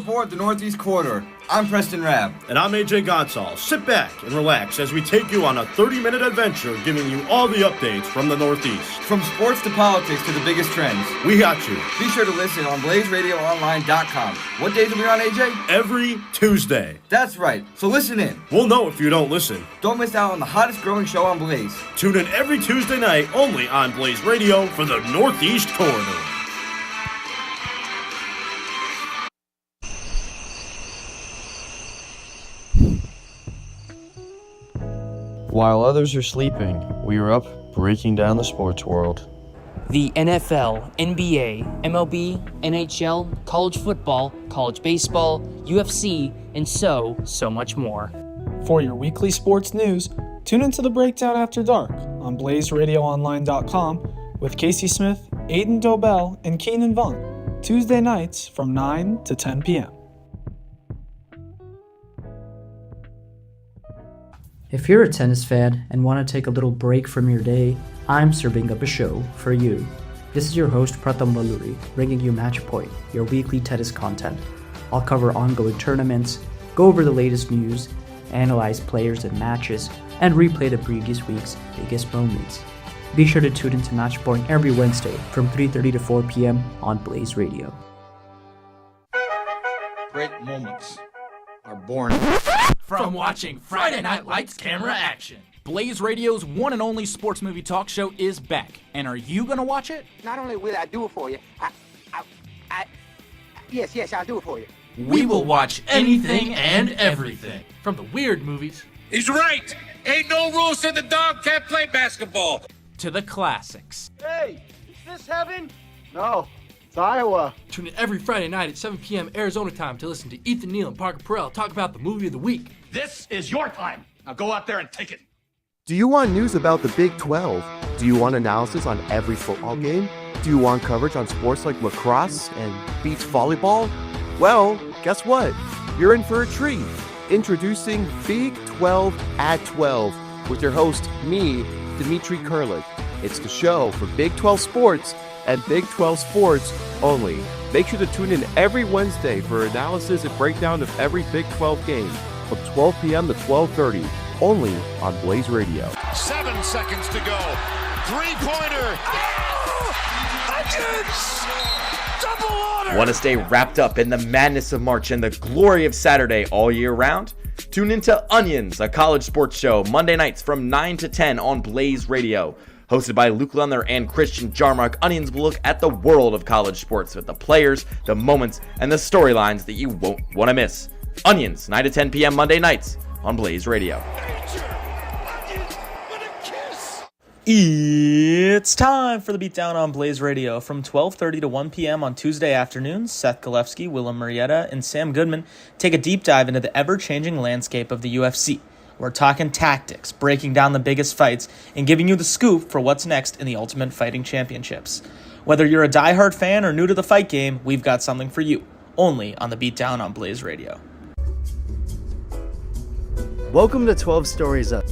aboard the Northeast Corridor. I'm Preston Rabb. And I'm AJ Gonzalez. Sit back and relax as we take you on a 30-minute adventure giving you all the updates from the Northeast. From sports to politics to the biggest trends. We got you. Be sure to listen on BlazeRadioOnline.com. What days are we on, AJ? Every Tuesday. That's right. So listen in. We'll know if you don't listen. Don't miss out on the hottest growing show on Blaze. Tune in every Tuesday night only on Blaze Radio for the Northeast Corridor. While others are sleeping, we are up breaking down the sports world. The NFL, NBA, MLB, NHL, college football, college baseball, UFC, and so much more. For your weekly sports news, tune into The Breakdown After Dark on BlazeRadioOnline.com with Casey Smith, Aiden Dobell, and Keenan Vaughn, Tuesday nights from 9 to 10 p.m. If you're a tennis fan and want to take a little break from your day, I'm serving up a show for you. This is your host Pratham Valluri, bringing you Match Point, your weekly tennis content. I'll cover ongoing tournaments, go over the latest news, analyze players and matches, and replay the previous week's biggest moments. Be sure to tune into Match Point every Wednesday from 3:30 to 4 p.m. on Blaze Radio. Great moments are born from watching Friday Night Lights camera action. Blaze Radio's one and only sports movie talk show is back. And are you gonna watch it? Not only will I do it for you, yes, I'll do it for you. We will watch anything and everything. From the weird movies. He's right. Ain't no rules said the dog can't play basketball. To the classics. Hey, is this heaven? No, it's Iowa. Tune in every Friday night at 7 p.m. Arizona time to listen to Ethan Neal and Parker Perrell talk about the movie of the week. This is your time. Now go out there and take it. Do you want news about the Big 12? Do you want analysis on every football game? Do you want coverage on sports like lacrosse and beach volleyball? Well, guess what? You're in for a treat. Introducing Big 12 at 12 with your host, me, Dimitri Kurlik. It's the show for Big 12 sports and Big 12 sports only. Make sure to tune in every Wednesday for analysis and breakdown of every Big 12 game from 12 p.m. to 12:30, only on Blaze Radio. 7 seconds to go. Three-pointer. Onions! Double order! Want to stay wrapped up in the madness of March and the glory of Saturday all year round? Tune into Onions, a college sports show, Monday nights from 9 to 10 on Blaze Radio. Hosted by Lochlan and Christian Jarmark, Onions will look at the world of college sports with the players, the moments, and the storylines that you won't want to miss. Onions, 9 to 10 p.m. Monday nights on Blaze Radio. It's time for the Beatdown on Blaze Radio. From 12:30 to 1 p.m. on Tuesday afternoons, Seth Golefsky, Willem Marietta, and Sam Goodman take a deep dive into the ever-changing landscape of the UFC. We're talking tactics, breaking down the biggest fights, and giving you the scoop for what's next in the Ultimate Fighting Championships. Whether you're a diehard fan or new to the fight game, we've got something for you, only on the Beatdown on Blaze Radio. Welcome to 12 Stories Up,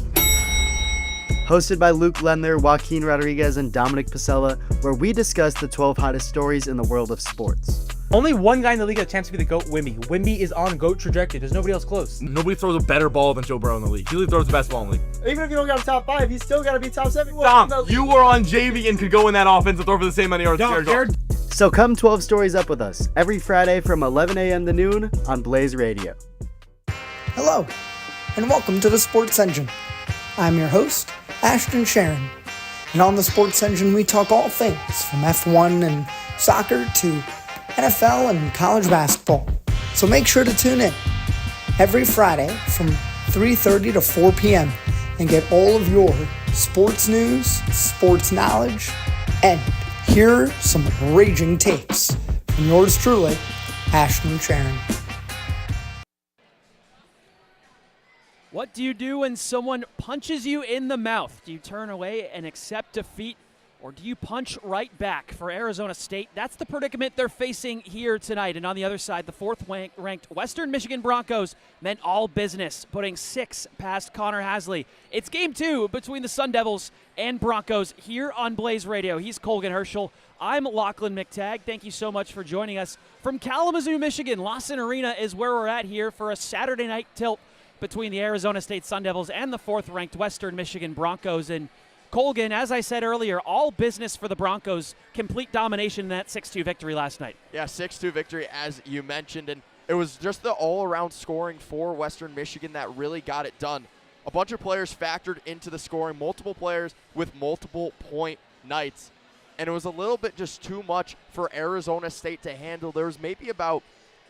hosted by Luke Lendler, Joaquin Rodriguez, and Dominic Pasella, where we discuss the 12 hottest stories in the world of sports. Only one guy in the league has a chance to be the GOAT, Wimby. Wimby is on GOAT trajectory. There's nobody else close. Nobody throws a better ball than Joe Burrow in the league. He literally throws the best ball in the league. Even if you don't get him top 5, he's still got to be top 7. Tom, you were on JV and could go in that offense and throw for the same many yards. So come 12 Stories Up with us every Friday from 11 a.m. to noon on Blaze Radio. Hello, and welcome to the Sports Engine. I'm your host, Ashton Sharon. And on the Sports Engine, we talk all things from F1 and soccer to NFL and college basketball. So make sure to tune in every Friday from 3:30 to 4 p.m. and get all of your sports news, sports knowledge, and hear some raging takes from yours truly, Ashton Sharon. What do you do when someone punches you in the mouth? Do you turn away and accept defeat? or do you punch right back for Arizona State? That's the predicament they're facing here tonight. And on the other side, the 4th-ranked Western Michigan Broncos meant all business, putting 6 past Connor Hasley. It's game 2 between the Sun Devils and Broncos here on Blaze Radio. He's Colgin Hirschel. I'm Lachlan McTeague. Thank you so much for joining us from Kalamazoo, Michigan. Lawson Arena is where we're at here for a Saturday night tilt between the Arizona State Sun Devils and the 4th-ranked Western Michigan Broncos. And Colgin, as I said earlier, all business for the Broncos, complete domination in that 6-2 victory last night. Yeah, 6-2 victory, as you mentioned, and it was just the all-around scoring for Western Michigan that really got it done. A bunch of players factored into the scoring, multiple players with multiple point nights, and it was a little bit just too much for Arizona State to handle. There was maybe about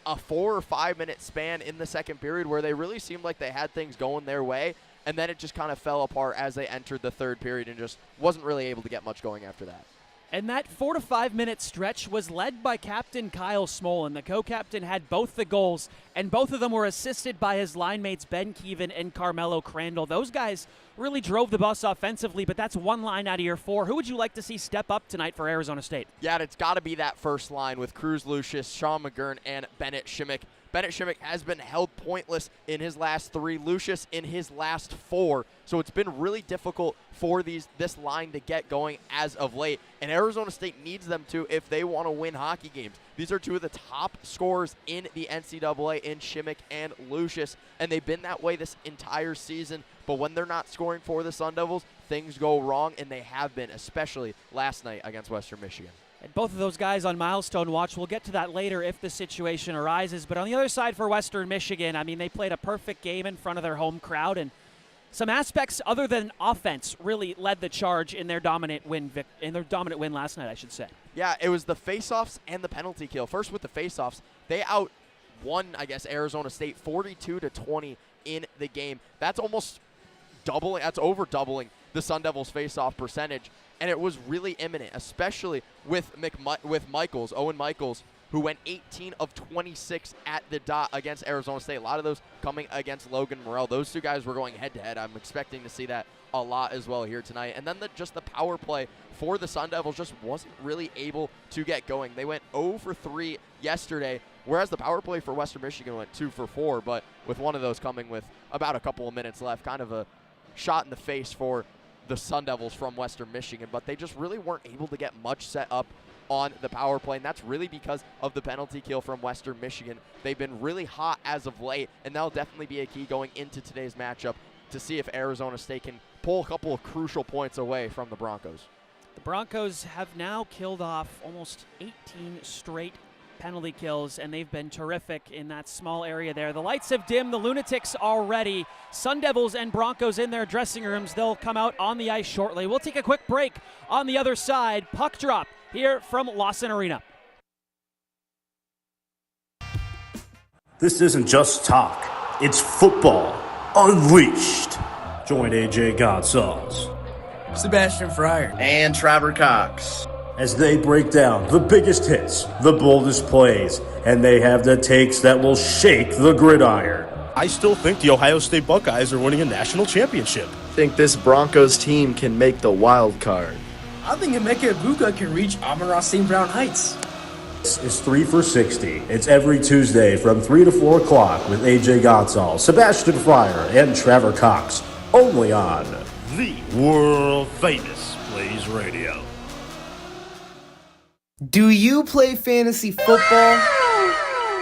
a 4 or 5 minute span in the second period where they really seemed like they had things going their way, and then it just kind of fell apart as they entered the third period and just wasn't really able to get much going after that. And that 4 to 5 minute stretch was led by Captain Kyle Smolin. The co-captain had both the goals, and both of them were assisted by his line mates Ben Keevan and Carmelo Crandall. Those guys really drove the bus offensively, but that's one line out of your 4. Who would you like to see step up tonight for Arizona State? Yeah, it's got to be that first line with Cruz Lucius, Sean McGurn, and Bennett Shimmick. Bennett Shimmick has been held pointless in his last 3, Lucius in his last 4. So it's been really difficult for this line to get going as of late. And Arizona State needs them to if they want to win hockey games. These are 2 of the top scorers in the NCAA in Shimmick and Lucius. And they've been that way this entire season. But when they're not scoring for the Sun Devils, things go wrong. And they have been, especially last night against Western Michigan. And both of those guys on milestone watch. We'll get to that later if the situation arises. But on the other side for Western Michigan, I mean, they played a perfect game in front of their home crowd. And some aspects other than offense really led the charge in their dominant win last night, I should say. Yeah, it was the faceoffs and the penalty kill. First with the faceoffs, they won, I guess, Arizona State 42-20 in the game. That's almost doubling. That's over doubling the Sun Devils faceoff percentage. And it was really imminent, especially with Michaels, Owen Michaels, who went 18 of 26 at the dot against Arizona State. A lot of those coming against Logan Morrell. Those 2 guys were going head-to-head. I'm expecting to see that a lot as well here tonight. And then just the power play for the Sun Devils just wasn't really able to get going. They went 0 for 3 yesterday, whereas the power play for Western Michigan went 2 for 4, but with one of those coming with about a couple of minutes left, kind of a shot in the face for the Sun Devils from Western Michigan, but they just really weren't able to get much set up on the power play, and that's really because of the penalty kill from Western Michigan. They've been really hot as of late, and that'll definitely be a key going into today's matchup to see if Arizona State can pull a couple of crucial points away from the Broncos. The Broncos have now killed off almost 18 straight penalty kills, and they've been terrific in that small area there. The lights have dimmed. The Lunatics are ready. Sun Devils and Broncos in their dressing rooms. They'll come out on the ice shortly. We'll take a quick break. On the other side, puck drop here from Lawson Arena. This isn't just talk. It's football unleashed. Join AJ Godsals, Sebastian Fryer, and Trevor Cox as they break down the biggest hits, the boldest plays, and they have the takes that will shake the gridiron. I still think the Ohio State Buckeyes are winning a national championship. Think this Broncos team can make the wild card. I think Emeka Egbuka can reach Amon-Ra St. Brown Heights. This is 3 for 60. It's every Tuesday from 3 to 4 o'clock with AJ Godsall, Sebastian Fryer, and Trevor Cox. Only on the world-famous Blaze Radio. Do you play fantasy football?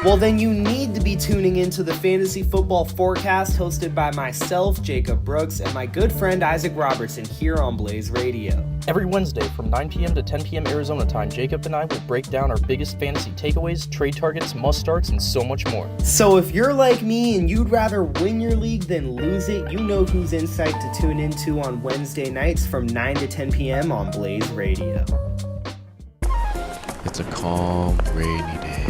Well, then you need to be tuning into the Fantasy Football Forecast hosted by myself, Jacob Brooks, and my good friend Isaac Robertson here on Blaze Radio. Every Wednesday from 9 p.m. to 10 p.m. Arizona time, Jacob and I will break down our biggest fantasy takeaways, trade targets, must-starts, and so much more. So if you're like me and you'd rather win your league than lose it, you know whose insight to tune into on Wednesday nights from 9 to 10 p.m. on Blaze Radio. It's a calm, rainy day.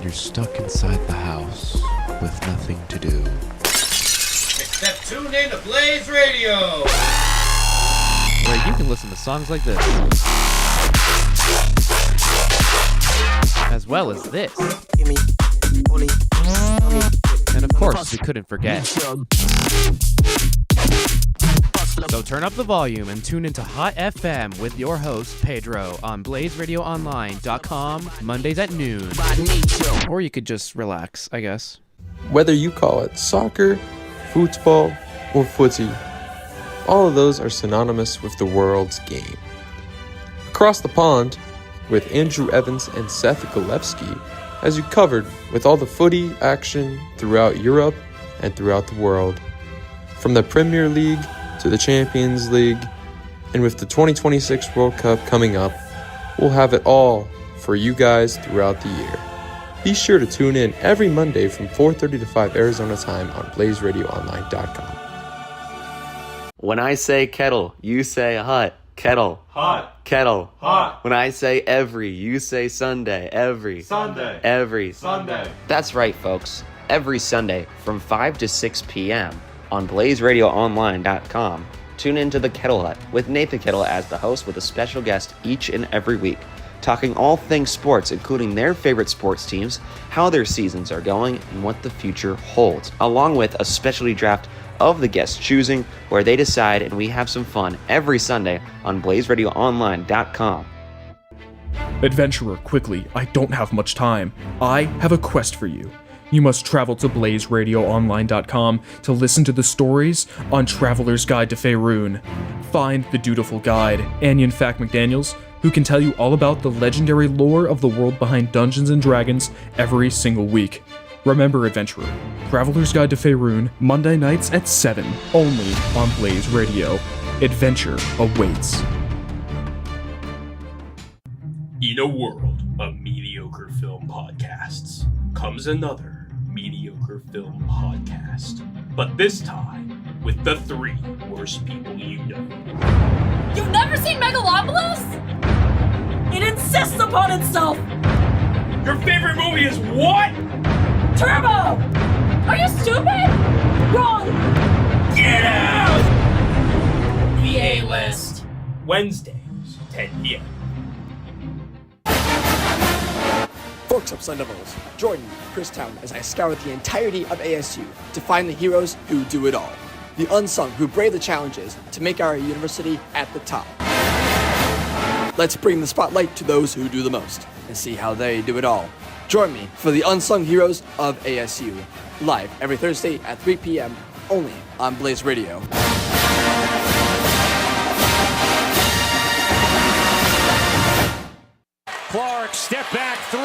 You're stuck inside the house with nothing to do. Except tune in to Blaze Radio, where you can listen to songs like this, as well as this. And of course, we couldn't forget So turn up the volume and tune into Hot FM with your host, Pedro, on BlazeRadioOnline.com, Mondays at noon. Or you could just relax, I guess. Whether you call it soccer, football, or footy, all of those are synonymous with the world's game. Across the pond, with Andrew Evans and Seth Golevsky, has you covered with all the footy action throughout Europe and throughout the world. From the Premier League to the Champions League, and with the 2026 World Cup coming up, we'll have it all for you guys throughout the year. Be sure to tune in every Monday from 4:30 to 5 Arizona time on BlazeRadioOnline.com. When I say kettle, you say hot. Kettle. Hot. Kettle. Hot. When I say every, you say Sunday. Every. Sunday. Every. Sunday. That's right, folks. Every Sunday from 5 to 6 p.m. on BlazeRadioOnline.com. Tune into The Kettle Hut with Nathan Kettle as the host with a special guest each and every week, talking all things sports, including their favorite sports teams, how their seasons are going, and what the future holds, along with a specialty draft of the guest's choosing, where they decide and we have some fun every Sunday on BlazeRadioOnline.com. Adventurer, quickly, I don't have much time. I have a quest for you. You must travel to BlazeRadioOnline.com to listen to the stories on Traveler's Guide to Faerun. Find the dutiful guide, Anion Fack McDaniels, who can tell you all about the legendary lore of the world behind Dungeons & Dragons every single week. Remember, Adventurer, Traveler's Guide to Faerun, Monday nights at 7, only on Blaze Radio. Adventure awaits. In a world of mediocre film podcasts comes another mediocre film podcast. But this time, with the 3 worst people you know. You've never seen Megalopolis? It insists upon itself! Your favorite movie is what? Turbo! Are you stupid? Wrong! Get out! The A-List. Wednesdays, 10 p.m. Forks up, Sun Devils. Join me, Chris Town, as I scour the entirety of ASU to find the heroes who do it all. The unsung who brave the challenges to make our university at the top. Let's bring the spotlight to those who do the most and see how they do it all. Join me for the Unsung Heroes of ASU, live every Thursday at 3 p.m. only on Blaze Radio. Clark, step back 3.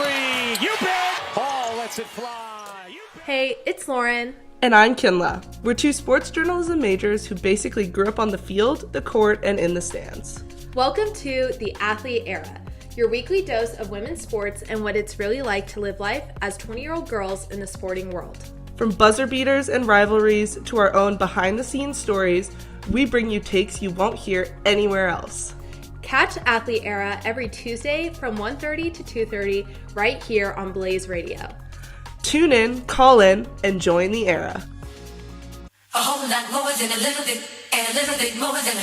You bet. Hall lets it fly. Hey, it's Lauren. And I'm Kinla. We're 2 sports journalism majors who basically grew up on the field, the court, and in the stands. Welcome to The Athlete Era, your weekly dose of women's sports and what it's really like to live life as 20-year-old girls in the sporting world. From buzzer beaters and rivalries to our own behind-the-scenes stories, we bring you takes you won't hear anywhere else. Catch Athlete Era every Tuesday from 1:30 to 2:30 right here on Blaze Radio. Tune in, call in, and join the era. A whole lot more than a little bit, and a little bit more than a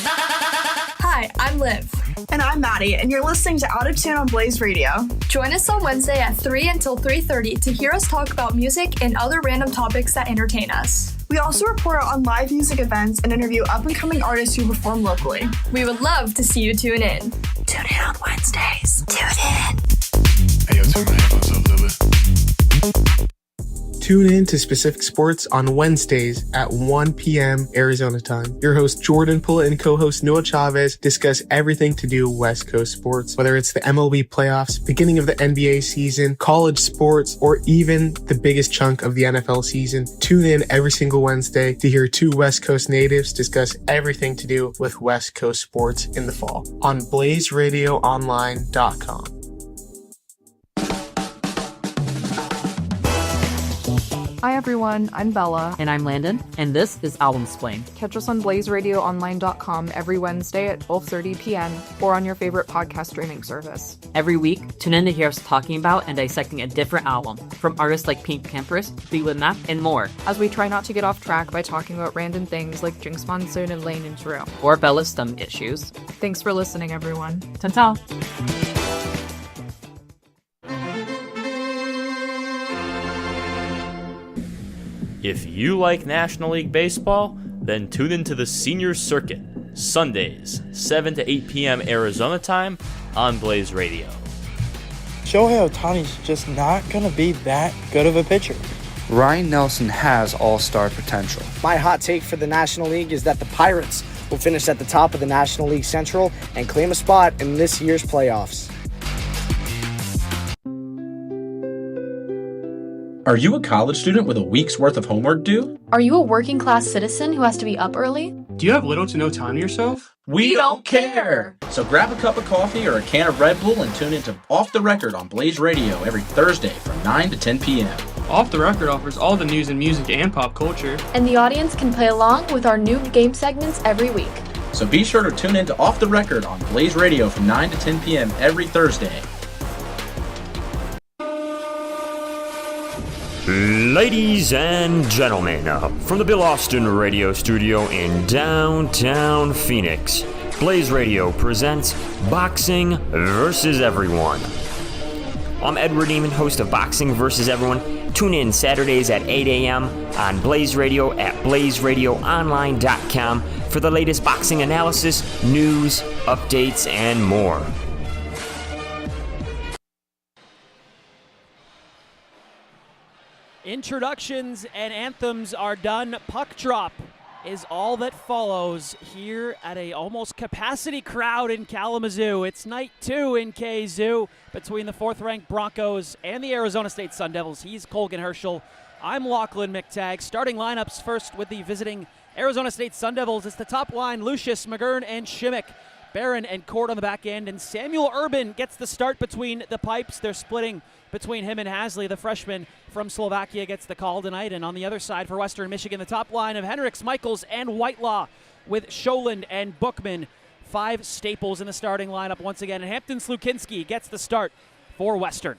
Hi, I'm Liv. And I'm Maddie, and you're listening to Out of Tune on Blaze Radio. Join us on Wednesday at 3 until 3:30 to hear us talk about music and other random topics that entertain us. We also report out on live music events and interview up-and-coming artists who perform locally. We would love to see you tune in. Tune in on Wednesdays. Tune in. Hey, yo, turn my headphones up a little bit. Tune in to Specific Sports on Wednesdays at 1 p.m. Arizona time. Your host Jordan Pullett and co-host Noah Chavez discuss everything to do West Coast sports, whether it's the MLB playoffs, beginning of the NBA season, college sports, or even the biggest chunk of the NFL season. Tune in every single Wednesday to hear 2 West Coast natives discuss everything to do with West Coast sports in the fall on BlazeRadioOnline.com. Hi everyone, I'm Bella. And I'm Landon, and this is Album Splain. Catch us on BlazeRadioOnline.com every Wednesday at 12:30 p.m. or on your favorite podcast streaming service. Every week, tune in to hear us talking about and dissecting a different album, from artists like Pink Campers, Fleetwood Mac, and more. As we try not to get off track by talking about random things like Jinx Monsoon and Lane and True. Or Bella's thumb issues. Thanks for listening, everyone. Ta-ta! If you like National League Baseball, then tune into the Senior Circuit Sundays, 7 to 8 p.m. Arizona time on Blaze Radio. Shohei Ohtani's just not going to be that good of a pitcher. Ryan Nelson has all-star potential. My hot take for the National League is that the Pirates will finish at the top of the National League Central and claim a spot in this year's playoffs. Are you a college student with a week's worth of homework due? Are you a working class citizen who has to be up early? Do you have little to no time to yourself? We don't care! So grab a cup of coffee or a can of Red Bull and tune into Off the Record on Blaze Radio every Thursday from 9 to 10 p.m. Off the Record offers all the news in music and pop culture. And the audience can play along with our new game segments every week. So be sure to tune in to Off the Record on Blaze Radio from 9 to 10 p.m. every Thursday. Ladies and gentlemen, from the Bill Austin Radio Studio in downtown Phoenix, Blaze Radio presents Boxing vs. Everyone. I'm Edward Eamon, host of Boxing vs. Everyone. Tune in Saturdays at 8 a.m. on Blaze Radio at blazeradioonline.com for the latest boxing analysis, news, updates, and more. Introductions and anthems are done. Puck drop is all that follows here at a almost capacity crowd in Kalamazoo. It's night 2 in KZoo between the 4th-ranked Broncos and the Arizona State Sun Devils. He's Colgin Hirschel. I'm Lachlan McTeague. Starting lineups first with the visiting Arizona State Sun Devils. It's the top line, Lucius, McGurn, and Shimmick. Barron and Court on the back end, and Samuel Urban gets the start between the pipes. They're splitting between him and Hasley. The freshman from Slovakia gets the call tonight. And on the other side for Western Michigan, the top line of Henricks, Michaels, and Whitelaw with Scholand and Bookman. 5 staples in the starting lineup once again. And Hampton Slukinski gets the start for Western.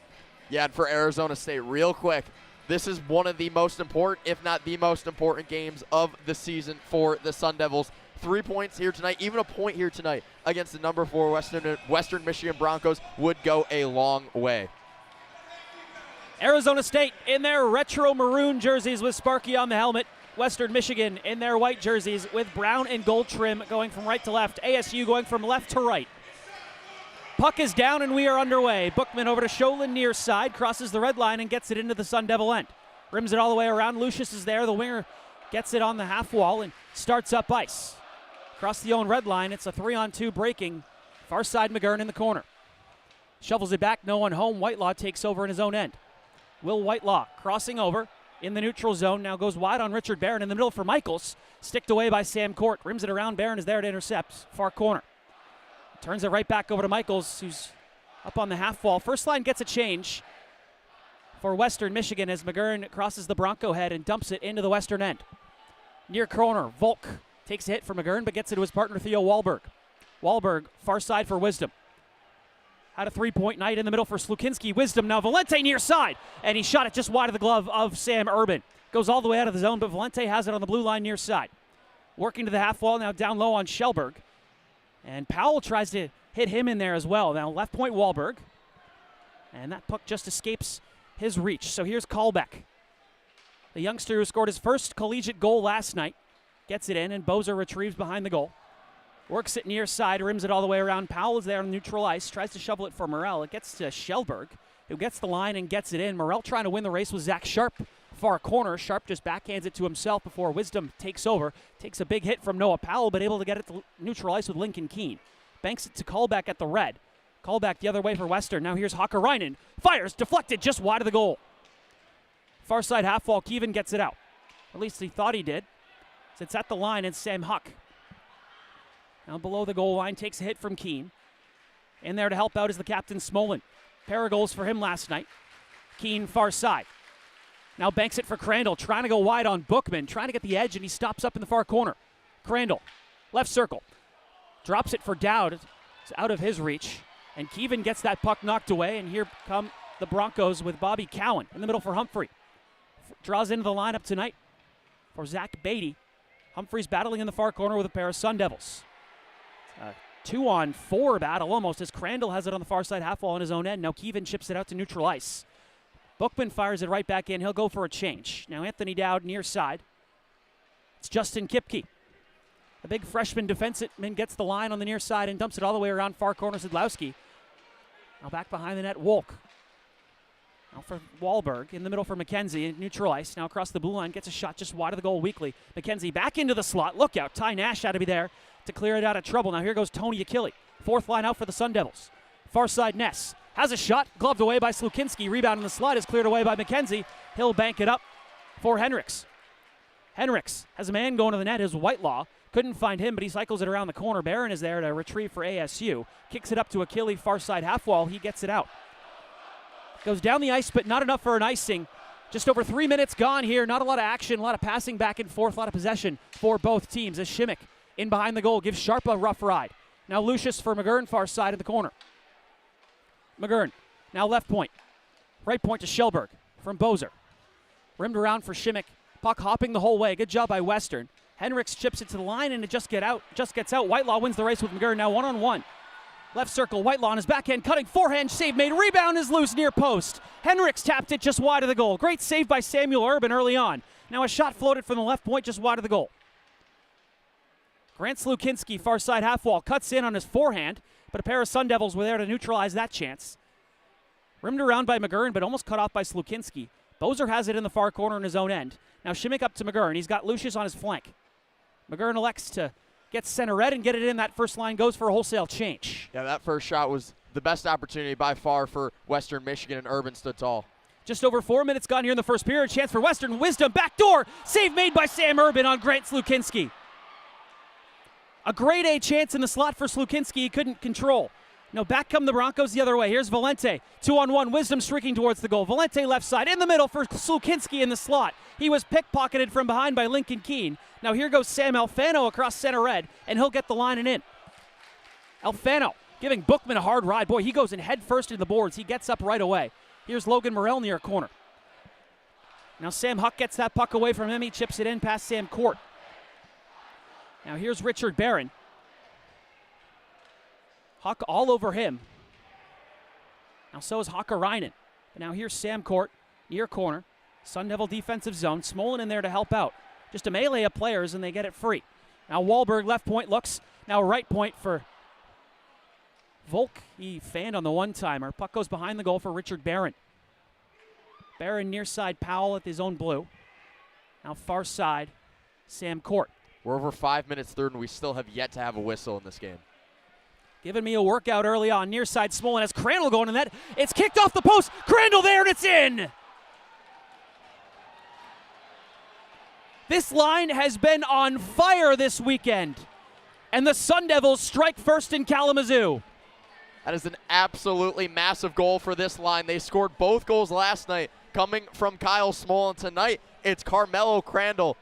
Yeah, and for Arizona State, real quick, this is one of the most important, if not the most important games of the season for the Sun Devils. 3 points here tonight, even a point here tonight against the number 4 Western Michigan Broncos would go a long way. Arizona State in their retro maroon jerseys with Sparky on the helmet. Western Michigan in their white jerseys with brown and gold trim going from right to left. ASU going from left to right. Puck is down and we are underway. Bookman over to Scholand near side, crosses the red line and gets it into the Sun Devil end. Rims it all the way around. Lucius is there. The winger gets it on the half wall and starts up ice. Across the own red line, it's a 3-on-2 breaking. Far side McGurn in the corner. Shovels it back, no one home. Whitelaw takes over in his own end. Will Whitelaw crossing over in the neutral zone. Now goes wide on Richard Barron in the middle for Michaels. Sticked away by Sam Court. Rims it around. Barron is there to intercept. Far corner. Turns it right back over to Michaels, who's up on the half wall. First line gets a change for Western Michigan as McGurn crosses the Bronco head and dumps it into the Western end. Near corner, Volk takes a hit for McGurn, but gets it to his partner, Theo Wahlberg. Wahlberg, far side for Wisdom. Had a 3-point night in the middle for Slukinski. Wisdom now Valente near side, and he shot it just wide of the glove of Sam Urban. Goes all the way out of the zone, but Valente has it on the blue line near side. Working to the half wall, now down low on Shellberg. And Powell tries to hit him in there as well. Now left point Wahlberg. And that puck just escapes his reach. So here's Callbeck, the youngster who scored his first collegiate goal last night. Gets it in, and Bozer retrieves behind the goal. Works it near side, rims it all the way around. Powell is there on neutral ice, tries to shovel it for Morrell. It gets to Shellberg, who gets the line and gets it in. Morrell trying to win the race with Zach Sharp. Far corner, Sharp just backhands it to himself before Wisdom takes over. Takes a big hit from Noah Powell, but able to get it to neutral ice with Lincoln Keene. Banks it to Callback at the red. Callback the other way for Western. Now here's Hakkarainen. Fires, deflected just wide of the goal. Far side half wall, Keevan gets it out. At least he thought he did. It's at the line, and Sam Huck. Now below the goal line, takes a hit from Keene. In there to help out is the captain, Smolin. Pair of goals for him last night. Keene far side. Now banks it for Crandall, trying to go wide on Bookman, trying to get the edge, and he stops up in the far corner. Crandall, left circle. Drops it for Dowd. It's out of his reach. And Keevan gets that puck knocked away, and here come the Broncos with Bobby Cowan in the middle for Humphrey. Draws into the lineup tonight for Zach Beatty. Humphrey's battling in the far corner with a pair of Sun Devils. 2-on-4 battle almost as Crandall has it on the far side half wall on his own end. Now Keevan chips it out to neutral ice. Bookman fires it right back in. He'll go for a change. Now Anthony Dowd near side. It's Justin Kipke. The big freshman defenseman gets the line on the near side and dumps it all the way around far corner Zidlowski. Now back behind the net, Wolk. Now for Wahlberg, in the middle for McKenzie, neutral ice. Now across the blue line, gets a shot just wide of the goal weakly. McKenzie back into the slot. Look out, Ty Nash had to be there to clear it out of trouble. Now here goes Tony Achille. Fourth line out for the Sun Devils. Far side, Ness has a shot, gloved away by Slukinski. Rebound in the slot is cleared away by McKenzie. He'll bank it up for Henricks. Henricks has a man going to the net, his Whitelaw. Couldn't find him, but he cycles it around the corner. Barron is there to retrieve for ASU. Kicks it up to Achille, far side half wall. He gets it out. Goes down the ice, but not enough for an icing. Just over 3 minutes gone here. Not a lot of action, a lot of passing back and forth, a lot of possession for both teams. As Shimmick in behind the goal gives Sharp a rough ride. Now Lucius for McGurn, far side of the corner. McGurn, now left point. Right point to Schellberg from Bozer. Rimmed around for Shimmick. Puck hopping the whole way. Good job by Western. Henricks chips it to the line, and it just gets out. Whitelaw wins the race with McGurn. Now one-on-one. Left circle, Whitelaw on his backhand, cutting forehand, save made. Rebound is loose near post. Henricks tapped it just wide of the goal. Great save by Samuel Urban early on. Now a shot floated from the left point just wide of the goal. Grant Slukinski, far side half wall, cuts in on his forehand, but a pair of Sun Devils were there to neutralize that chance. Rimmed around by McGurn, but almost cut off by Slukinski. Bozer has it in the far corner in his own end. Now Shimmick up to McGurn. He's got Lucius on his flank. McGurn elects to get center red and get it in. That first line goes for a wholesale change. Yeah, that first shot was the best opportunity by far for Western Michigan, and Urban stood tall. Just over 4 minutes gone here in the first period. Chance for Western. Wisdom, backdoor. Save made by Sam Urban on Grant Slukinski. A grade A chance in the slot for Slukinski he couldn't control. No, back come the Broncos the other way. Here's Valente. 2-on-1. Wisdom streaking towards the goal. Valente left side in the middle for Slukinski in the slot. He was pickpocketed from behind by Lincoln Keene. Now here goes Sam Alfano across center red, and he'll get the line and in. Alfano giving Bookman a hard ride. Boy, he goes in head first in the boards. He gets up right away. Here's Logan Morrell near corner. Now Sam Huck gets that puck away from him. He chips it in past Sam Court. Now here's Richard Barron. Huck all over him. Now so is Hakkarainen. But now here's Sam Court, near corner. Sun Devil defensive zone. Smolin in there to help out. Just a melee of players, and they get it free. Now Wahlberg, left point, looks. Now right point for Volk. He fanned on the one-timer. Puck goes behind the goal for Richard Barron. Barron near side, Powell at his own blue. Now far side, Sam Court. We're over 5 minutes third, and we still have yet to have a whistle in this game. Giving me a workout early on. Near side, Smolin has Crandall going in that. It's kicked off the post. Crandall there, and it's in. This line has been on fire this weekend. And the Sun Devils strike first in Kalamazoo. That is an absolutely massive goal for this line. They scored both goals last night coming from Kyle Smolin. Tonight, it's Carmelo Crandall.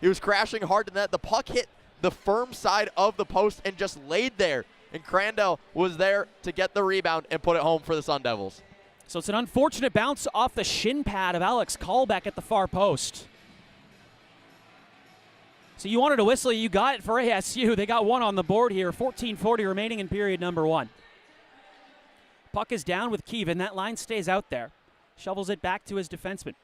He was crashing hard to net. The puck hit the firm side of the post and just laid there. And Crandall was there to get the rebound and put it home for the Sun Devils. So it's an unfortunate bounce off the shin pad of Alex Callback at the far post. So you wanted a whistle, you got it for ASU. They got one on the board here. 14:40 remaining in period number one. Puck is down with Keevan. That line stays out there. Shovels it back to his defenseman.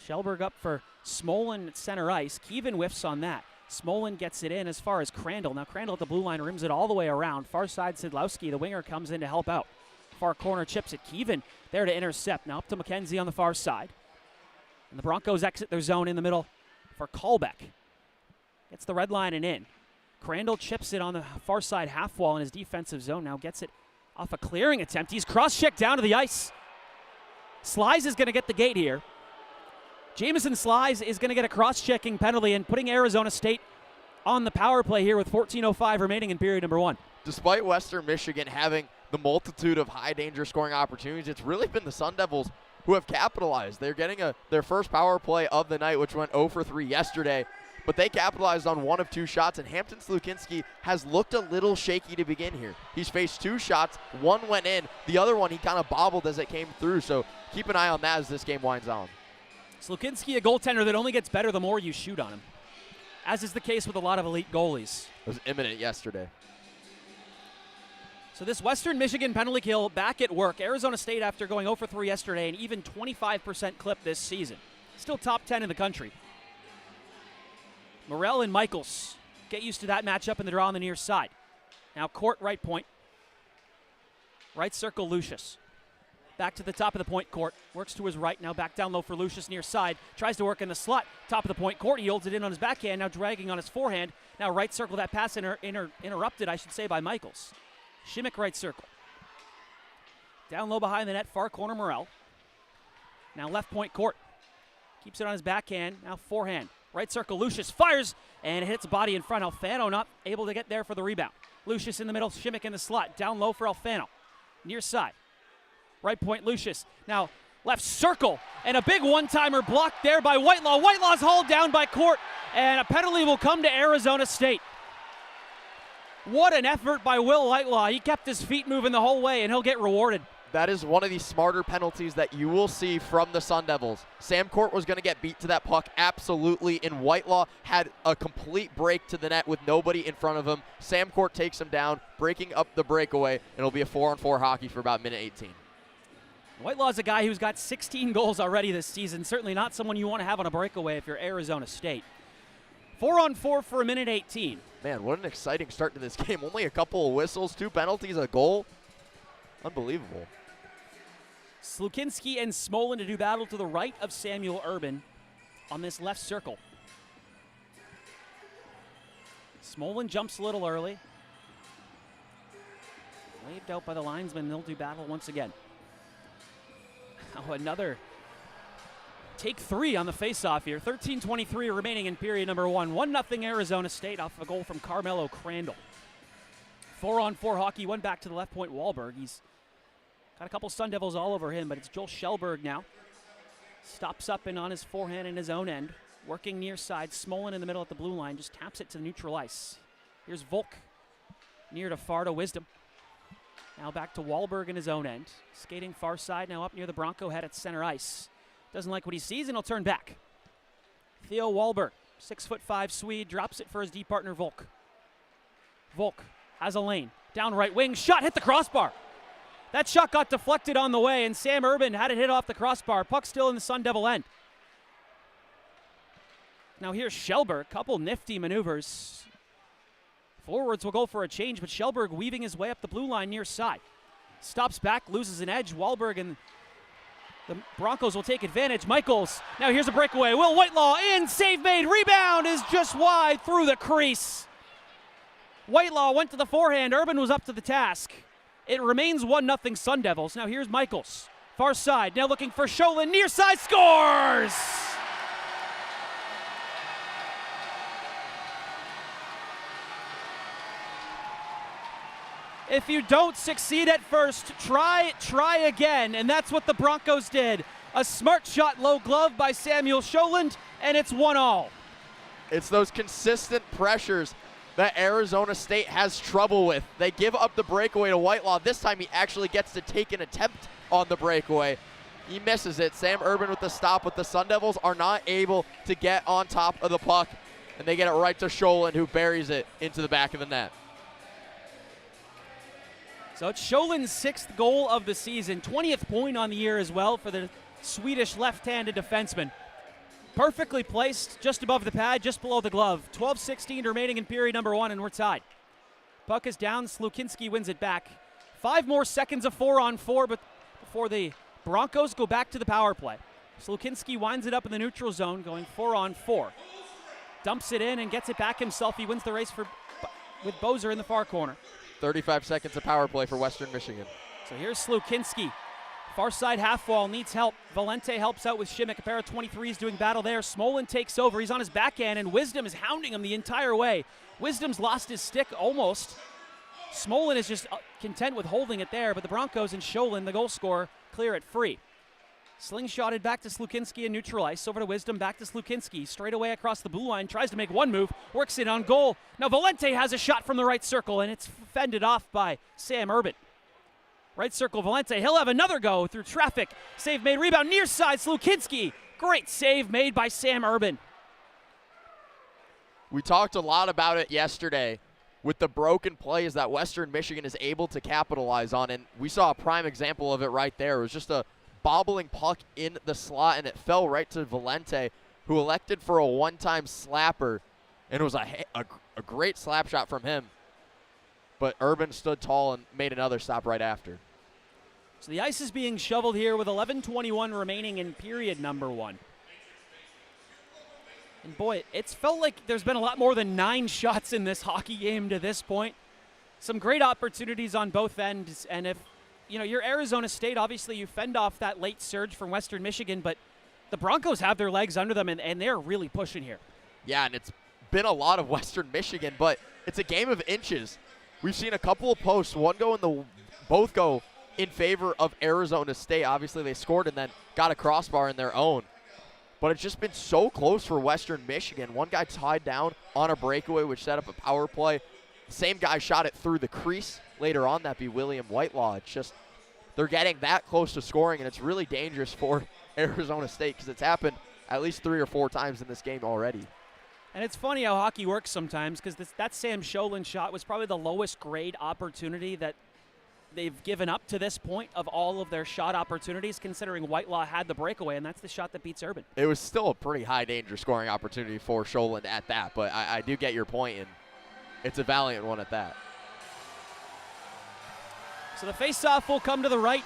Schellberg up for Smolin at center ice. Keevan whiffs on that. Smolin gets it in as far as Crandall. Now Crandall at the blue line rims it all the way around. Far side, Sidlowski, the winger, comes in to help out. Far corner chips it. Keevan there to intercept. Now up to McKenzie on the far side. And the Broncos exit their zone in the middle for Callback. Gets the red line and in. Crandall chips it on the far side half wall in his defensive zone. Now gets it off a clearing attempt. He's cross-checked down to the ice. Slies is going to get the gate here. Jamison Slies is going to get a cross-checking penalty and putting Arizona State on the power play here with 14:05 remaining in period number one. Despite Western Michigan having the multitude of high-danger scoring opportunities, it's really been the Sun Devils who have capitalized. They're getting their first power play of the night, which went 0 for 3 yesterday. But they capitalized on one of two shots, and Hampton Slukinski has looked a little shaky to begin here. He's faced two shots. One went in. The other one he kind of bobbled as it came through. So keep an eye on that as this game winds on. Slukinski, a goaltender that only gets better the more you shoot on him, as is the case with a lot of elite goalies. It was imminent yesterday. So this Western Michigan penalty kill back at work. Arizona State, after going 0 for 3 yesterday, an even 25% clip this season. Still top 10 in the country. Morrell and Michaels. Get used to that matchup in the draw on the near side. Now Court, right point. Right circle, Lucius. Back to the top of the point, Court. Works to his right, now back down low for Lucius near side. Tries to work in the slot. Top of the point, Court. He holds it in on his backhand, now dragging on his forehand. Now right circle, that pass interrupted, I should say, by Michaels. Shimmick right circle. Down low behind the net, far corner, Morrell. Now left point, Court. Keeps it on his backhand, now forehand. Right circle, Lucius fires, and hits body in front. Alfano not able to get there for the rebound. Lucius in the middle, Shimmick in the slot. Down low for Alfano. Near side. Right point, Lucius. Now left circle, and a big one-timer blocked there by Whitelaw. Whitelaw's hauled down by Court, and a penalty will come to Arizona State. What an effort by Will Whitelaw. He kept his feet moving the whole way, and he'll get rewarded. That is one of the smarter penalties that you will see from the Sun Devils. Sam Court was going to get beat to that puck, absolutely, and Whitelaw had a complete break to the net with nobody in front of him. Sam Court takes him down, breaking up the breakaway, and it'll be a 4-on-4 hockey for about minute 18. Whitelaw's a guy who's got 16 goals already this season. Certainly not someone you want to have on a breakaway if you're Arizona State. 4-on-4 for a minute 18. Man, what an exciting start to this game. Only a couple of whistles, 2 penalties, a goal. Unbelievable. Slukinski and Smolin to do battle to the right of Samuel Urban on this left circle. Smolin jumps a little early. Waved out by the linesman. They'll do battle once again. Oh, another take 3 on the faceoff here. 13:23 remaining in period number 1. 1-0 Arizona State off a goal from Carmelo Crandall. 4-on-4 hockey. One back to the left point, Wahlberg. He's got a couple Sun Devils all over him, but it's Joel Schellberg now. Stops up and on his forehand in his own end. Working near side. Smolin in the middle at the blue line. Just taps it to neutral ice. Here's Volk. Near to far to Wisdom. Now back to Wahlberg in his own end. Skating far side, now up near the Bronco head at center ice. Doesn't like what he sees, and he'll turn back. Theo Wahlberg, 6'5" Swede, drops it for his D partner Volk. Volk has a lane. Down right wing, shot, hit the crossbar. That shot got deflected on the way, and Sam Urban had it hit off the crossbar. Puck still in the Sun Devil end. Now here's Schellberg, couple nifty maneuvers. Forwards will go for a change, but Schellberg weaving his way up the blue line near side. Stops back, loses an edge. Wahlberg and the Broncos will take advantage. Michaels, now here's a breakaway. Will Whitelaw in, save made, rebound is just wide through the crease. Whitelaw went to the forehand, Urban was up to the task. It remains 1-0 Sun Devils. Now here's Michaels, far side, now looking for Sholin, near side, scores! If you don't succeed at first, try again, and that's what the Broncos did. A smart shot, low glove by Samuel Scholand, and it's 1-1. It's those consistent pressures that Arizona State has trouble with. They give up the breakaway to Whitelaw. This time he actually gets to take an attempt on the breakaway. He misses it. Sam Urban with the stop, but the Sun Devils are not able to get on top of the puck, and they get it right to Scholand, who buries it into the back of the net. So it's Scholand's 6th goal of the season, 20th point on the year as well for the Swedish left-handed defenseman. Perfectly placed, just above the pad, just below the glove. 12:16 remaining in period number 1, and we're tied. Puck is down, Slukinski wins it back. 5 more seconds of 4-on-4, but before the Broncos go back to the power play. Slukinski winds it up in the neutral zone, going 4-on-4. Dumps it in and gets it back himself. He wins the race with Bozer in the far corner. 35 seconds of power play for Western Michigan. So here's Slukinski. Far side half wall, needs help. Valente helps out with Shimmick. A pair of 23s doing battle there. Smolin takes over. He's on his backhand, and Wisdom is hounding him the entire way. Wisdom's lost his stick almost. Smolin is just content with holding it there, but the Broncos and Scholin, the goal scorer, clear it free. Slingshotted back to Slukinski in neutral ice. Over to Wisdom, back to Slukinski. Straight away across the blue line. Tries to make one move. Works it on goal. Now Valente has a shot from the right circle, and it's fended off by Sam Urban. Right circle, Valente. He'll have another go through traffic. Save made, rebound near side, Slukinski. Great save made by Sam Urban. We talked a lot about it yesterday with the broken plays that Western Michigan is able to capitalize on, and we saw a prime example of it right there. It was just a bobbling puck in the slot, and it fell right to Valente, who elected for a one-time slapper. And it was a great slap shot from him. But Urban stood tall and made another stop right after. So the ice is being shoveled here with 11:21 remaining in period number 1. And boy, it's felt like there's been a lot more than 9 shots in this hockey game to this point. Some great opportunities on both ends. And if, you're Arizona State, obviously you fend off that late surge from Western Michigan, but the Broncos have their legs under them, and they're really pushing here. Yeah, and it's been a lot of Western Michigan, but it's a game of inches. We've seen a couple of posts, both go in favor of Arizona State. Obviously, they scored and then got a crossbar in their own. But it's just been so close for Western Michigan. One guy tied down on a breakaway, which set up a power play. The same guy shot it through the crease later on. That'd be William Whitelaw. It's just they're getting that close to scoring, and it's really dangerous for Arizona State because it's happened at least 3 or 4 times in this game already. And it's funny how hockey works sometimes because that Sam Scholin shot was probably the lowest grade opportunity that they've given up to this point of all of their shot opportunities, considering Whitelaw had the breakaway, and that's the shot that beats Urban. It was still a pretty high danger scoring opportunity for Scholin at that, but I do get your point, and it's a valiant one at that. So the faceoff will come to the right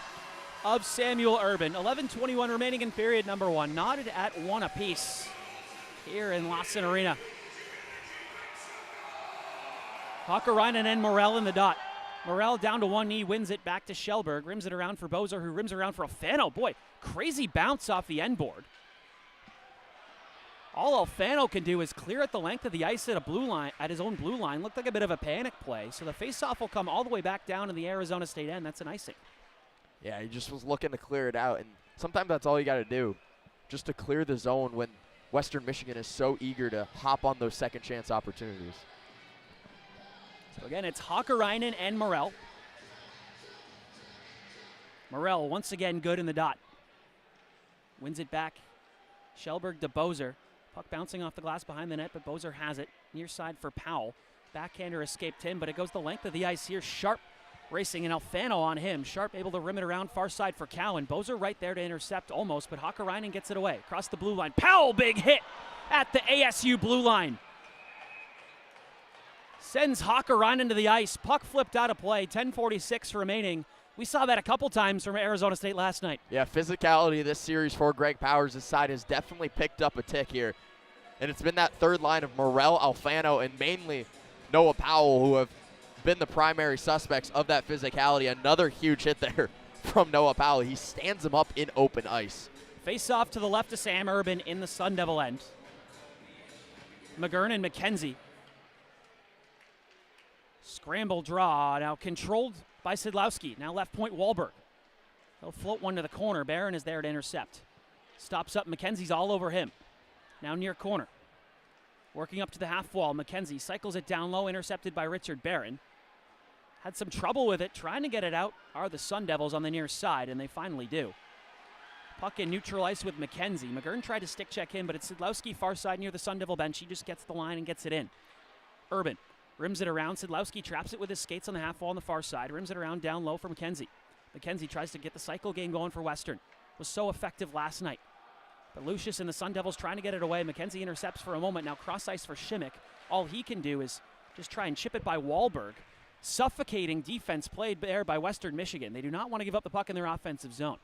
of Samuel Urban. 11:21 remaining in period number 1. Knotted at 1 apiece here in Lawson Arena. Hakkarainen and Morell in the dot. Morell down to one knee, wins it back to Schellberg. Rims it around for Bozer, who rims it around for Alfano. Boy, crazy bounce off the end board. All Alfano can do is clear at the length of the ice at his own blue line. Looked like a bit of a panic play. So the faceoff will come all the way back down in the Arizona State end. That's an icing. Yeah, he just was looking to clear it out, and sometimes that's all you got to do, just to clear the zone when Western Michigan is so eager to hop on those second chance opportunities. So again, it's Hakkarainen and Morell. Morell once again good in the dot. Wins it back. Schellberg to Bozer. Puck bouncing off the glass behind the net, but Bozer has it. Near side for Powell. Backhander escaped him, but it goes the length of the ice here. Sharp racing, and Alfano on him. Sharp able to rim it around far side for Cowan. Bozer right there to intercept almost, but Hakkarainen gets it away. Across the blue line. Powell, big hit at the ASU blue line. Sends Hakkarainen to the ice. Puck flipped out of play. 10:46 remaining. We saw that a couple times from Arizona State last night. Yeah, physicality of this series for Greg Powers' side has definitely picked up a tick here. And it's been that third line of Morell, Alfano, and mainly Noah Powell, who have been the primary suspects of that physicality. Another huge hit there from Noah Powell. He stands him up in open ice. Face off to the left of Sam Urban in the Sun Devil end. McGurn and McKenzie. Scramble draw, now controlled by Sidlowski. Now left point Wahlberg. He'll float one to the corner. Barron is there to intercept. Stops up, McKenzie's all over him. Now near corner. Working up to the half wall, McKenzie cycles it down low, intercepted by Richard Barron. Had some trouble with it, trying to get it out are the Sun Devils on the near side, and they finally do. Puck in neutral ice with McKenzie. McGurn tried to stick check him, but it's Sidlowski far side near the Sun Devil bench. He just gets the line and gets it in. Urban rims it around. Sidlowski traps it with his skates on the half wall on the far side. Rims it around down low for McKenzie. McKenzie tries to get the cycle game going for Western. Was so effective last night. But Lucius and the Sun Devils trying to get it away. McKenzie intercepts for a moment. Now cross ice for Shimmick. All he can do is just try and chip it by Wahlberg. Suffocating defense played there by Western Michigan. They do not want to give up the puck in their offensive zone.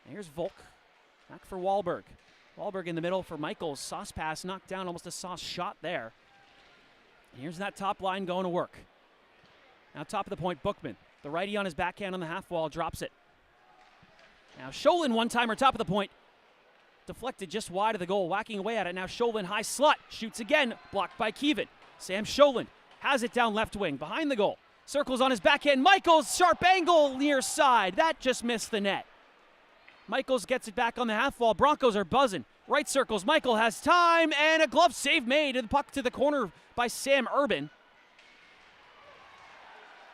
And here's Volk. Back for Wahlberg. Wahlberg in the middle for Michaels. Sauce pass knocked down. Almost a sauce shot there. And here's that top line going to work. Now top of the point, Bookman. The righty on his backhand on the half wall drops it. Now Scholin one-timer top of the point. Deflected just wide of the goal. Whacking away at it. Now Scholin high slot. Shoots again. Blocked by Keevan. Sam Scholin has it down left wing. Behind the goal. Circles on his backhand. Michaels, sharp angle near side. That just missed the net. Michaels gets it back on the half wall. Broncos are buzzing. Right circles. Michael has time. And a glove save made. And the puck to the corner by Sam Urban.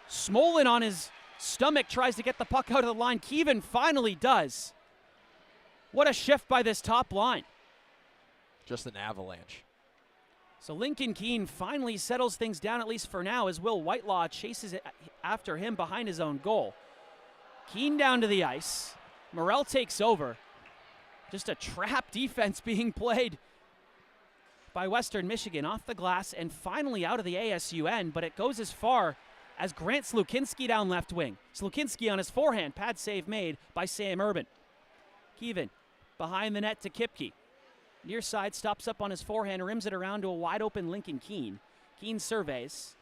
Smolin on his stomach tries to get the puck out of the line. Keevan finally does. What a shift by this top line. Just an avalanche. So Lincoln Keene finally settles things down, at least for now, as Will Whitelaw chases it after him behind his own goal. Keene down to the ice. Morell takes over. Just a trap defense being played by Western Michigan off the glass and finally out of the ASU end, but it goes as far as Grant Slukinski down left wing. Slukinski on his forehand, pad save made by Sam Urban. Keevan behind the net to Kipke. Near side stops up on his forehand, rims it around to a wide open Lincoln Keene. Keene surveys.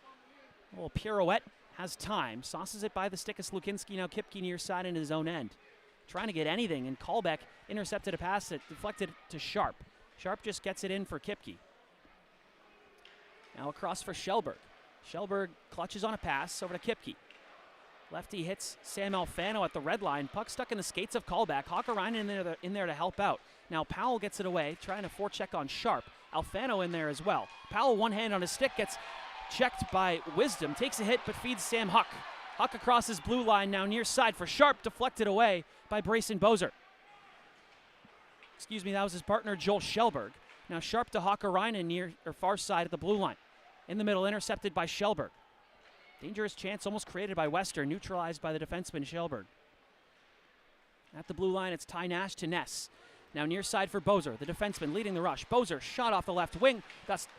A little pirouette, has time, sauces it by the stick of Slukinski. Now Kipke near side into his own end. Trying to get anything, and Callbeck intercepted a pass that deflected to Sharp. Sharp just gets it in for Kipke. Now across for Shellberg. Shellberg clutches on a pass over to Kipke. Lefty hits Sam Alfano at the red line. Puck stuck in the skates of Callback. Hakkarainen in there to help out. Now Powell gets it away, trying to forecheck on Sharp. Alfano in there as well. Powell one hand on his stick, gets checked by Wisdom. Takes a hit but feeds Sam Huck. Huck across his blue line now near side for Sharp. Deflected away by Brayson Bozer. Excuse me, that was his partner Joel Shellberg. Now Sharp to Hakkarainen near or far side at the blue line. In the middle, intercepted by Shellberg. Dangerous chance almost created by Western, neutralized by the defenseman Shellberg. At the blue line, it's Ty Nash to Ness. Now near side for Bozer, the defenseman leading the rush. Bozer shot off the left wing,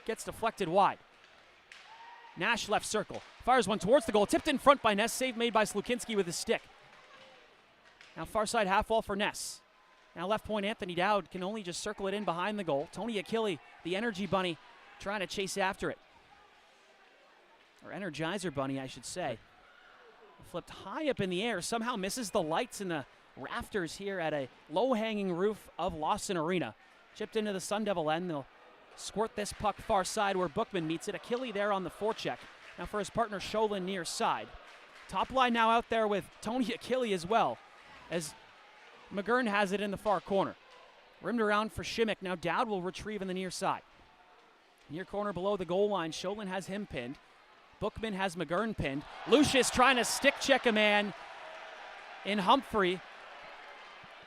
gets deflected wide. Nash left circle, fires one towards the goal, tipped in front by Ness, save made by Slukinski with his stick. Now far side half wall for Ness. Now left point Anthony Dowd can only just circle it in behind the goal. Tony Achille, the Energy Bunny, trying to chase after it. Or Energizer Bunny, I should say. Flipped high up in the air, somehow misses the lights in the rafters here at a low-hanging roof of Lawson Arena. Chipped into the Sun Devil end. They'll squirt this puck far side where Bookman meets it. Achille there on the forecheck. Now for his partner Sholin near side. Top line now out there with Tony Achille as well, as McGurn has it in the far corner. Rimmed around for Shimmick. Now Dowd will retrieve in the near side. Near corner below the goal line, Sholin has him pinned. Bookman has McGurn pinned. Lucius trying to stick check a man in Humphrey.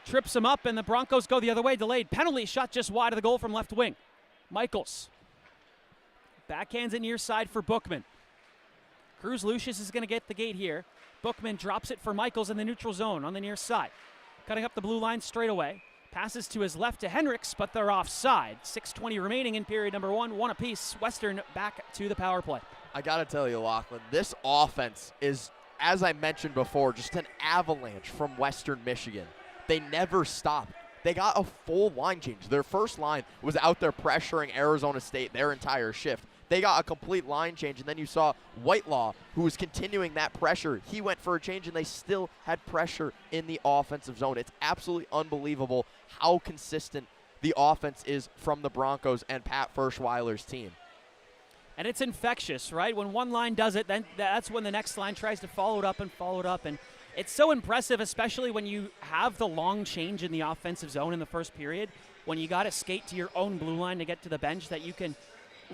Trips him up, and the Broncos go the other way. Delayed penalty shot just wide of the goal from left wing. Michaels. Backhands it near side for Bookman. Cruz Lucius is going to get the gate here. Bookman drops it for Michaels in the neutral zone on the near side. Cutting up the blue line straight away. Passes to his left to Hendricks, but they're offside. 6:20 remaining in period number one. One apiece. Western back to the power play. I got to tell you, Lochlan, this offense is, as I mentioned before, just an avalanche from Western Michigan. They never stop. They got a full line change. Their first line was out there pressuring Arizona State their entire shift. They got a complete line change, and then you saw Whitelaw, who was continuing that pressure. He went for a change, and they still had pressure in the offensive zone. It's absolutely unbelievable how consistent the offense is from the Broncos and Pat Ferschweiler's team. And it's infectious, right? When one line does it, then that's when the next line tries to follow it up. And it's so impressive, especially when you have the long change in the offensive zone in the first period, when you got to skate to your own blue line to get to the bench, that you can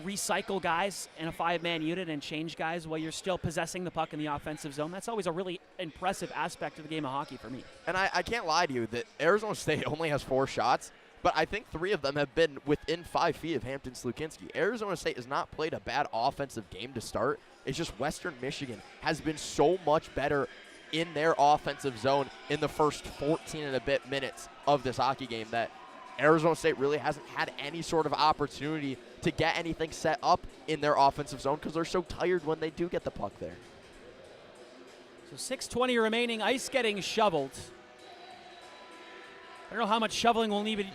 recycle guys in a five-man unit and change guys while you're still possessing the puck in the offensive zone. That's always a really impressive aspect of the game of hockey for me. And I can't lie to you that Arizona State only has 4 shots, but I think 3 of them have been within 5 feet of Hampton Slukinski. Arizona State has not played a bad offensive game to start. It's just Western Michigan has been so much better in their offensive zone in the first 14 and a bit minutes of this hockey game that Arizona State really hasn't had any sort of opportunity to get anything set up in their offensive zone because they're so tired when they do get the puck there. So 6:20 remaining, ice getting shoveled. I don't know how much shoveling will need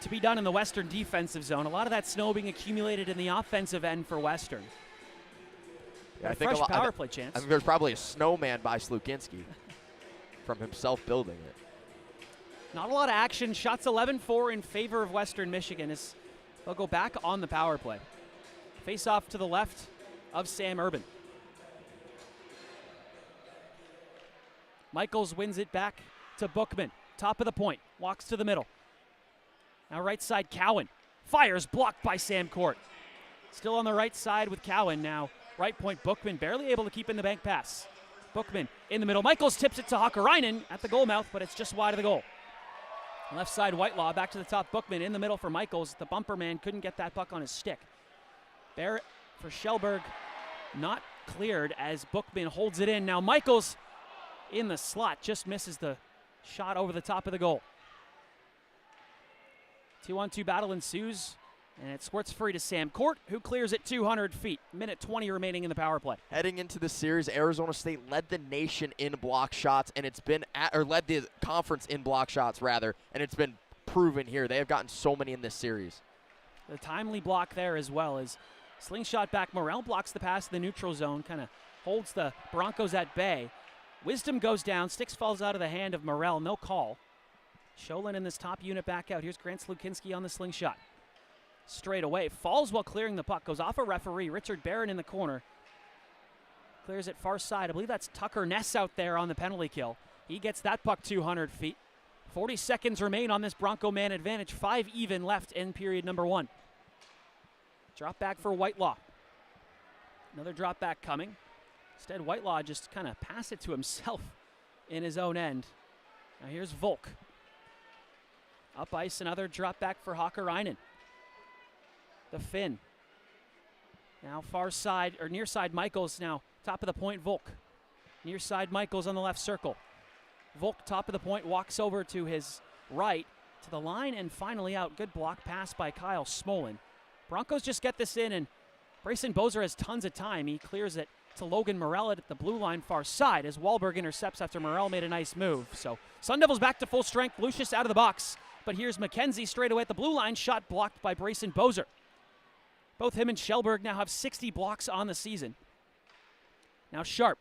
to be done in the Western defensive zone. A lot of that snow being accumulated in the offensive end for Western. Yeah, I think fresh power play chance. I think there's probably a snowman by Slukinski from himself building it. Not a lot of action. Shots 11-4 in favor of Western Michigan as they'll go back on the power play. Face off to the left of Sam Urban. Michaels wins it back to Bookman. Top of the point. Walks to the middle. Now right side, Cowan. Fires, blocked by Sam Court. Still on the right side with Cowan now. Right point, Bookman barely able to keep in the bank pass. Bookman in the middle. Michaels tips it to Hakkarainen at the goal mouth, but it's just wide of the goal. Left side, Whitelaw back to the top. Bookman in the middle for Michaels. The bumper man couldn't get that puck on his stick. Barrett for Shellberg, not cleared as Bookman holds it in. Now Michaels in the slot, just misses the shot over the top of the goal. 2-on-2 battle ensues. And it squirts free to Sam Court, who clears it 200 feet. Minute 20 remaining in the power play. Heading into the series, Arizona State led the nation in block shots, and led the conference in block shots, rather, and it's been proven here. They have gotten so many in this series. The timely block there as well as slingshot back. Morrell blocks the pass to the neutral zone, kind of holds the Broncos at bay. Wisdom goes down. Sticks falls out of the hand of Morrell. No call. Sholin in this top unit back out. Here's Grant Slukinski on the slingshot. Straight away. Falls while clearing the puck. Goes off a referee. Richard Barron in the corner. Clears it far side. I believe that's Tucker Ness out there on the penalty kill. He gets that puck 200 feet. 40 seconds remain on this Bronco man advantage. 5 even left in period number 1. Drop back for Whitelaw. Another drop back coming. Instead, Whitelaw just kind of passed it to himself in his own end. Now here's Volk. Up ice, another drop back for Hakkarainen. The Finn. Now far side, or near side Michaels now. Top of the point, Volk. Near side Michaels on the left circle. Volk, top of the point, walks over to his right, to the line, and finally out. Good block pass by Kyle Smolin. Broncos just get this in, and Brayson Bozer has tons of time. He clears it to Logan Morell at the blue line far side as Wahlberg intercepts after Morell made a nice move. So Sun Devils back to full strength. Lucius out of the box. But here's McKenzie straight away at the blue line. Shot blocked by Brayson Bozer. Both him and Shellberg now have 60 blocks on the season. Now Sharp,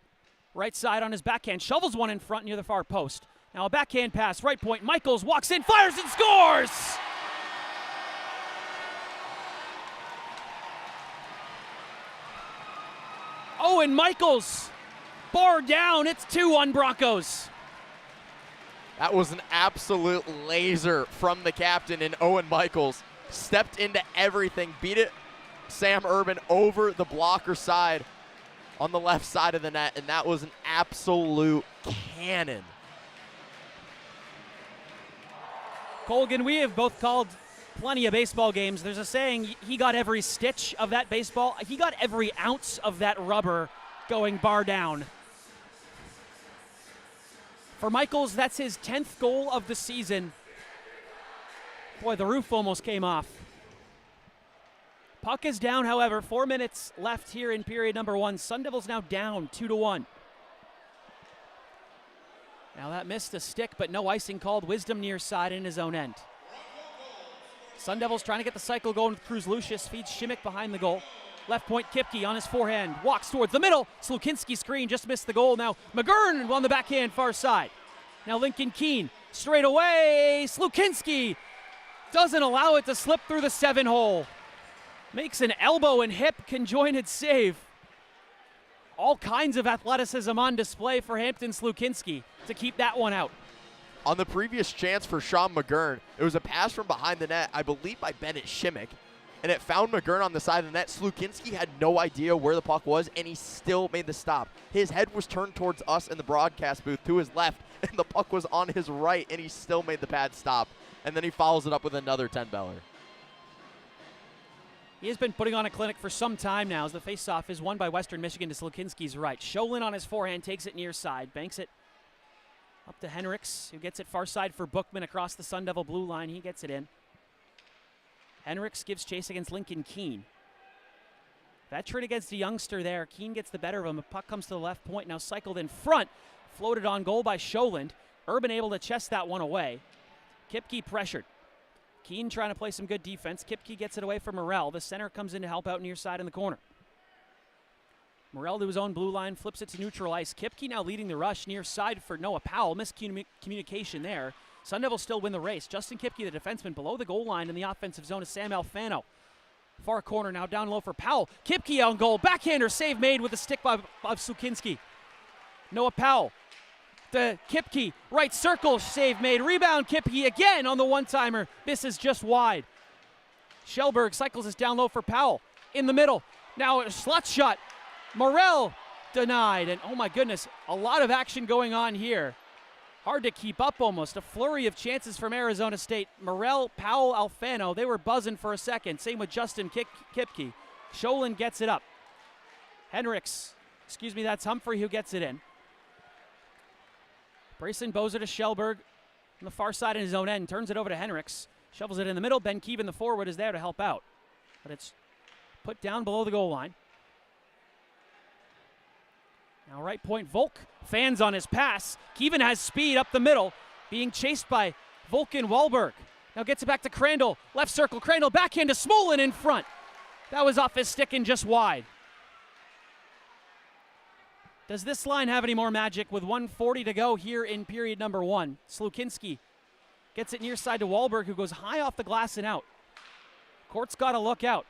right side on his backhand. Shovels one in front near the far post. Now a backhand pass, right point. Michaels walks in, fires and scores! Owen Michaels, bar down. It's 2-1 Broncos. That was an absolute laser from the captain, and Owen Michaels stepped into everything, beat it Sam Urban over the blocker side on the left side of the net, and that was an absolute cannon. Colgin, we have both called plenty of baseball games. There's a saying, he got every stitch of that baseball. He got every ounce of that rubber going bar down. For Michaels, that's his 10th goal of the season. Boy, the roof almost came off. Puck is down, however. 4 minutes left here in period number 1. Sun Devils now down 2-1. Now that missed a stick, but no icing called. Wisdom near side in his own end. Sun Devils trying to get the cycle going with Cruz Lucius. Feeds Shimmick behind the goal. Left point Kipke on his forehand. Walks towards the middle. Slukinski screen just missed the goal. Now McGurn on the backhand far side. Now Lincoln Keene straight away. Slukinski doesn't allow it to slip through the 7-hole. Makes an elbow and hip conjoined save. All kinds of athleticism on display for Hampton Slukinski to keep that one out. On the previous chance for Sean McGurn, it was a pass from behind the net, I believe by Bennett Shimmick, and it found McGurn on the side of the net. Slukinski had no idea where the puck was, and he still made the stop. His head was turned towards us in the broadcast booth to his left, and the puck was on his right, and he still made the pad stop. And then he follows it up with another 10-beller. He has been putting on a clinic for some time now as the faceoff is won by Western Michigan to Slukinski's right. Sholin on his forehand takes it near side, banks it up to Henricks, who gets it far side for Bookman across the Sun Devil blue line. He gets it in. Henricks gives chase against Lincoln Keene. Veteran against a youngster there. Keene gets the better of him. A puck comes to the left point, now cycled in front. Floated on goal by Sholand. Urban able to chest that one away. Kipke pressured. Keene trying to play some good defense. Kipke gets it away from Morell. The center comes in to help out near side in the corner. Morell to his own blue line, flips it to neutral ice. Kipke now leading the rush near side for Noah Powell. Miscommunication there. Sun Devils still win the race. Justin Kipke, the defenseman, below the goal line in the offensive zone is Sam Alfano. Far corner now down low for Powell. Kipke on goal. Backhander save made with a stick by Slukinski. Noah Powell. The Kipke, right circle, save made. Rebound, Kipke again on the one-timer. This is just wide. Shellberg cycles this down low for Powell. In the middle. Now a slot shot. Morell denied. And oh my goodness, a lot of action going on here. Hard to keep up almost. A flurry of chances from Arizona State. Morell, Powell, Alfano, they were buzzing for a second. Same with Justin Kipke. Sholin gets it up. Henricks, that's Humphrey who gets it in. Brayson Bozer to Shellberg on the far side in his own end. Turns it over to Henricks. Shovels it in the middle. Ben Keevan, the forward, is there to help out. but it's put down below the goal line. Now right point, Volk fans on his pass. Keevan has speed up the middle, being chased by Volk and Wahlberg. Now gets it back to Crandall, left circle, Crandall backhand to Smolin in front. That was off his stick and just wide. Does this line have any more magic with 1:40 to go here in period number 1? Slukinski gets it near side to Wahlberg, who goes high off the glass and out. Court's got to look out.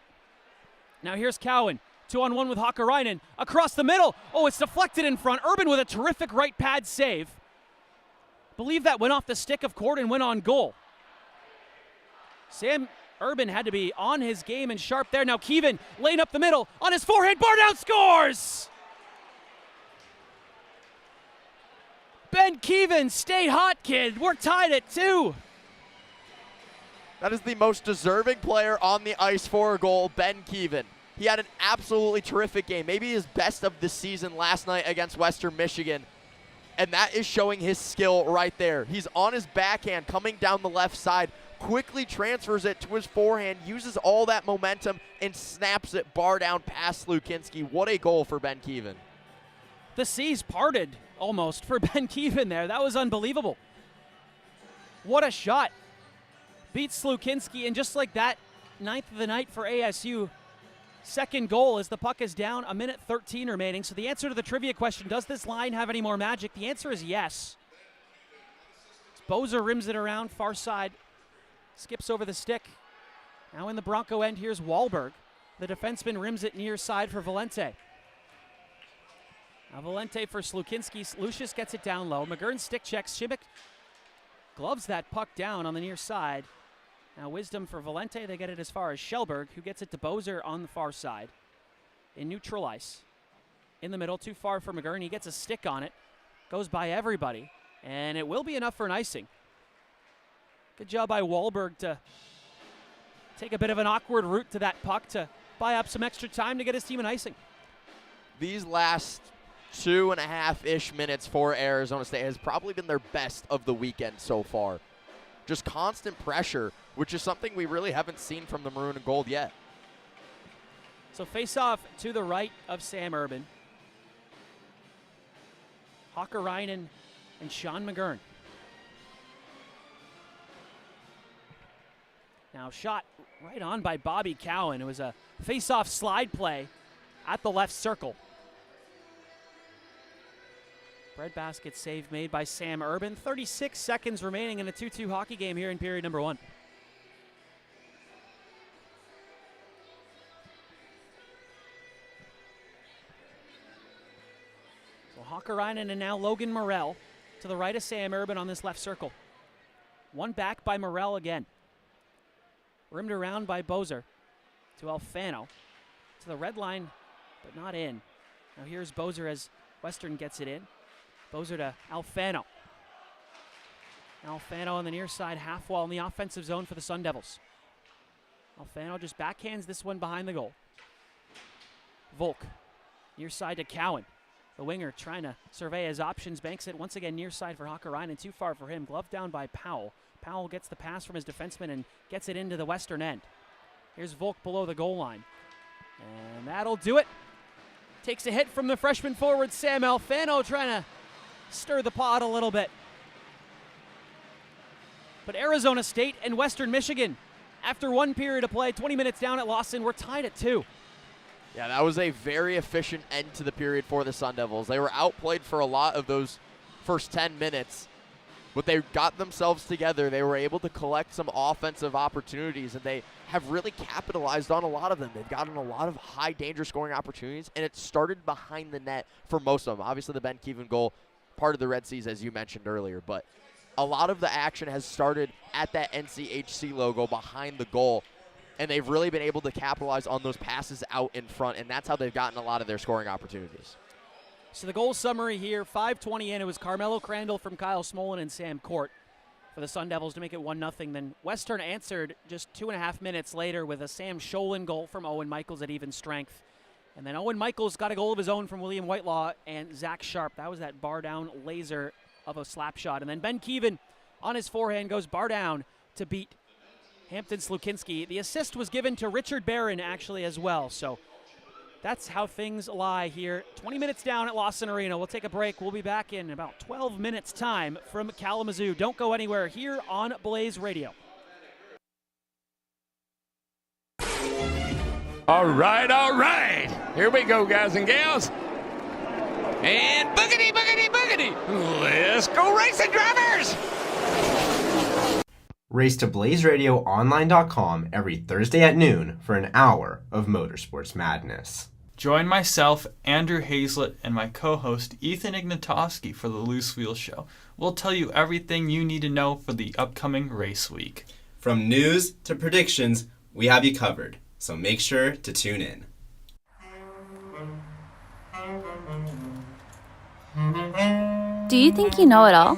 Now here's Cowan, 2-on-1 with Hakkarainen, across the middle. Oh, it's deflected in front. Urban with a terrific right pad save. Believe that went off the stick of Court and went on goal. Sam Urban had to be on his game and sharp there. Now Keevan, lane up the middle, on his forehand, Bardown scores! Ben Keevan, stay hot, kid. We're tied at 2. That is the most deserving player on the ice for a goal, Ben Keevan. He had an absolutely terrific game, maybe his best of the season last night against Western Michigan. And that is showing his skill right there. He's on his backhand, coming down the left side, quickly transfers it to his forehand, uses all that momentum, and snaps it bar down past Lukinski. What a goal for Ben Keevan. The seas parted almost for Ben Keevan there. That was unbelievable. What a shot. Beats Slukinski, and just like that, 9th of the night for ASU. Second goal as the puck is down, 1:13 remaining. So the answer to the trivia question, does this line have any more magic? The answer is yes. Bozer rims it around, far side, skips over the stick. Now in the Bronco end, here's Wahlberg. The defenseman rims it near side for Valente. Now Valente for Slukinski. Lucius gets it down low. McGurn stick checks. Shibik gloves that puck down on the near side. Now wisdom for Valente. They get it as far as Shellberg, who gets it to Bozer on the far side. In neutral ice. In the middle, too far for McGurn. He gets a stick on it. Goes by everybody. And it will be enough for an icing. Good job by Wahlberg to take a bit of an awkward route to that puck to buy up some extra time to get his team an icing. These last 2.5-ish minutes for Arizona State has probably been their best of the weekend so far. Just constant pressure, which is something we really haven't seen from the Maroon and Gold yet. So face-off to the right of Sam Urban. Hakkarainen and Sean McGurn. Now shot right on by Bobby Cowan. It was a face-off slide play at the left circle. Breadbasket save made by Sam Urban. 36 seconds remaining in a 2-2 hockey game here in period number 1. So Hakkarainen and now Logan Morrell to the right of Sam Urban on this left circle. One back by Morrell again. Rimmed around by Bozer to Alfano. To the red line, but not in. Now here's Bozer as Western gets it in. Bozer to Alfano. Alfano on the near side, half wall in the offensive zone for the Sun Devils. Alfano just backhands this one behind the goal. Volk, near side to Cowan. The winger trying to survey his options, banks it once again near side for Hakkarainen, too far for him. Glove down by Powell. Powell gets the pass from his defenseman and gets it into the Western end. Here's Volk below the goal line. And that'll do it. Takes a hit from the freshman forward, Sam Alfano, trying to stir the pot a little bit. But Arizona State and Western Michigan, after one period of play, 20 minutes down at Lawson, we're tied at 2. Yeah, that was a very efficient end to the period for the Sun Devils. They were outplayed for a lot of those first 10 minutes, but they got themselves together. They were able to collect some offensive opportunities, and they have really capitalized on a lot of them. They've gotten a lot of high danger scoring opportunities, and it started behind the net for most of them. Obviously, the Ben Keevan goal, part of the Red Seas, as you mentioned earlier, but a lot of the action has started at that NCHC logo behind the goal, and they've really been able to capitalize on those passes out in front, and that's how they've gotten a lot of their scoring opportunities. So the goal summary here, 5:20 in, it was Carmelo Crandall from Kyle Smolin and Sam Court for the Sun Devils to make it 1-0. Then Western answered just 2.5 minutes later with a Sam Sholin goal from Owen Michaels at even strength. And then Owen Michaels got a goal of his own from William Whitelaw and Zach Sharp. That was that bar down laser of a slap shot. And then Ben Keevan on his forehand goes bar down to beat Hampton-Slukinski. The assist was given to Richard Barron, actually, as well. So that's how things lie here. 20 minutes down at Lawson Arena. We'll take a break. We'll be back in about 12 minutes' time from Kalamazoo. Don't go anywhere here on Blaze Radio. All right. Here we go, guys and gals. And boogity, boogity, boogity. Let's go racing, drivers! Race to BlazeRadioOnline.com every Thursday at noon for an hour of motorsports madness. Join myself, Andrew Hazlett, and my co-host Ethan Ignatowski for the Loose Wheel Show. We'll tell you everything you need to know for the upcoming race week. From news to predictions, we have you covered, so make sure to tune in. Do you think you know it all?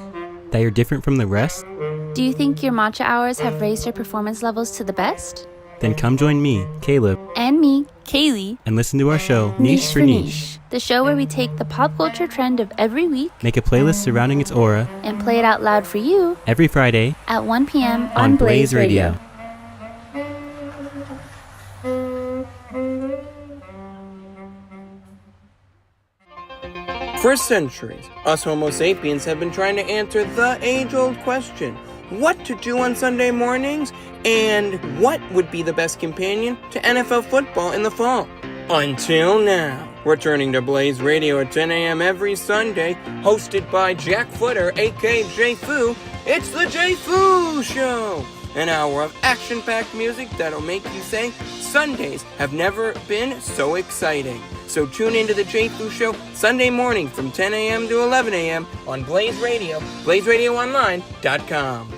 That you're different from the rest? Do you think your matcha hours have raised your performance levels to the best? Then come join me, Caleb, And me, Kaylee, and listen to our show, Niche for Niche. the show where we take the pop culture trend of every week Make a playlist surrounding its aura and play it out loud for you every Friday at 1 p.m. on Blaze Radio. For centuries, us Homo sapiens have been trying to answer the age-old question, what to do on Sunday mornings, and what would be the best companion to NFL football in the fall. Until now. Returning to Blaze Radio at 10 a.m. every Sunday, hosted by Jack Footer, aka J Foo, it's the J Foo Show! An hour of action-packed music that'll make you say, Sundays have never been so exciting. So tune into the J Foo Show Sunday morning from 10 a.m. to 11 a.m. on Blaze Radio, BlazeRadioOnline.com.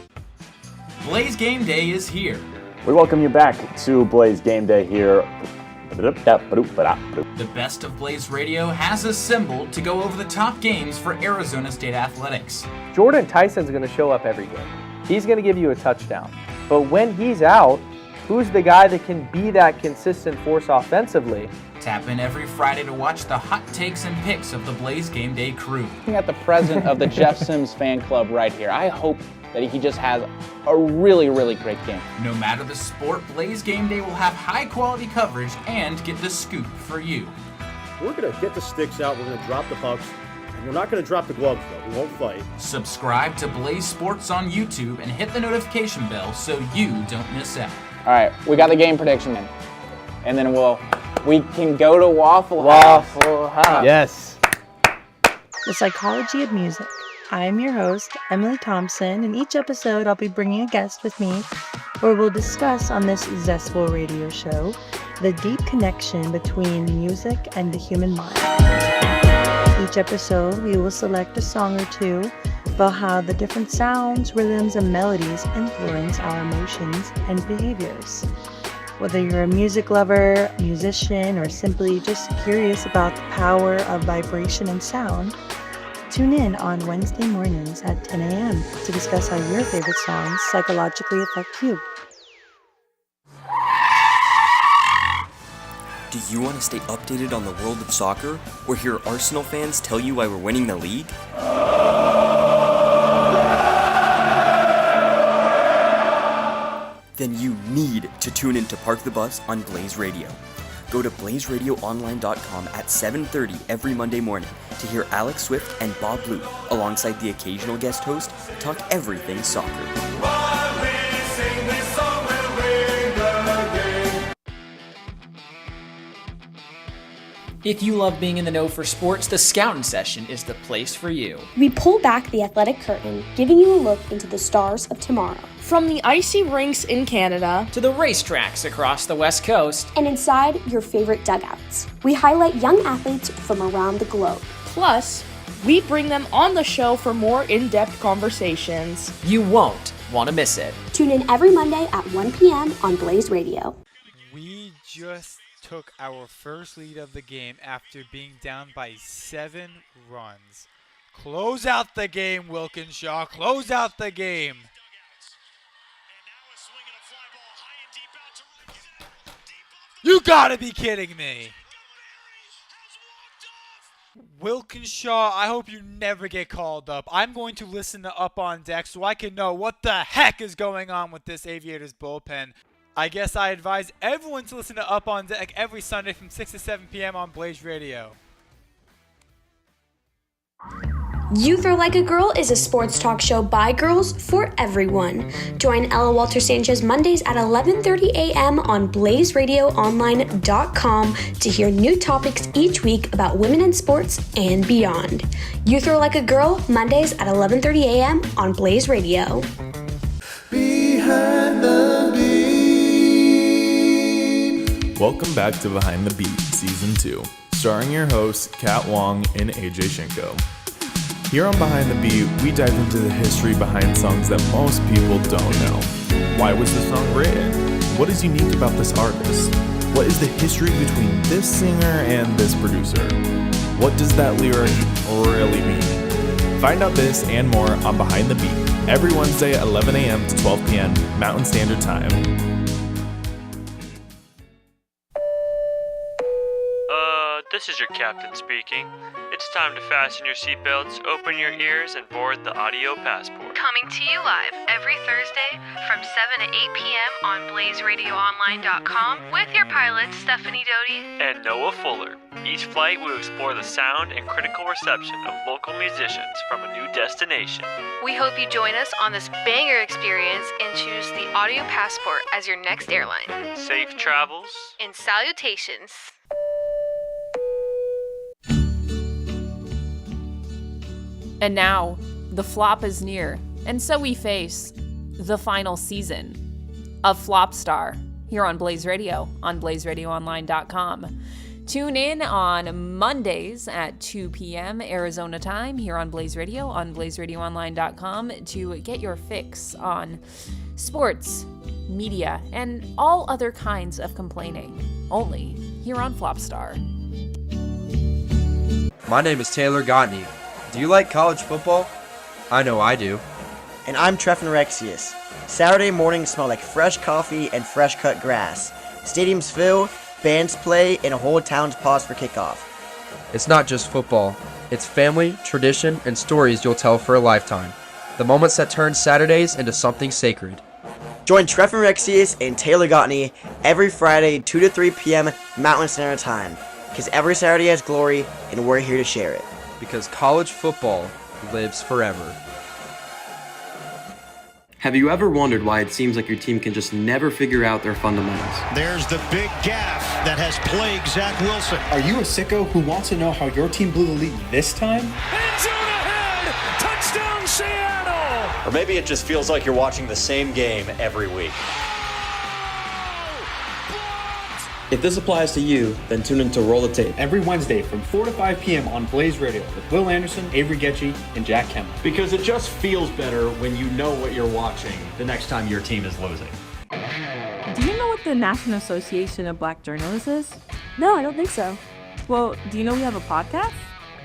Blaze Game Day is here. We welcome you back to Blaze Game Day here. The best of Blaze Radio has assembled to go over the top games for Arizona State athletics. Jordan Tyson's going to show up every game. He's going to give you a touchdown. But when he's out, who's the guy that can be that consistent force offensively? Tap in every Friday to watch the hot takes and picks of the Blaze Game Day crew. Looking at the president of the Jeff Sims fan club right here. I hope that he just has a really, really great game. No matter the sport, Blaze Game Day will have high-quality coverage and get the scoop for you. We're going to get the sticks out, we're going to drop the pucks, and we're not going to drop the gloves, though. We won't fight. Subscribe to Blaze Sports on YouTube and hit the notification bell so you don't miss out. All right, we got the game prediction in. And then we can go to Waffle House. Yes. The Psychology of Music. I am your host, Emily Thompson, and each episode I'll be bringing a guest with me where we'll discuss on this zestful radio show the deep connection between music and the human mind. Each episode we will select a song or two about how the different sounds, rhythms, and melodies influence our emotions and behaviors. Whether you're a music lover, musician, or simply just curious about the power of vibration and sound, tune in on Wednesday mornings at 10 a.m. to discuss how your favorite songs psychologically affect you. Do you want to stay updated on the world of soccer, or hear Arsenal fans tell you why we're winning the league? Then you need to tune in to Park the Bus on Blaze Radio. Go to BlazeRadioOnline.com at 7:30 every Monday morning to hear Alex Swift and Bob Blue, alongside the occasional guest host, talk everything soccer. If you love being in the know for sports, the Scouting Session is the place for you. We pull back the athletic curtain, giving you a look into the stars of tomorrow. From the icy rinks in Canada to the racetracks across the West Coast and inside your favorite dugouts. We highlight young athletes from around the globe. Plus, we bring them on the show for more in-depth conversations. You won't want to miss it. Tune in every Monday at 1 p.m. on Blaze Radio. We just took our first lead of the game after being down by 7 runs. Close out the game, Wilkinshaw. Close out the game. You gotta be kidding me. Wilkinshaw, I hope you never get called up. I'm going to listen to Up on Deck so I can know what the heck is going on with this Aviators bullpen. I guess I advise everyone to listen to Up on Deck every Sunday from 6 to 7 p.m. on Blaze Radio. Youth Are Like a Girl is a sports talk show by girls for everyone. Join Ella Walter Sanchez Mondays at 11:30 a.m. on BlazeRadioOnline.com to hear new topics each week about women in sports and beyond. Youth Are Like a Girl, Mondays at 11:30 a.m. on Blaze Radio. Behind the Beat. Welcome back to Behind the Beat, Season 2, starring your hosts, Kat Wong and AJ Shinko. Here on Behind the Beat, we dive into the history behind songs that most people don't know. Why was the song written? What is unique about this artist? What is the history between this singer and this producer? What does that lyric really mean? Find out this and more on Behind the Beat, every Wednesday at 11 a.m. to 12 p.m. Mountain Standard Time. This is your captain speaking. It's time to fasten your seatbelts, open your ears, and board the audio passport. Coming to you live every Thursday from 7 to 8 p.m. on BlazeRadioOnline.com with your pilots Stephanie Doty and Noah Fuller. Each flight will explore the sound and critical reception of local musicians from a new destination. We hope you join us on this banger experience and choose the audio passport as your next airline. Safe travels and salutations. And now, the flop is near, and so we face the final season of Flopstar here on Blaze Radio, on BlazeRadioOnline.com. Tune in on Mondays at 2 p.m. Arizona time here on Blaze Radio, on BlazeRadioOnline.com to get your fix on sports, media, and all other kinds of complaining, only here on Flopstar. My name is Taylor Gottney. Do you like college football? I know I do. And I'm Treffin Rexius. Saturday mornings smell like fresh coffee and fresh cut grass. Stadiums fill, bands play, and a whole town's pause for kickoff. It's not just football. It's family, tradition, and stories you'll tell for a lifetime. The moments that turn Saturdays into something sacred. Join Treffin Rexius and Taylor Gottney every Friday, 2 to 3 p.m. Mountain Standard Time. Because every Saturday has glory, and we're here to share it. Because college football lives forever. Have you ever wondered why it seems like your team can just never figure out their fundamentals? There's the big gaffe that has plagued Zach Wilson. Are you a sicko who wants to know how your team blew the lead this time? End zone ahead! Touchdown Seattle! Or maybe it just feels like you're watching the same game every week. If this applies to you, then tune in to Roll the Tape every Wednesday from 4 to 5 p.m. on Blaze Radio with Will Anderson, Avery Getchie, and Jack Kemp. Because it just feels better when you know what you're watching the next time your team is losing. Do you know what the National Association of Black Journalists is? No, I don't think so. Well, do you know we have a podcast?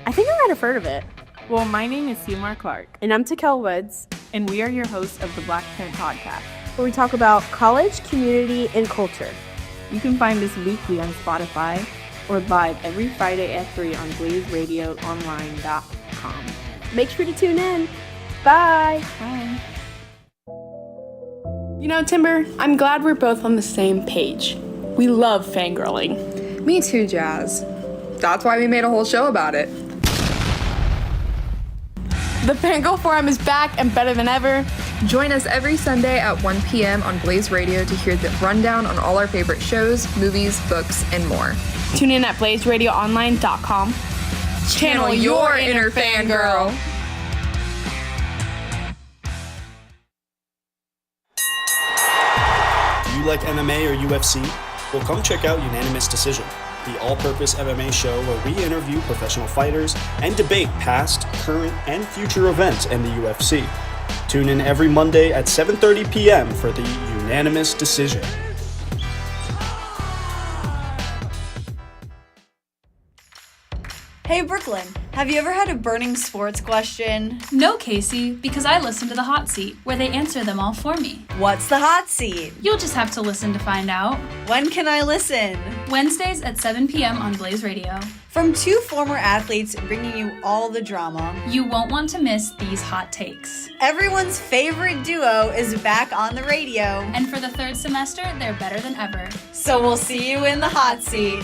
I think I might have heard of it. Well, my name is Seymour Clark. And I'm Takel Woods. And we are your hosts of the Black Parent Podcast, where we talk about college, community, and culture. You can find us weekly on Spotify or live every Friday at 3 on BlazeRadioOnline.com. Make sure to tune in. Bye. Bye. You know, Timber, I'm glad we're both on the same page. We love fangirling. Me too, Jazz. That's why we made a whole show about it. The Fangirl Forum is back and better than ever. Join us every Sunday at 1 p.m. on Blaze Radio to hear the rundown on all our favorite shows, movies, books, and more. Tune in at BlazeRadioOnline.com. Channel your inner fangirl. Do you like MMA or UFC? Well, come check out Unanimous Decision, the all-purpose MMA show where we interview professional fighters and debate past, current, and future events in the UFC. Tune in every Monday at 7:30 p.m. for the Unanimous Decision. Hey Brooklyn, have you ever had a burning sports question? No, Casey, because I listen to The Hot Seat, where they answer them all for me. What's the hot seat? You'll just have to listen to find out. When can I listen? Wednesdays at 7 p.m. on Blaze Radio. From two former athletes bringing you all the drama. You won't want to miss these hot takes. Everyone's favorite duo is back on the radio. And for the third semester, they're better than ever. So we'll see you in the hot seat.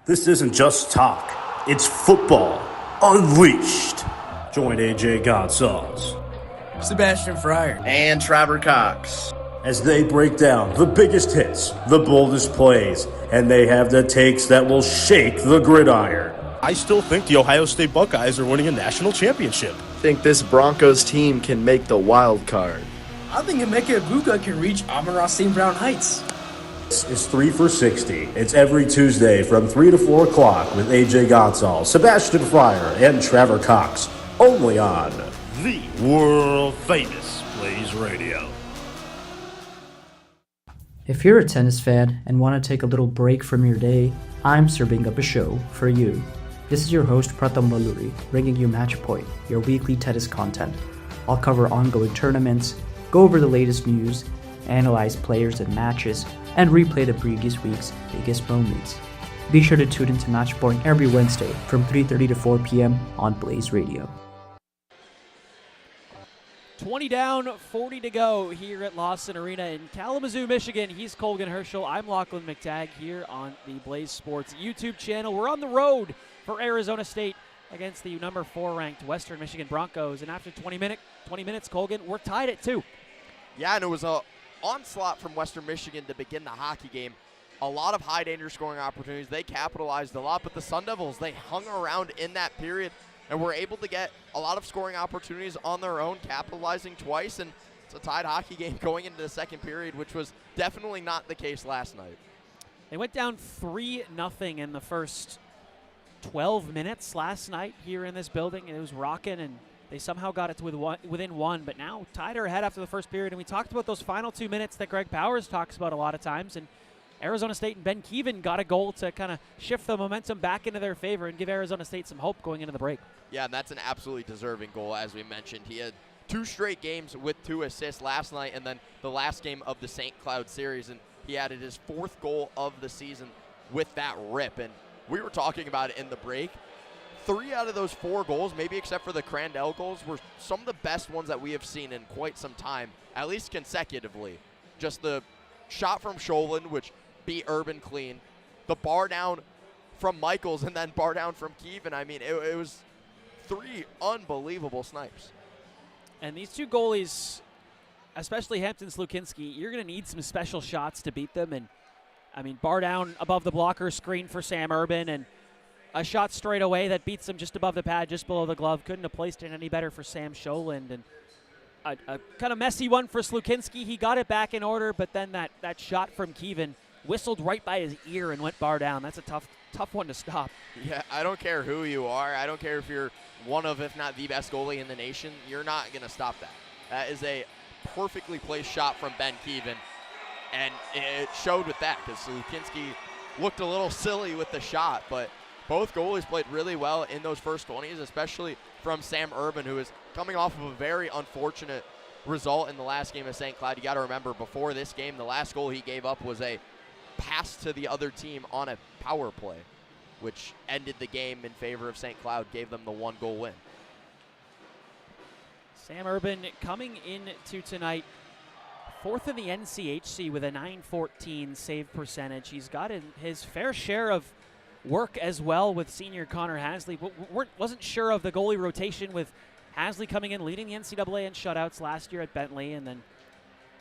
This isn't just talk, it's football unleashed. Join AJ Gonzalez, Sebastian Fryer, and Trevor Cox as they break down the biggest hits, the boldest plays, and they have the takes that will shake the gridiron. I still think the Ohio State Buckeyes are winning a national championship. Think this Broncos team can make the wild card. I think Emeka Egbuka can reach Amon-Ra St. Brown Heights. This is 3 for 60. It's every Tuesday from 3 to 4 o'clock with AJ Gonzalez, Sebastian Fryer, and Trevor Cox. Only on the world-famous Blaze Radio. If you're a tennis fan and want to take a little break from your day, I'm serving up a show for you. This is your host Pratham Valluri, bringing you Match Point, your weekly tennis content. I'll cover ongoing tournaments, go over the latest news, analyze players and matches, and replay the previous week's biggest moments. Be sure to tune into Match Point every Wednesday from 3:30 to 4 p.m. on Blaze Radio. 20 down, 40 to go here at Lawson Arena in Kalamazoo, Michigan. He's Colgin Hirschel. I'm Lochlan McTeague here on the Blaze Sports YouTube channel. We're on the road for Arizona State against the number 4 ranked Western Michigan Broncos. And after 20 minutes, Colgin, we're tied at 2. Yeah, and it was a onslaught from Western Michigan to begin the hockey game. A lot of high danger scoring opportunities. They capitalized a lot, but the Sun Devils, they hung around in that period and were able to get a lot of scoring opportunities on their own, capitalizing twice, and it's a tied hockey game going into the second period, which was definitely not the case last night. They went down 3-0 in the first 12 minutes last night here in this building. It was rocking, and they somehow got it to within 1, but now tied or ahead after the first period. And we talked about those final 2 minutes that Greg Powers talks about a lot of times. And Arizona State and Ben Keevan got a goal to kind of shift the momentum back into their favor and give Arizona State some hope going into the break. Yeah, and that's an absolutely deserving goal, as we mentioned. He had 2 straight games with 2 assists last night and then the last game of the St. Cloud series. And he added his 4th goal of the season with that rip. And we were talking about it in the break. 3 out of those 4 goals, maybe except for the Crandell goals, were some of the best ones that we have seen in quite some time, at least consecutively. Just the shot from Lochlan, which beat Urban clean, the bar down from Michaels, and then bar down from Keevan. I mean, it was 3 unbelievable snipes. And these 2 goalies, especially Hampton Slukinski, you're going to need some special shots to beat them. And, I mean, bar down above the blocker screen for Sam Urban, and a shot straight away that beats him just above the pad, just below the glove. Couldn't have placed it any better for Sam Lochlan. And a kind of messy one for Slukinski. He got it back in order, but then that shot from Keevan whistled right by his ear and went bar down. That's a tough one to stop. Yeah, I don't care who you are. I don't care if you're one of, if not the best goalie in the nation. You're not going to stop that. That is a perfectly placed shot from Ben Keevan, and it showed with that because Slukinski looked a little silly with the shot, but both goalies played really well in those first 20s, especially from Sam Urban, who is coming off of a very unfortunate result in the last game of St. Cloud. You got to remember, before this game, the last goal he gave up was a pass to the other team on a power play, which ended the game in favor of St. Cloud, gave them the 1-goal win. Sam Urban coming into tonight 4th in the NCHC with a .914 save percentage. He's got his fair share of work as well with senior Connor Hasley. Wasn't sure of the goalie rotation with Hasley coming in, leading the NCAA in shutouts last year at Bentley, and then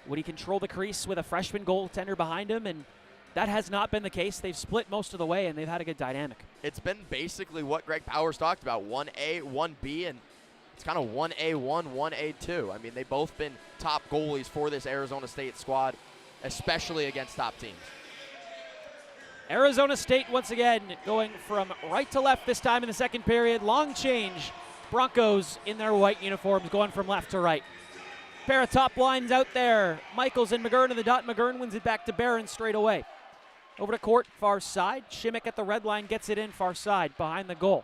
would he control the crease with a freshman goaltender behind him? And that has not been the case. They've split most of the way, and they've had a good dynamic. It's been basically what Greg Powers talked about, 1A, 1B, and it's kind of 1A1, 1A2. I mean, they've both been top goalies for this Arizona State squad, especially against top teams. Arizona State once again going from right to left this time in the second period. Long change. Broncos in their white uniforms going from left to right. Pair of top lines out there. Michaels and McGurn in the dot. McGurn wins it back to Barron straight away. Over to Court, far side. Shimmick at the red line gets it in far side behind the goal.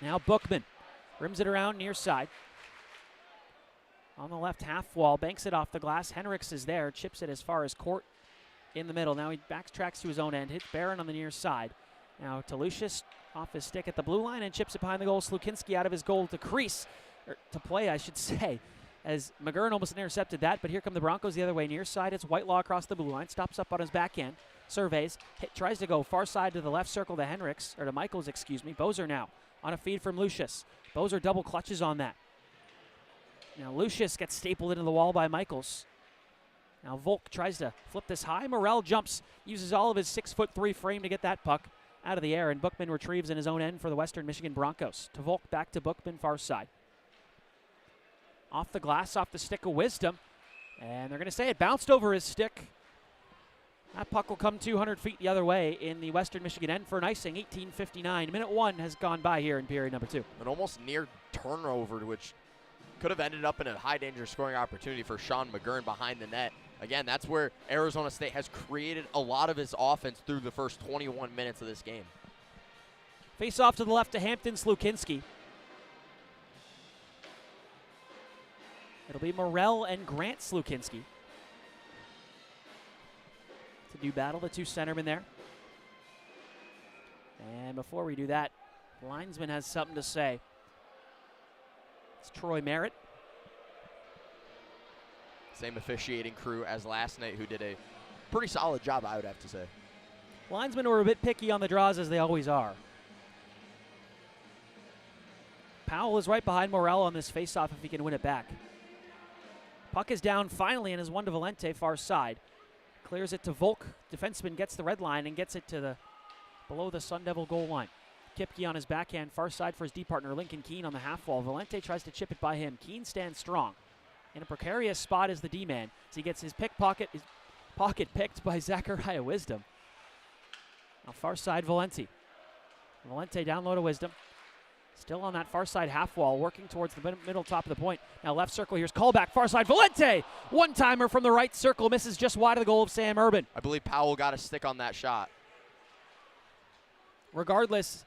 Now Bookman rims it around near side. On the left half wall, banks it off the glass. Henricks is there, chips it as far as Court in the middle. Now he backtracks to his own end, hits Barron on the near side. Now to Lucius off his stick at the blue line and chips it behind the goal. Slukinski out of his goal to crease, or to play, I should say, as McGurn almost intercepted that. But here come the Broncos the other way. Near side, it's Whitelaw across the blue line, stops up on his backhand, surveys, tries to go far side to the left circle to Henricks, or to Michaels, excuse me. Bozer now on a feed from Lucius. Bozer double clutches on that. Now Lucius gets stapled into the wall by Michaels. Now Volk tries to flip this high. Morrell jumps, uses all of his 6'3" frame to get that puck out of the air, and Bookman retrieves in his own end for the Western Michigan Broncos. To Volk, back to Bookman, far side. Off the glass, off the stick of Wisdom, and they're going to say it bounced over his stick. That puck will come 200 feet the other way in the Western Michigan end for an icing. 18:59. Minute 1 has gone by here in period number 2. An almost near turnover, which could have ended up in a high-danger scoring opportunity for Sean McGurn behind the net. Again, that's where Arizona State has created a lot of his offense through the first 21 minutes of this game. Face off to the left to Hampton Slukinski. It'll be Morrell and Grant Slukinski to do battle, the two centermen there. And before we do that, linesman has something to say. It's Troy Merritt. Same officiating crew as last night, who did a pretty solid job, I would have to say. Linesmen were a bit picky on the draws, as they always are. Powell is right behind Morrell on this faceoff if he can win it back. Puck is down finally and is one to Valente, far side. Clears it to Volk. Defenseman gets the red line and gets it to the below the Sun Devil goal line. Kipke on his backhand, far side for his D partner, Lincoln Keene on the half wall. Valente tries to chip it by him. Keene stands strong. In a precarious spot as the D-man, as he gets his pocket picked by Zachariah Wisdom. Now far side, Valente. Valente down low to Wisdom. Still on that far side half wall, working towards the middle top of the point. Now left circle, here's callback, far side, Valente! One-timer from the right circle, misses just wide of the goal of Sam Urban. I believe Powell got a stick on that shot. Regardless,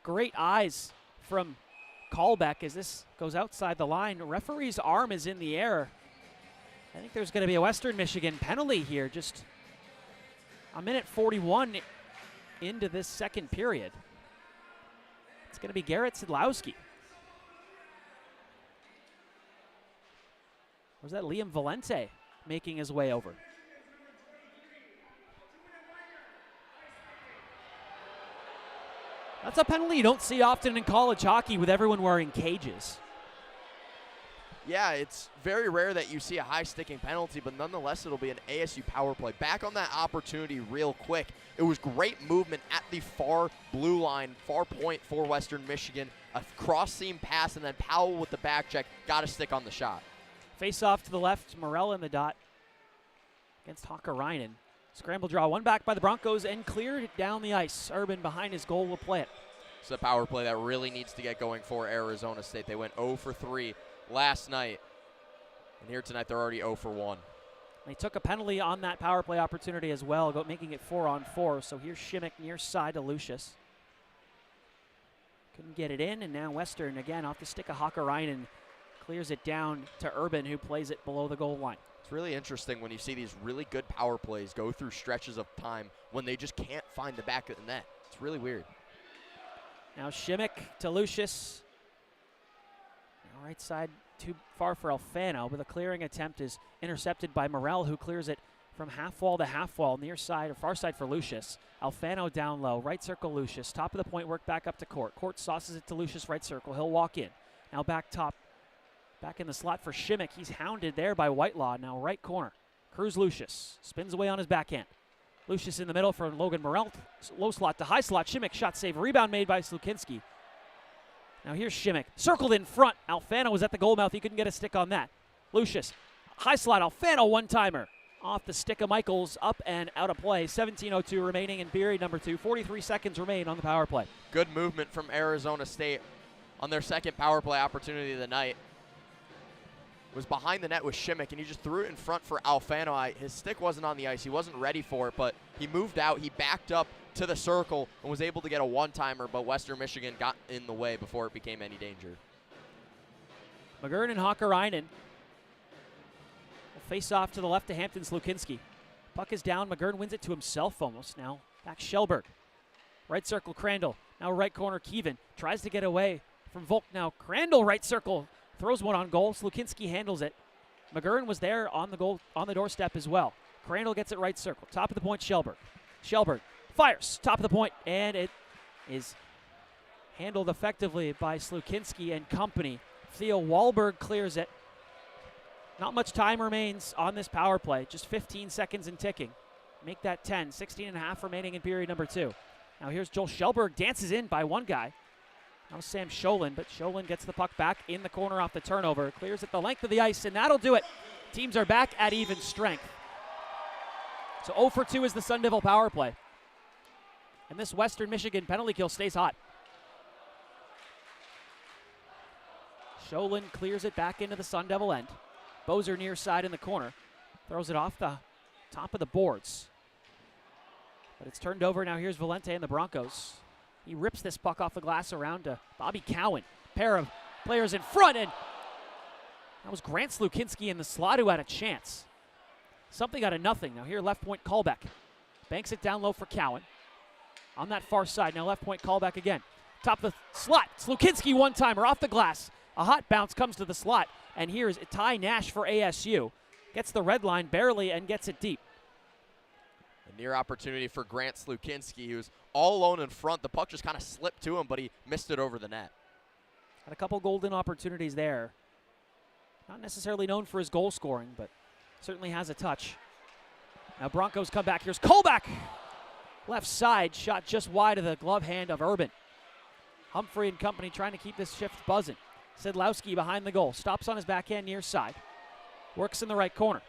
great eyes from Callback as this goes outside the line. Referee's arm is in the air. I think there's going to be a Western Michigan penalty here, just a minute 41 into this second period. It's going to be Garrett Sidlowski. Or was that Liam Valente making his way over? That's a penalty you don't see often in college hockey with everyone wearing cages. Yeah, it's very rare that you see a high-sticking penalty, but nonetheless, it'll be an ASU power play. Back on that opportunity real quick. It was great movement at the far blue line, far point for Western Michigan. A cross-seam pass, and then Powell with the back check got a stick on the shot. Face off to the left, Morrell in the dot against Hakkarainen. Scramble draw, one back by the Broncos and cleared down the ice. Urban behind his goal will play it. It's a power play that really needs to get going for Arizona State. They went 0 for 3 last night, and here tonight they're already 0 for 1. They took a penalty on that power play opportunity as well, making it 4-on-4. So here's Shimmick near side to Lucius. Couldn't get it in, and now Western again off the stick of Hakkarainen clears it down to Urban, who plays it below the goal line. It's really interesting when you see these really good power plays go through stretches of time when they just can't find the back of the net. It's really weird. Now Shimmick to Lucius. Now right side too far for Alfano, but the clearing attempt is intercepted by Morrell, who clears it from half wall to half wall, near side or far side for Lucius. Alfano down low, right circle Lucius. Top of the point, work back up to Court. Court sauces it to Lucius, right circle. He'll walk in. Now back top. Back in the slot for Shimmick. He's hounded there by Whitelaw. Now right corner. Cruz Lucius. Spins away on his backhand. Lucius in the middle for Logan Morrell. Low slot to high slot. Shimmick shot save. Rebound made by Slukinski. Now here's Shimmick. Circled in front. Alfano was at the goal mouth. He couldn't get a stick on that. Lucius. High slot. Alfano one-timer. Off the stick of Michaels. Up and out of play. 17:02 remaining in period number 2. 43 seconds remain on the power play. Good movement from Arizona State on their second power play opportunity of the night. Was behind the net with Shimmick, and he just threw it in front for Alfano. His stick wasn't on the ice. He wasn't ready for it, but he moved out. He backed up to the circle and was able to get a one-timer, but Western Michigan got in the way before it became any danger. McGurn and Hakkarainen will face off to the left to Hampton Slukinski. Puck is down. McGurn wins it to himself almost. Now back Shellberg. Right circle, Crandall. Now right corner, Keevan. Tries to get away from Volk. Now Crandall, right circle. Throws one on goal. Slukinski handles it. McGurn was there on the doorstep as well. Crandall gets it right circle. Top of the point, Shellberg. Shellberg fires. Top of the point, and it is handled effectively by Slukinski and company. Theo Wahlberg clears it. Not much time remains on this power play. Just 15 seconds and ticking. Make that 10. 16 and a half remaining in period number 2. Now here's Joel Shellberg. Dances in by one guy. Now Sam Scholin, but Scholin gets the puck back in the corner off the turnover. Clears it the length of the ice, and that'll do it. Teams are back at even strength. So 0 for 2 is the Sun Devil power play. And this Western Michigan penalty kill stays hot. Scholin clears it back into the Sun Devil end. Bozer near side in the corner. Throws it off the top of the boards. But it's turned over. Now here's Valente and the Broncos. He rips this puck off the glass around to Bobby Cowan. Pair of players in front, and that was Grant Slukinski in the slot who had a chance. Something out of nothing. Now here, left point callback. Banks it down low for Cowan. On that far side, now left point callback again. Top of the slot, Slukinski one-timer off the glass. A hot bounce comes to the slot, and here's Ty Nash for ASU. Gets the red line barely and gets it deep. A near opportunity for Grant Slukinski. He was all alone in front. The puck just kind of slipped to him, but he missed it over the net. Had a couple golden opportunities there. Not necessarily known for his goal scoring, but certainly has a touch. Now Broncos come back. Here's Kolbach. Left side, shot just wide of the glove hand of Urban. Humphrey and company trying to keep this shift buzzing. Sedlowski behind the goal. Stops on his backhand near side. Works in the right corner.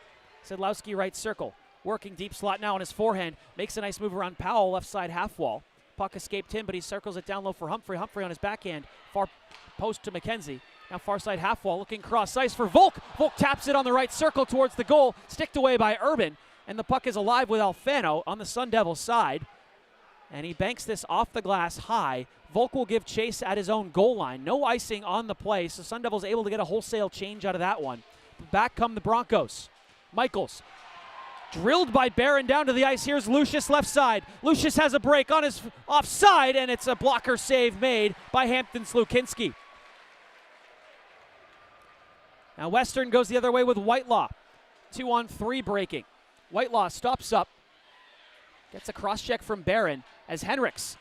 Sedlowski right circle. Working deep slot now on his forehand. Makes a nice move around Powell, left side half wall. Puck escaped him, but he circles it down low for Humphrey. Humphrey on his backhand. Far post to McKenzie. Now far side half wall, looking cross ice for Volk. Volk taps it on the right circle towards the goal. Sticked away by Urban. And the puck is alive with Alfano on the Sun Devil side. And he banks this off the glass high. Volk will give chase at his own goal line. No icing on the play, so Sun Devil's able to get a wholesale change out of that one. Back come the Broncos. Michaels. Drilled by Barron down to the ice. Here's Lucius left side. Lucius has a break on his offside, and it's a blocker save made by Hampton Slukinski. Now Western goes the other way with Whitelaw. 2-on-3 breaking. Whitelaw stops up. Gets a cross check from Barron as Henricks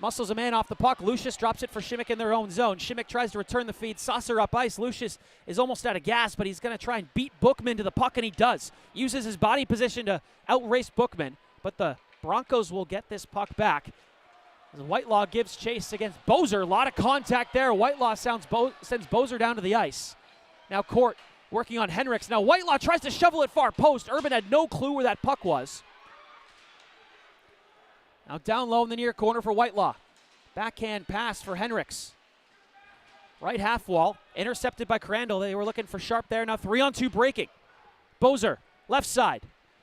muscles a man off the puck. Lucius drops it for Shimmick in their own zone. Shimmick tries to return the feed. Saucer up ice. Lucius is almost out of gas, but he's going to try and beat Bookman to the puck, and he does. Uses his body position to outrace Bookman, but the Broncos will get this puck back. As Whitelaw gives chase against Bozer. A lot of contact there. Whitelaw sends Bozer down to the ice. Now Court working on Henricks. Now Whitelaw tries to shovel it far post. Urban had no clue where that puck was. Now down low in the near corner for Whitelaw. Backhand pass for Henricks. Right half wall. Intercepted by Crandall. They were looking for Sharp there. Now 3-on-2 breaking. Bozer, left side.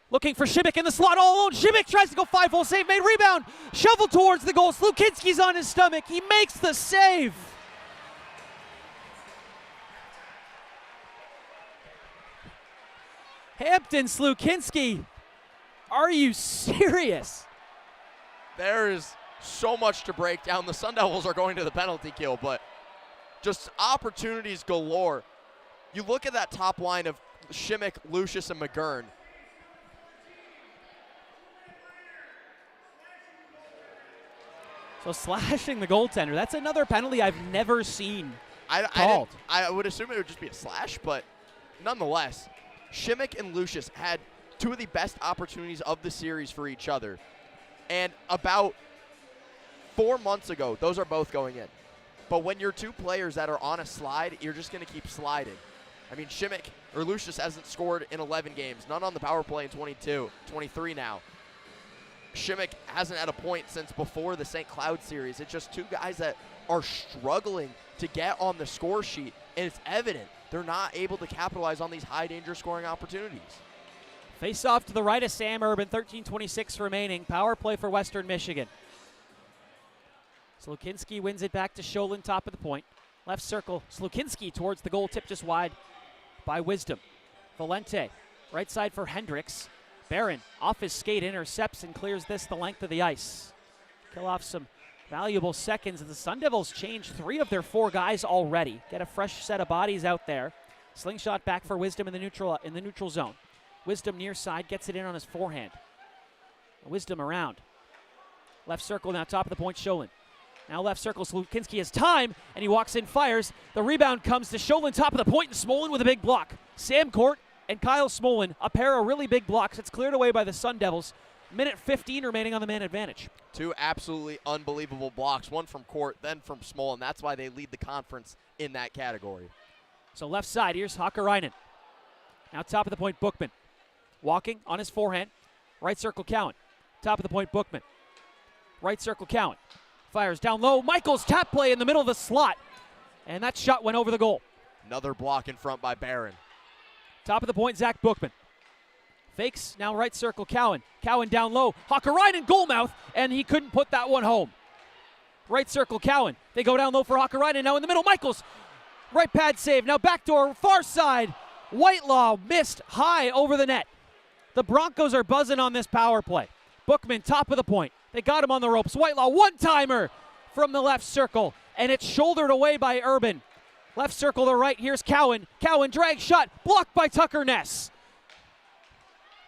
Looking for Shimmick in the slot all alone. Shimmick tries to go 5-hole save. Made rebound. Shoveled towards the goal. Slukinski's on his stomach. He makes the save. Hampton Slukinski. Are you serious? There is so much to break down. The Sun Devils are going to the penalty kill, but just opportunities galore. You look at that top line of Shimmick, Lucius, and McGurn. So slashing the goaltender. That's another penalty I've never seen called. I would assume it would just be a slash, but nonetheless, Shimmick and Lucius had two of the best opportunities of the series for each other. And about 4 months ago, those are both going in. But when you're two players that are on a slide, you're just going to keep sliding. I mean, Lucius hasn't scored in 11 games, none on the power play in 23 now. Shimmick hasn't had a point since before the St. Cloud series. It's just two guys that are struggling to get on the score sheet, and it's evident they're not able to capitalize on these high-danger scoring opportunities. Face off to the right of Sam Urban, 13:26 remaining. Power play for Western Michigan. Slukinski wins it back to Sholin, top of the point. Left circle, Slukinski towards the goal, tip just wide by Wisdom. Valente, right side for Hendricks. Barron off his skate, intercepts and clears this the length of the ice. Kill off some valuable seconds. The Sun Devils changed 3 of their 4 guys already. Get a fresh set of bodies out there. Slingshot back for Wisdom in the neutral zone. Wisdom near side, gets it in on his forehand. Wisdom around. Left circle now, top of the point, Sholin. Now left circle, Slukinski has time, and he walks in, fires. The rebound comes to Sholin, top of the point, and Smolin with a big block. Sam Court and Kyle Smolin, a pair of really big blocks. It's cleared away by the Sun Devils. Minute 15 remaining on the man advantage. 2 absolutely unbelievable blocks, one from Court, then from Smolin. That's why they lead the conference in that category. So left side, here's Hakkarainen. Now top of the point, Bookman. Walking on his forehand. Right circle, Cowan. Top of the point, Bookman. Right circle, Cowan. Fires down low. Michaels tap play in the middle of the slot. And that shot went over the goal. Another block in front by Barron. Top of the point, Zach Bookman. Fakes, now right circle, Cowan. Cowan down low. Hakkarainen goalmouth, and he couldn't put that one home. Right circle, Cowan. They go down low for Hakkarainen. Now in the middle, Michaels. Right pad save. Now backdoor, far side. Whitelaw missed high over the net. The Broncos are buzzing on this power play. Bookman, top of the point. They got him on the ropes. Whitelaw, one-timer from the left circle, and it's shouldered away by Urban. Left circle to right, here's Cowan. Cowan, drag shot, blocked by Tucker Ness.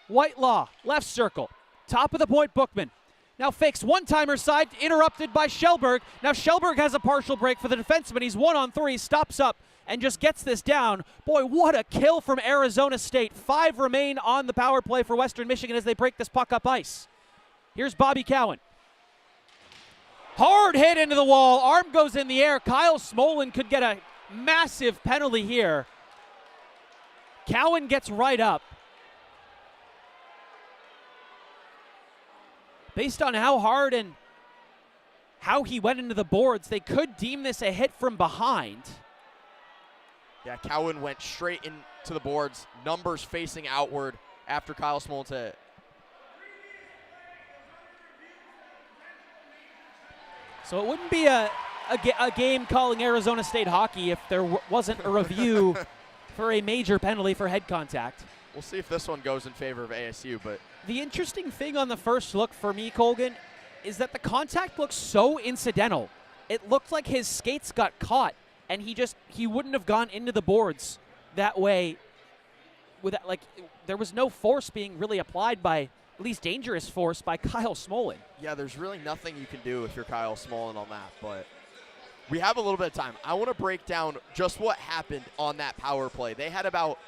Whitelaw, left circle. Top of the point, Bookman. Now fakes one-timer side, interrupted by Shellberg. Now Shellberg has a partial break for the defenseman. He's 1-on-3, stops up, and just gets this down. Boy, what a kill from Arizona State. 5 remain on the power play for Western Michigan as they break this puck up ice. Here's Bobby Cowan. Hard hit into the wall. Arm goes in the air. Kyle Smolin could get a massive penalty here. Cowan gets right up. Based on how hard and how he went into the boards, they could deem this a hit from behind. Yeah, Cowan went straight into the boards, numbers facing outward after Kyle Smolin's hit. So it wouldn't be a game calling Arizona State hockey if there wasn't a review for a major penalty for head contact. We'll see if this one goes in favor of ASU, but the interesting thing on the first look for me, Colgin, is that the contact looks so incidental. It looked like his skates got caught, and he wouldn't have gone into the boards that way. There was no force being really applied by, at least dangerous force, by Kyle Smolin. Yeah, there's really nothing you can do if you're Kyle Smolin on that, but we have a little bit of time. I want to break down just what happened on that power play. They had about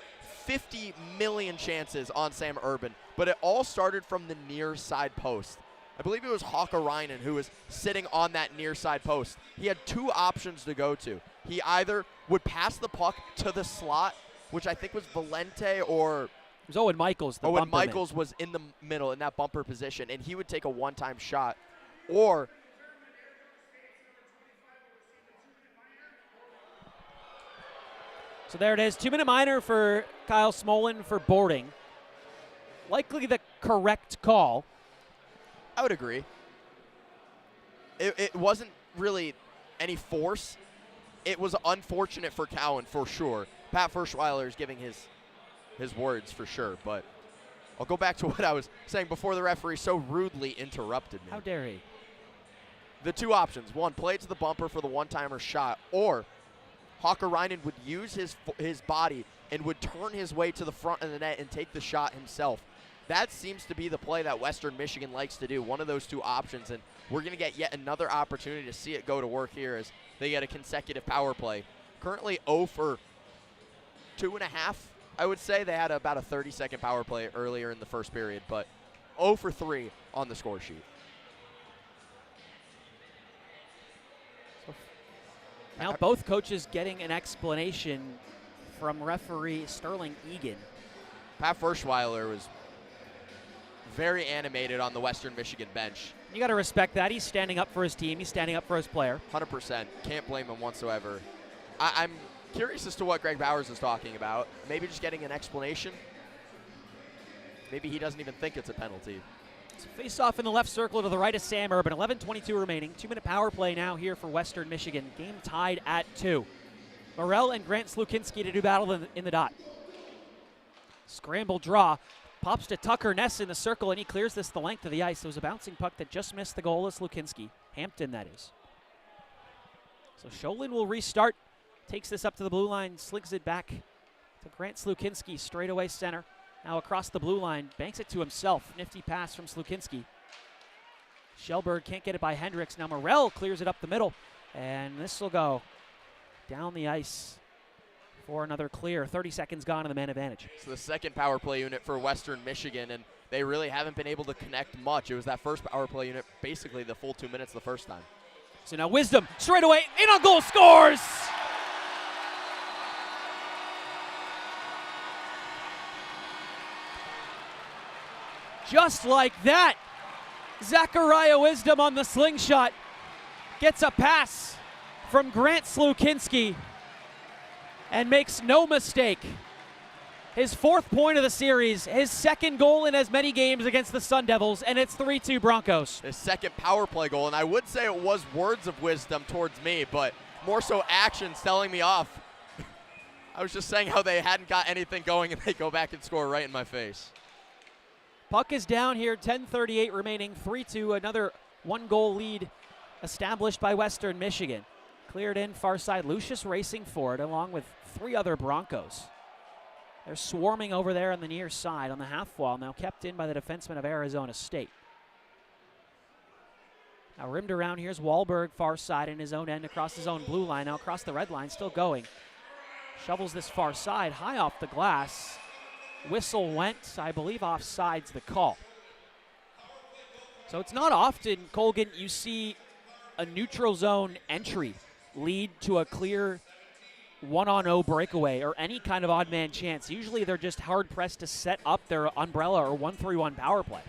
50 million chances on Sam Urban, but it all started from the near side post. I believe it was Hakkarainen who was sitting on that near side post. He had 2 options to go to. He either would pass the puck to the slot, which I think was Valente, or it was Owen Michaels. Owen Michaels was in the middle in that bumper position, and he would take a one-time shot. Or so there it is. 2-minute minor for Kyle Smolin for boarding. Likely the correct call. I would agree. It wasn't really any force. It was unfortunate for Cowan for sure. Pat Ferschweiler is giving his words for sure, but I'll go back to what I was saying before the referee so rudely interrupted me. How dare he? The 2 options. 1, play it to the bumper for the one-timer shot, or Hakkarainen would use his body and would turn his way to the front of the net and take the shot himself. That seems to be the play that Western Michigan likes to do, one of those 2 options, and we're going to get yet another opportunity to see it go to work here as they get a consecutive power play. Currently 0 for 2.5 I would say they had about a 30-second power play earlier in the first period, but 0 for 3 on the score sheet. Now both coaches getting an explanation from referee Sterling Egan. Pat Hirschel was very animated on the Western Michigan bench. You got to respect that. He's standing up for his team. He's standing up for his player. 100%. Can't blame him whatsoever. I'm curious as to what Greg Bowers is talking about. Maybe just getting an explanation. Maybe he doesn't even think it's a penalty. So face off in the left circle to the right of Sam Urban. 11:22 remaining. 2-minute power play now here for Western Michigan. Game tied at 2. Morrell and Grant Slukinski to do battle in the dot. Scramble draw. Pops to Tucker Ness in the circle, and he clears this the length of the ice. It was a bouncing puck that just missed the goal of Slukinski. Hampton, that is. So Scholin will restart. Takes this up to the blue line, slings it back to Grant Slukinski, straightaway center. Now across the blue line, banks it to himself. Nifty pass from Slukinski. Shellberg can't get it by Hendricks. Now Morrell clears it up the middle, and this will go down the ice for another clear. 30 seconds gone in the man advantage. So the second power play unit for Western Michigan, and they really haven't been able to connect much. It was that first power play unit, basically the full 2 minutes the first time. So now Wisdom, straight away, in on goal, scores! Just like that, Zachariah Wisdom on the slingshot gets a pass from Grant Slukinski and makes no mistake. His 4th point of the series, his 2nd goal in as many games against the Sun Devils, and it's 3-2 Broncos. His 2nd power play goal, and I would say it was words of wisdom towards me, but more so actions telling me off. I was just saying how they hadn't got anything going, and they go back and score right in my face. Puck is down here, 10:38 remaining, 3-2, another 1-goal lead established by Western Michigan. Cleared in far side, Lucius racing for it along with 3 other Broncos. They're swarming over there on the near side on the half wall, now kept in by the defenseman of Arizona State. Now rimmed around, here's Wahlberg far side in his own end across his own blue line, now across the red line, still going. Shovels this far side, high off the glass. Whistle went, I believe offside's the call. So it's not often, Colgin, you see a neutral zone entry lead to a clear 1-on-0 breakaway or any kind of odd man chance. Usually they're just hard pressed to set up their umbrella or 1-3-1 power play.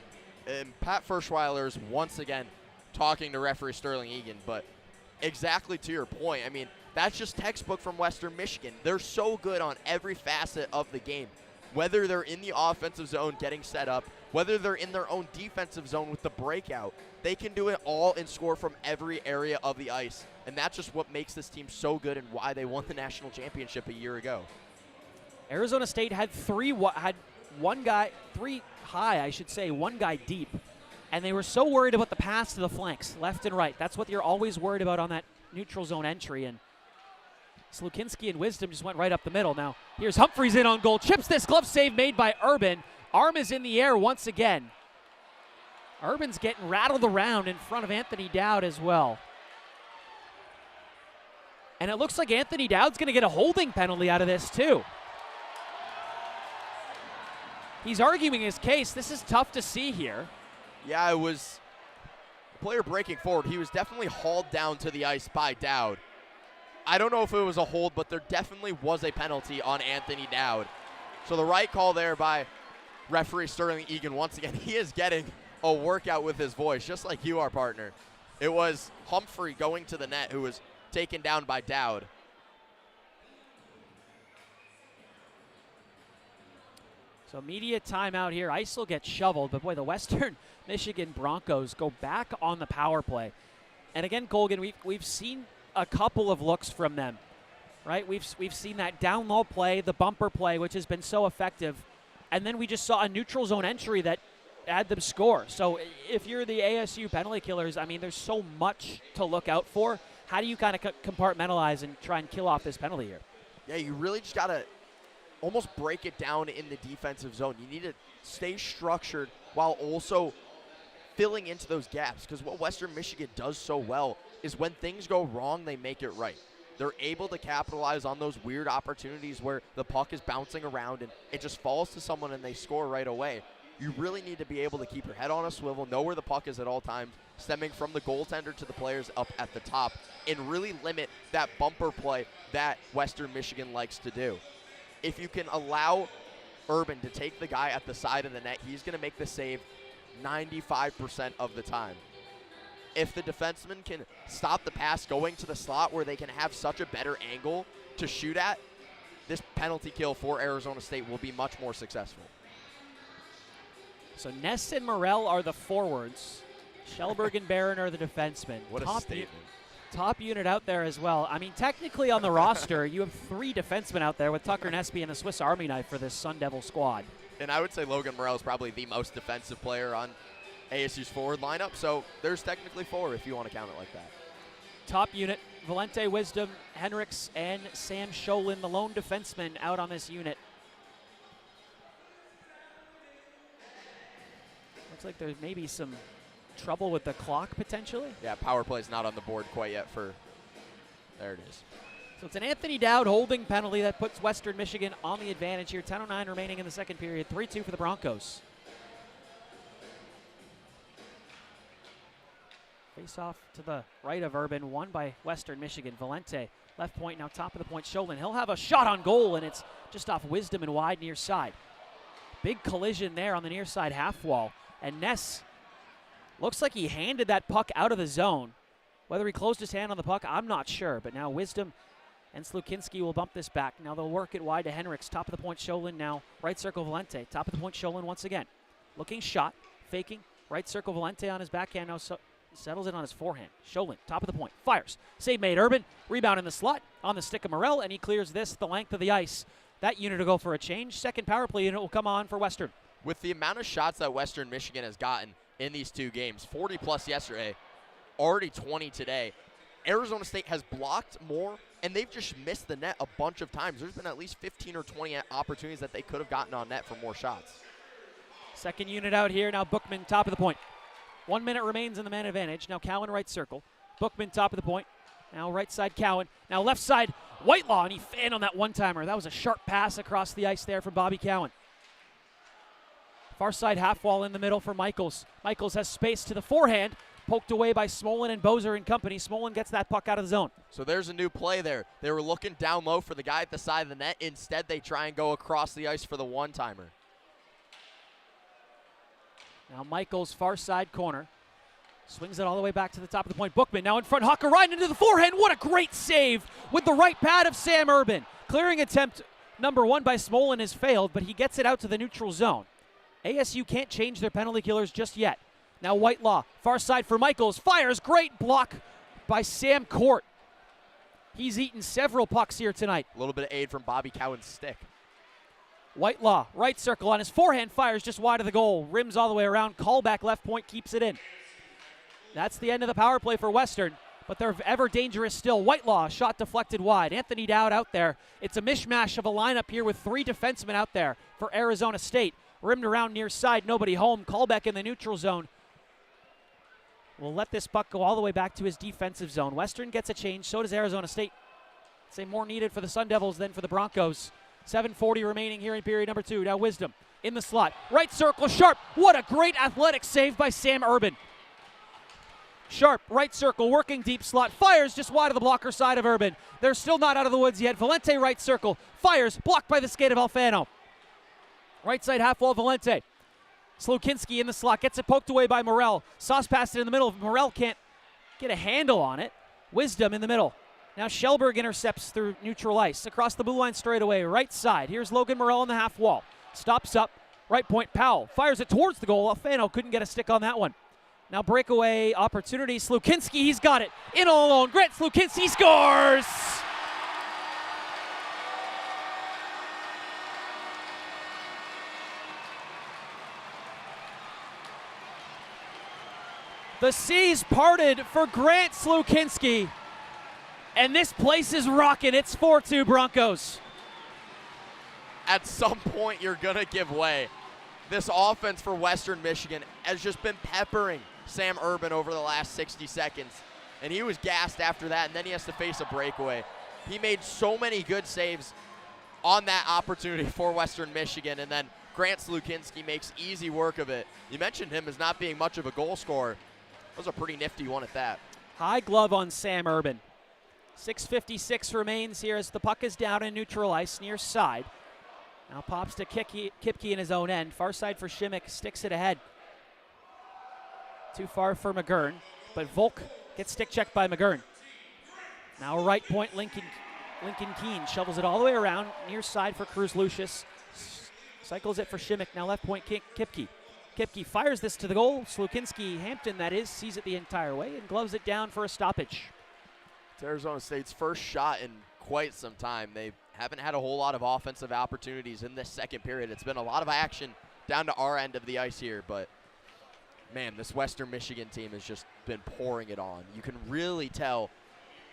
And Pat Hirschel once again talking to referee Sterling Egan, but exactly to your point, I mean, that's just textbook from Western Michigan. They're so good on every facet of the game. Whether they're in the offensive zone getting set up, whether they're in their own defensive zone with the breakout, they can do it all and score from every area of the ice. And that's just what makes this team so good and why they won the national championship a year ago. Arizona State had one guy deep, and they were so worried about the pass to the flanks, left and right. That's what you're always worried about on that neutral zone entry, and Slukinski and Wisdom just went right up the middle. Now, here's Humphreys in on goal. Chips this glove save made by Urban. Arm is in the air once again. Urban's getting rattled around in front of Anthony Dowd as well. And it looks like Anthony Dowd's going to get a holding penalty out of this, too. He's arguing his case. This is tough to see here. Yeah, it was a player breaking forward. He was definitely hauled down to the ice by Dowd. I don't know if it was a hold, but there definitely was a penalty on Anthony Dowd. So the right call there by referee Sterling Egan. Once again, he is getting a workout with his voice, just like you are, partner. It was Humphrey going to the net who was taken down by Dowd. So immediate timeout here. Ice will get shoveled, but boy, the Western Michigan Broncos go back on the power play. And again, Colgin, we've seen a couple of looks from them, right? We've seen that down low play, the bumper play, which has been so effective. And then we just saw a neutral zone entry that had them score. So if you're the ASU penalty killers, I mean, there's so much to look out for. How do you kind of compartmentalize and try and kill off this penalty here? Yeah, you really just got to almost break it down in the defensive zone. You need to stay structured while also filling into those gaps, because what Western Michigan does so well is when things go wrong, they make it right. they're able to capitalize on those weird opportunities where the puck is bouncing around and it just falls to someone and they score right away. You really need to be able to keep your head on a swivel, know where the puck is at all times, stemming from the goaltender to the players up at the top, and really limit that bumper play that Western Michigan likes to do. If you can allow Urban to take the guy at the side of the net, he's going to make the save 95% of the time. If the defenseman can stop the pass going to the slot where they can have such a better angle to shoot at, this penalty kill for Arizona State will be much more successful. So Ness and Morrell are the forwards. Schellberg and Barron are the defensemen. What a statement. Top unit out there as well. I mean, technically on the roster, you have 3 defensemen out there with Tucker Nesby and the Swiss Army knife for this Sun Devil squad. And I would say Logan Morrell is probably the most defensive player on ASU's forward lineup, so there's technically 4 if you want to count it like that. Top unit, Valente, Wisdom, Henricks, and Sam Scholin, the lone defenseman out on this unit. Looks like there's maybe some trouble with the clock potentially. Yeah, power play's not on the board quite yet for, there it is. So it's an Anthony Dowd holding penalty that puts Western Michigan on the advantage here. 10:09 remaining in the second period, 3-2 for the Broncos. Face off to the right of Urban, won by Western Michigan. Valente, left point, now top of the point, Scholin. He'll have a shot on goal, and it's just off Wisdom and wide near side. Big collision there on the near side half wall. And Ness looks like he handed that puck out of the zone. Whether he closed his hand on the puck, I'm not sure. But now Wisdom and Slukinski will bump this back. Now they'll work it wide to Henricks. Top of the point, Scholin now. Right circle, Valente. Top of the point, Scholin once again. Looking shot, faking. Right circle, Valente on his backhand. Now settles it on his forehand. Scholin, top of the point, fires. Save made, Urban. Rebound in the slot on the stick of Morrell, and he clears this the length of the ice. That unit will go for a change. Second power play unit will come on for Western. With the amount of shots that Western Michigan has gotten in these 2 games, 40 plus yesterday, already 20 today, Arizona State has blocked more, and they've just missed the net a bunch of times. There's been at least 15 or 20 opportunities that they could have gotten on net for more shots. Second unit out here. Now Bookman, top of the point. 1 minute remains in the man advantage. Now Cowan, right circle. Bookman, top of the point. Now right side, Cowan. Now left side, Whitelaw, and he fanned on that one-timer. That was a sharp pass across the ice there from Bobby Cowan. Far side half wall in the middle for Michaels. Michaels has space to the forehand. Poked away by Smolin and Bozer and company. Smolin gets that puck out of the zone. So there's a new play there. They were looking down low for the guy at the side of the net. Instead, they try and go across the ice for the one-timer. Now Michaels, far side corner. Swings it all the way back to the top of the point. Bookman now in front. Hucker right into the forehand. What a great save with the right pad of Sam Urban. Clearing attempt number 1 by Smolin has failed, but he gets it out to the neutral zone. ASU can't change their penalty killers just yet. Now Whitelaw, far side for Michaels. Fires, great block by Sam Court. He's eaten several pucks here tonight. A little bit of aid from Bobby Cowan's stick. Whitelaw, right circle on his forehand, fires just wide of the goal. Rims all the way around. Callback left point, keeps it in. That's the end of the power play for Western, but they're ever dangerous still. Whitelaw, shot deflected wide. Anthony Dowd out there. It's a mishmash of a lineup here with 3 defensemen out there for Arizona State. Rimmed around near side, nobody home. Callback in the neutral zone. We'll let this puck go all the way back to his defensive zone. Western gets a change, so does Arizona State. I'd say more needed for the Sun Devils than for the Broncos. 7:40 remaining here in period number 2. Now Wisdom in the slot. Right circle, Sharp. What a great athletic save by Sam Urban. Sharp, right circle, working deep slot. Fires just wide of the blocker side of Urban. They're still not out of the woods yet. Valente, right circle. Fires, blocked by the skate of Alfano. Right side half wall, Valente. Slukinski in the slot, gets it poked away by Morrell. Sauce passed it in the middle. Morrell can't get a handle on it. Wisdom in the middle. Now Schellberg intercepts through neutral ice. Across the blue line straight away, right side. Here's Logan Morrell on the half wall. Stops up, right point, Powell. Fires it towards the goal. Alfano couldn't get a stick on that one. Now breakaway opportunity. Slukinski, he's got it. In all alone, Grant Slukinski scores! The seas parted for Grant Slukinski, and this place is rocking. It's 4-2 Broncos. At some point, you're going to give way. This offense for Western Michigan has just been peppering Sam Urban over the last 60 seconds, and he was gassed after that, and then he has to face a breakaway. He made so many good saves on that opportunity for Western Michigan, and then Grant Slukinski makes easy work of it. You mentioned him as not being much of a goal scorer. That was a pretty nifty one at that. High glove on Sam Urban. 6:56 remains here as the puck is down in neutral ice near side. Now pops to Kipke in his own end. Far side for Shimmick, sticks it ahead. Too far for McGurn, but Volk gets stick checked by McGurn. Now right point, Lincoln Keene shovels it all the way around, near side for Cruz Lucius. Cycles it for Shimmick, now left point Kipke. Kipke fires this to the goal. Slukinski, Hampton that is, sees it the entire way and gloves it down for a stoppage. It's Arizona State's first shot in quite some time. They haven't had a whole lot of offensive opportunities in this second period. It's been a lot of action down to our end of the ice here, but man, this Western Michigan team has just been pouring it on. You can really tell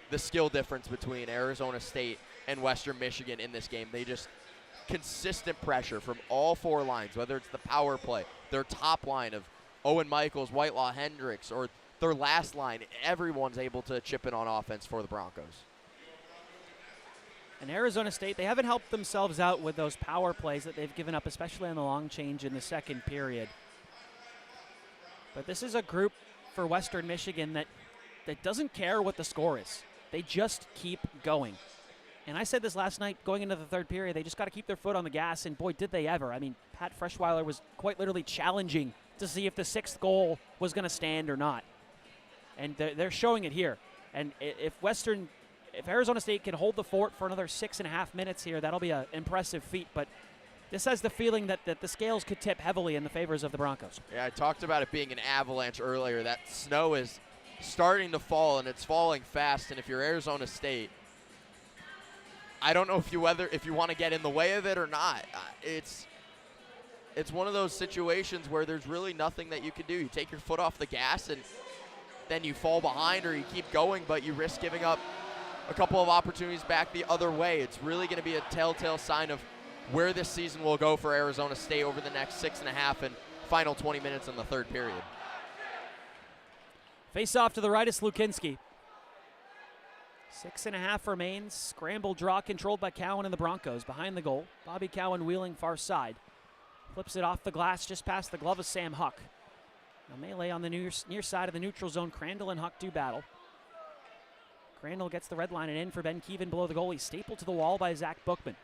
the skill difference between Arizona State and Western Michigan in this game. They just consistent pressure from all four lines, whether it's the power play, their top line of Owen Michaels, Whitelaw, Hendricks, or their last line. Everyone's able to chip in on offense for the Broncos. And Arizona State, they haven't helped themselves out with those power plays that they've given up, especially on the long change in the second period. But this is a group for Western Michigan that doesn't care what the score is. They just keep going. And I said this last night going into the third period, they just got to keep their foot on the gas, and boy, did they ever. I mean, Pat Freschweiler was quite literally challenging to see if the sixth goal was going to stand or not. And they're showing it here. And if Arizona State can hold the fort for another 6.5 minutes here, that'll be an impressive feat. But this has the feeling that the scales could tip heavily in the favors of the Broncos. Yeah, I talked about it being an avalanche earlier. That snow is starting to fall, and it's falling fast. And if you're Arizona State, I don't know if you want to get in the way of it or not. It's one of those situations where there's really nothing that you can do. You take your foot off the gas, and then you fall behind, or you keep going, but you risk giving up a couple of opportunities back the other way. It's really going to be a telltale sign of where this season will go for Arizona State over the next 6.5 and final 20 minutes in the third period. Face off to the right is Slukinski. 6.5 remains. Scramble draw controlled by Cowan and the Broncos. Behind the goal, Bobby Cowan wheeling far side. Flips it off the glass just past the glove of Sam Huck. A melee on the near side of the neutral zone. Crandall and Huck do battle. Crandall gets the red line and in for Ben Keevan below the goalie. Stapled to the wall by Zach Bookman.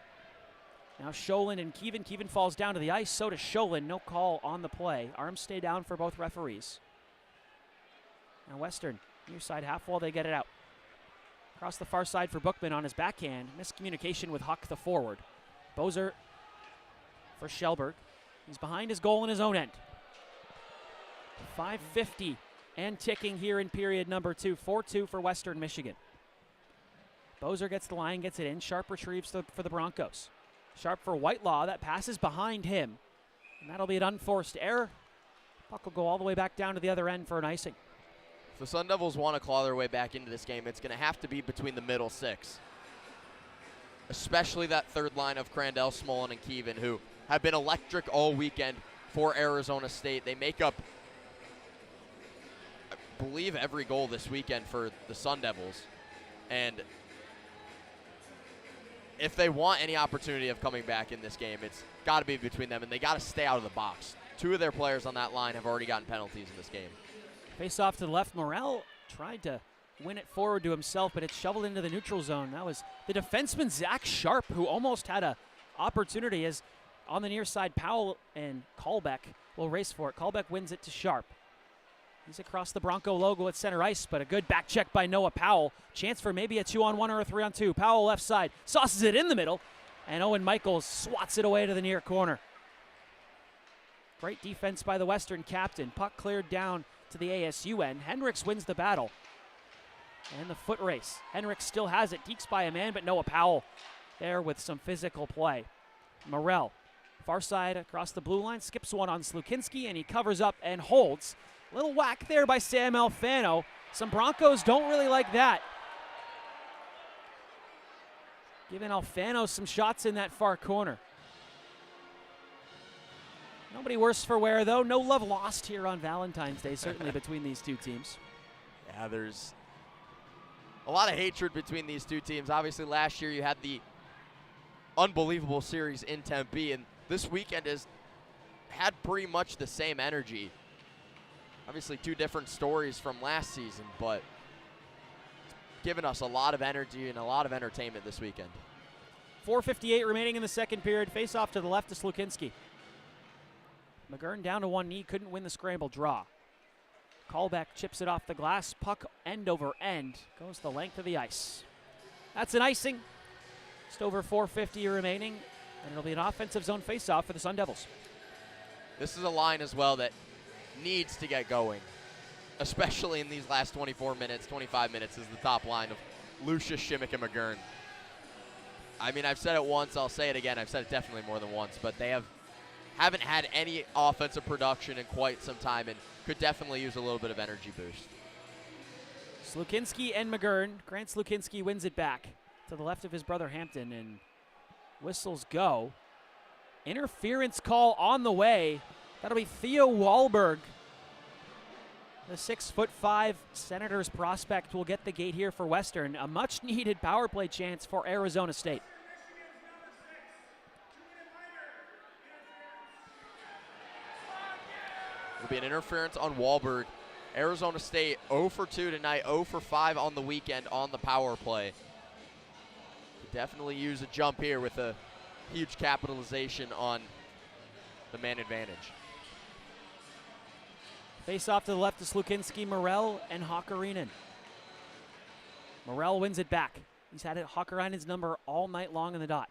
Now Sholin and Keevan. Keevan falls down to the ice. So does Sholin. No call on the play. Arms stay down for both referees. Now Western, near side half wall, they get it out. Across the far side for Bookman on his backhand. Miscommunication with Huck, the forward. Bozer for Shelberg. He's behind his goal in his own end. 5:50 and ticking here in period number 2. 4-2 for Western Michigan. Bozer gets the line, gets it in. Sharp retrieves for the Broncos. Sharp for Whitelaw. That passes behind him. And that'll be an unforced error. Puck will go all the way back down to the other end for an icing. If the Sun Devils want to claw their way back into this game, it's going to have to be between the middle six. Especially that third line of Crandell, Smolin, and Keevan, who have been electric all weekend for Arizona State. They make up, I believe, every goal this weekend for the Sun Devils. And if they want any opportunity of coming back in this game, it's got to be between them, and they got to stay out of the box. 2 of their players on that line have already gotten penalties in this game. Face off to the left. Morrell tried to win it forward to himself, but it's shoveled into the neutral zone. That was the defenseman, Zach Sharp, who almost had an opportunity as on the near side, Powell and Kalbeck will race for it. Kalbeck wins it to Sharp. He's across the Bronco logo at center ice, but a good back check by Noah Powell. Chance for maybe a 2-on-1 or a 3-on-2. Powell left side, sauces it in the middle, and Owen Michaels swats it away to the near corner. Great defense by the Western captain. Puck cleared down to the ASU end. Hendricks wins the battle. And the foot race. Hendricks still has it. Dekes by a man, but Noah Powell there with some physical play. Morrell, far side across the blue line, skips one on Slukinski, and he covers up and holds. Little whack there by Sam Alfano. Some Broncos don't really like that. Giving Alfano some shots in that far corner. Nobody worse for wear, though. No love lost here on Valentine's Day, certainly between these two teams. Yeah, there's a lot of hatred between these two teams. Obviously, last year you had the unbelievable series in Tempe, and this weekend has had pretty much the same energy. Obviously, two different stories from last season, but it's given us a lot of energy and a lot of entertainment this weekend. 4:58 remaining in the second period. Face off to the left to Slukinski. McGurn down to one knee, couldn't win the scramble draw. Callback chips it off the glass. Puck end over end. Goes the length of the ice. That's an icing. Just over 4:50 remaining, and it'll be an offensive zone faceoff for the Sun Devils. This is a line as well that needs to get going, especially in these last 24 minutes, 25 minutes is the top line of Lucius, Shimmick, and McGurn. I mean, I've said it once, I'll say it again. I've said it definitely more than once, but they haven't had any offensive production in quite some time and could definitely use a little bit of energy boost. Slukinski and McGurn. Grant Slukinski wins it back to the left of his brother Hampton, and whistles go. Interference call on the way. That'll be Theo Wahlberg. The 6'5" Senators prospect will get the gate here for Western. A much-needed power play chance for Arizona State. It'll be an interference on Wahlberg. Arizona State 0 for 2 tonight, 0 for 5 on the weekend on the power play. Could definitely use a jump here with a huge capitalization on the man advantage. Face off to the left to Slukinski, Morel, and Hakarinen. Morel wins it back. He's had Hakarinen's number all night long in the dot.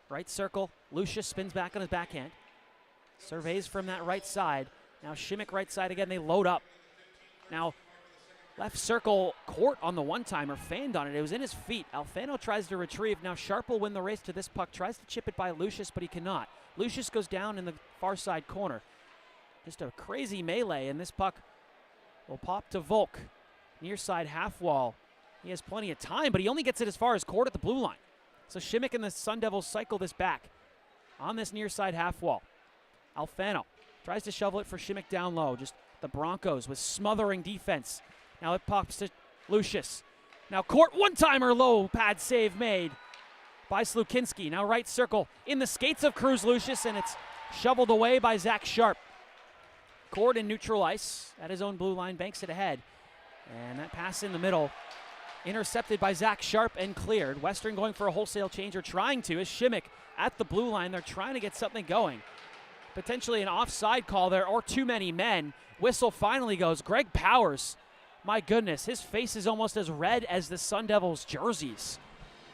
Right circle, Lucius spins back on his backhand. Surveys from that right side. Now Shimmick right side again, they load up. Now left circle, Court on the one-timer, fanned on it. It was in his feet. Alfano tries to retrieve. Now Sharp will win the race to this puck. Tries to chip it by Lucius, but he cannot. Lucius goes down in the far side corner. Just a crazy melee, and this puck will pop to Volk. Near side half wall. He has plenty of time, but he only gets it as far as Court at the blue line. So Shimmick and the Sun Devils cycle this back on this near side half wall. Alfano tries to shovel it for Shimmick down low. Just the Broncos with smothering defense. Now it pops to Lucius. Now Court, one-timer, low pad save made by Slukinski. Now right circle in the skates of Cruz Lucius, and it's shoveled away by Zach Sharp. Court in neutral ice at his own blue line, banks it ahead. And that pass in the middle, intercepted by Zach Sharp and cleared. Western going for a wholesale change, or trying to, is Shimmick at the blue line. They're trying to get something going. Potentially an offside call there, or too many men. Whistle finally goes. Greg Powers, my goodness, his face is almost as red as the Sun Devils jerseys.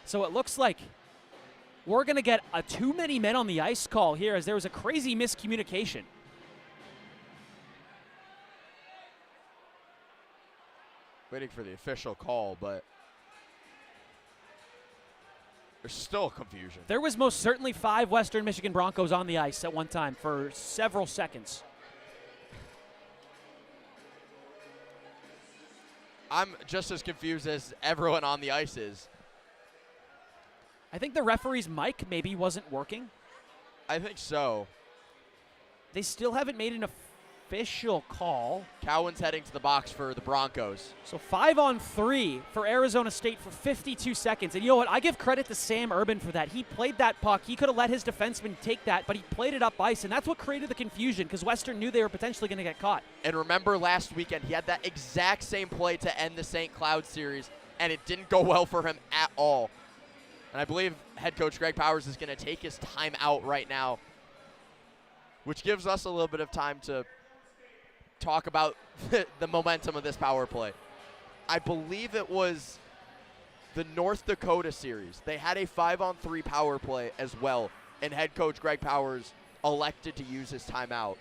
So it looks like we're going to get a too many men on the ice call here, as there was a crazy miscommunication. Waiting for the official call, but there's still confusion. There was most certainly 5 Western Michigan Broncos on the ice at one time for several seconds. I'm just as confused as everyone on the ice is. I think the referee's mic maybe wasn't working. I think so. They still haven't made an official call. Cowan's heading to the box for the Broncos. So 5-on-3 for Arizona State for 52 seconds. And you know what? I give credit to Sam Urban for that. He played that puck. He could have let his defenseman take that, but he played it up ice, and that's what created the confusion, because Western knew they were potentially going to get caught. And remember last weekend, he had that exact same play to end the St. Cloud series, and it didn't go well for him at all. And I believe head coach Greg Powers is going to take his time out right now, which gives us a little bit of time to talk about the momentum of this power play. I believe it was the North Dakota series. They had a 5-on-3 power play as well, and head coach Greg Powers elected to use his timeout.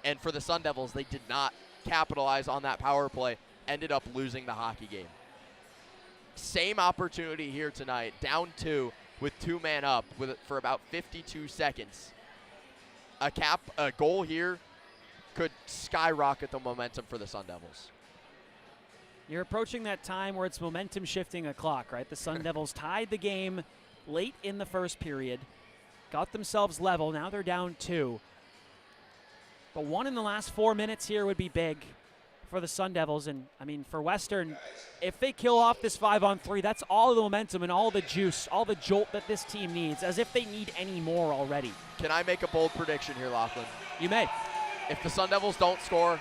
And for the Sun Devils, they did not capitalize on that power play, ended up losing the hockey game. Same opportunity here tonight, down 2 with 2 men up for about 52 seconds. A goal here could skyrocket the momentum for the Sun Devils. You're approaching that time where it's momentum shifting a clock, right? The Sun Devils tied the game late in the first period, got themselves level. Now they're down 2. But 1 in the last 4 minutes here would be big for the Sun Devils. And, I mean, for Western, if they kill off this 5-on-3, that's all the momentum and all the juice, all the jolt that this team needs, as if they need any more already. Can I make a bold prediction here, Lochlan? You may. If the Sun Devils don't score,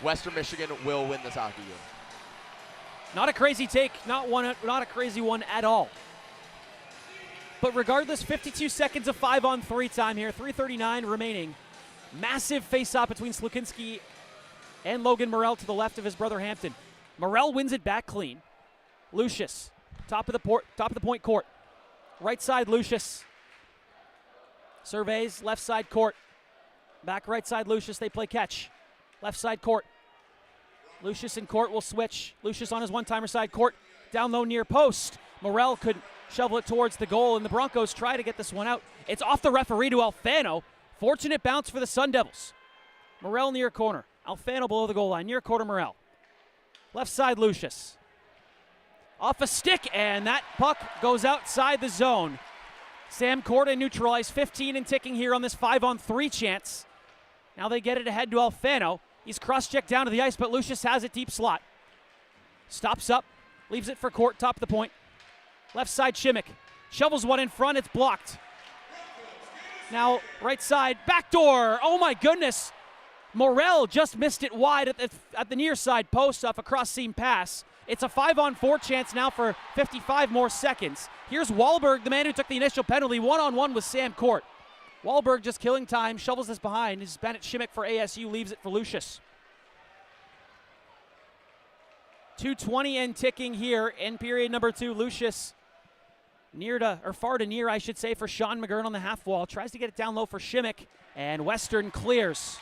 Western Michigan will win this hockey game. Not a crazy take, not a crazy one at all. But regardless, 52 seconds of 5-on-3 time here, 3:39 remaining. Massive face-off between Slukinski and Logan Morrell to the left of his brother Hampton. Morrell wins it back clean. Lucius, top of the point court. Right side, Lucius. Surveys, left side court. Back right side, Lucius, they play catch. Left side court. Lucius and Court will switch. Lucius on his one-timer side. Court down low near post. Morrell could shovel it towards the goal, and the Broncos try to get this one out. It's off the referee to Alfano. Fortunate bounce for the Sun Devils. Morrell near corner. Alfano below the goal line. Near quarter, Morrell. Left side, Lucius. Off a stick, and that puck goes outside the zone. Sam Corda neutralized, 15 and ticking here on this 5-on-3 chance. Now they get it ahead to Alfano. He's cross-checked down to the ice, but Lucius has it deep slot. Stops up, leaves it for Court, top of the point. Left side, Shimmick. Shovels one in front, it's blocked. Now, right side, backdoor. Oh my goodness. Morrell just missed it wide at the near side post off a cross-seam pass. It's a 5-on-4 chance now for 55 more seconds. Here's Wahlberg, the man who took the initial penalty, one-on-one with Sam Court. Wahlberg just killing time, shovels this behind. This is Bennett Shimmick for ASU, leaves it for Lucius. 2:20 and ticking here in period number 2. Lucius far to near, I should say, for Sean McGurn on the half wall. Tries to get it down low for Shimmick, and Western clears.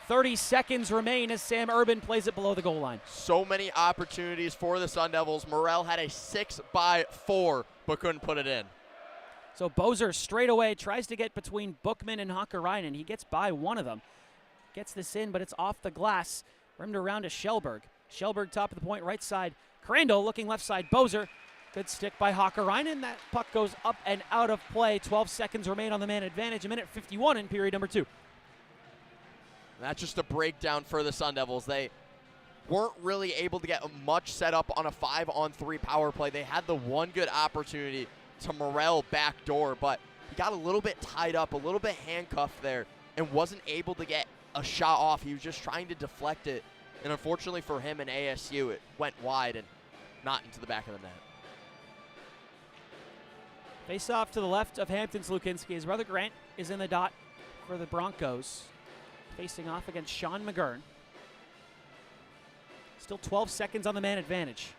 30 seconds remain as Sam Urban plays it below the goal line. So many opportunities for the Sun Devils. Morrell had a 6x4, but couldn't put it in. So Bozer straight away tries to get between Bookman and Hakkarainen. He gets by one of them. Gets this in, but it's off the glass. Rimmed around to Shellberg. Shellberg top of the point, right side. Crandall looking left side. Bozer. Good stick by Hakkarainen. That puck goes up and out of play. 12 seconds remain on the man advantage. A minute 51 in period number 2. That's just a breakdown for the Sun Devils. They weren't really able to get much set up on a 5-on-3 power play. They had the one good opportunity to Morrell backdoor, but he got a little bit tied up, a little bit handcuffed there, and wasn't able to get a shot off. He was just trying to deflect it, and unfortunately for him and ASU, it went wide and not into the back of the net. Face off to the left of Hampton's Lukinski. His brother Grant is in the dot for the Broncos, facing off against Sean McGurn. Still 12 seconds on the man advantage.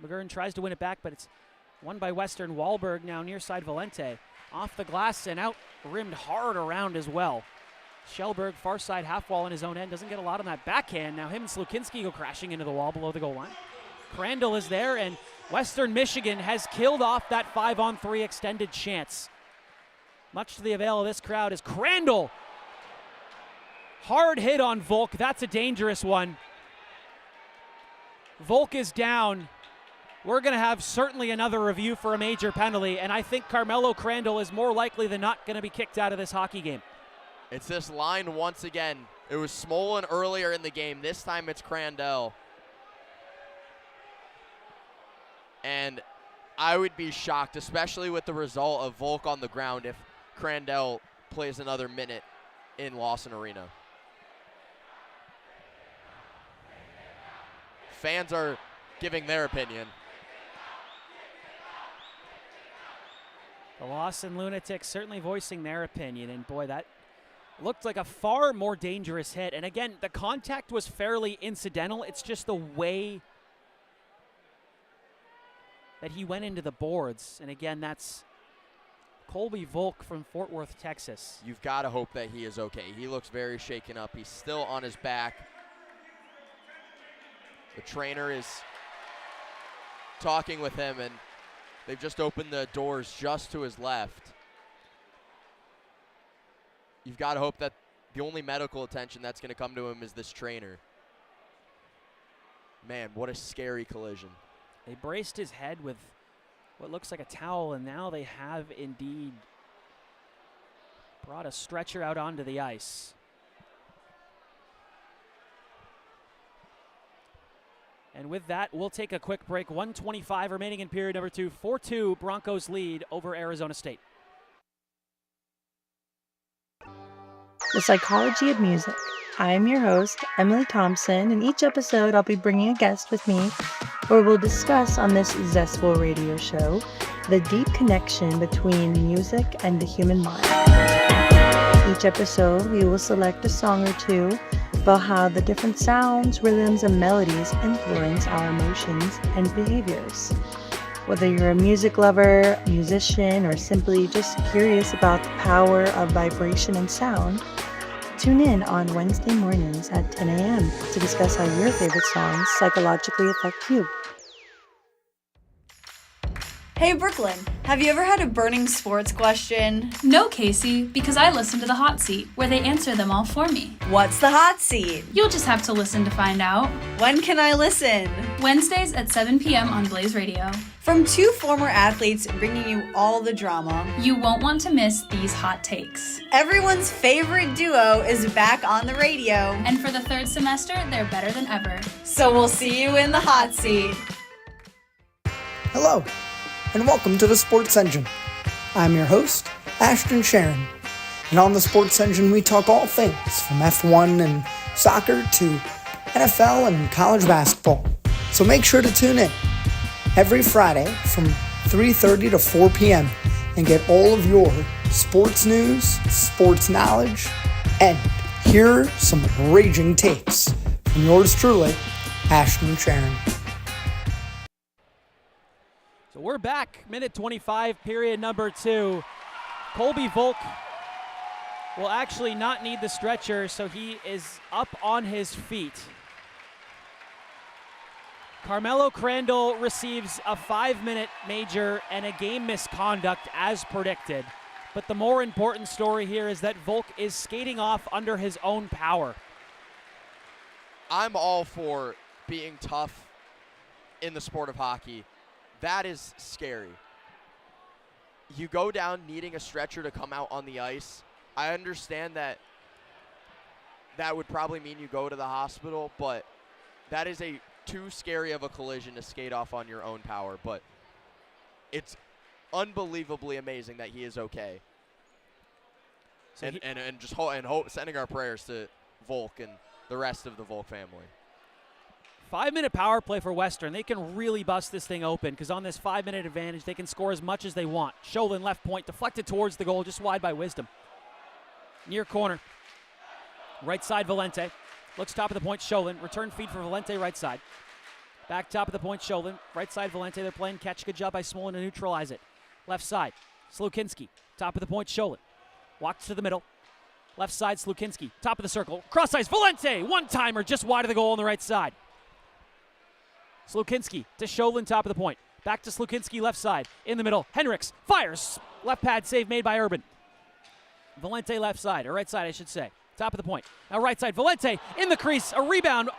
McGurn tries to win it back, but it's won by Western. Wahlberg now near side Valente. Off the glass and out, rimmed hard around as well. Shellberg far side half wall in his own end. Doesn't get a lot on that backhand. Now him and Slukinski go crashing into the wall below the goal line. Crandall is there, and Western Michigan has killed off that 5-on-3 extended chance. Much to the avail of this crowd is Crandall. Hard hit on Volk. That's a dangerous one. Volk is down. We're going to have certainly another review for a major penalty, and I think Carmelo Crandall is more likely than not going to be kicked out of this hockey game. It's this line once again. It was Smolin earlier in the game. This time it's Crandall. And I would be shocked, especially with the result of Volk on the ground, if Crandall plays another minute in Lawson Arena. Fans are giving their opinion. The Lawson Lunatics certainly voicing their opinion, and boy, that looked like a far more dangerous hit. And again, the contact was fairly incidental. It's just the way that he went into the boards. And again, that's Colby Volk from Fort Worth, Texas. You've got to hope that he is okay. He looks very shaken up. He's still on his back. The trainer is talking with him, and they've just opened the doors just to his left. You've got to hope that the only medical attention that's going to come to him is this trainer. Man, what a scary collision. They braced his head with what looks like a towel, and now they have indeed brought a stretcher out onto the ice. And with that, we'll take a quick break. 1:25 remaining in period number 2. 4-2 Broncos lead over Arizona State. The Psychology of Music. I am your host, Emily Thompson, and each episode I'll be bringing a guest with me where we'll discuss on this zestful radio show the deep connection between music and the human mind. Each episode we will select a song or two about how the different sounds, rhythms, and melodies influence our emotions and behaviors. Whether you're a music lover, musician, or simply just curious about the power of vibration and sound, tune in on Wednesday mornings at 10 a.m. to discuss how your favorite songs psychologically affect you. Hey Brooklyn, have you ever had a burning sports question? No, Casey, because I listen to the Hot Seat, where they answer them all for me. What's the Hot Seat? You'll just have to listen to find out. When can I listen? Wednesdays at 7 p.m. on Blaze Radio. From two former athletes bringing you all the drama. You won't want to miss these hot takes. Everyone's favorite duo is back on the radio. And for the third semester, they're better than ever. So we'll see you in the Hot Seat. Hello, and welcome to the Sports Engine. I'm your host, Ashton Sharon. And on the Sports Engine, we talk all things from F1 and soccer to NFL and college basketball. So make sure to tune in every Friday from 3:30 to 4 p.m. and get all of your sports news, sports knowledge, and hear some raging takes from yours truly, Ashton Sharon. So we're back, minute 25, period number 2. Colby Volk will actually not need the stretcher, so he is up on his feet. Carmelo Crandall receives a 5-minute major and a game misconduct as predicted. But the more important story here is that Volk is skating off under his own power. I'm all for being tough in the sport of hockey. That is scary. You go down needing a stretcher to come out on the ice. I understand that that would probably mean you go to the hospital, but that is too scary of a collision to skate off on your own power. But it's unbelievably amazing that he is okay. So sending our prayers to Volk and the rest of the Volk family. 5-minute power play for Western. They can really bust this thing open because on this 5-minute advantage, they can score as much as they want. Lochlan left point, deflected towards the goal, just wide by Wisdom. Near corner. Right side, Valente. Looks top of the point, Lochlan. Return feed for Valente, right side. Back top of the point, Lochlan. Right side, Valente. They're playing catch. Good job by Smolin to neutralize it. Left side, Slukinski. Top of the point, Lochlan. Walks to the middle. Left side, Slukinski. Top of the circle. Cross ice, Valente. One-timer just wide of the goal on the right side. Slukinski to Lochlan, top of the point. Back to Slukinski, left side. In the middle, Henriks fires. Left pad save made by Urban. Valente left side, or right side, I should say. Top of the point. Now right side, Valente in the crease. A rebound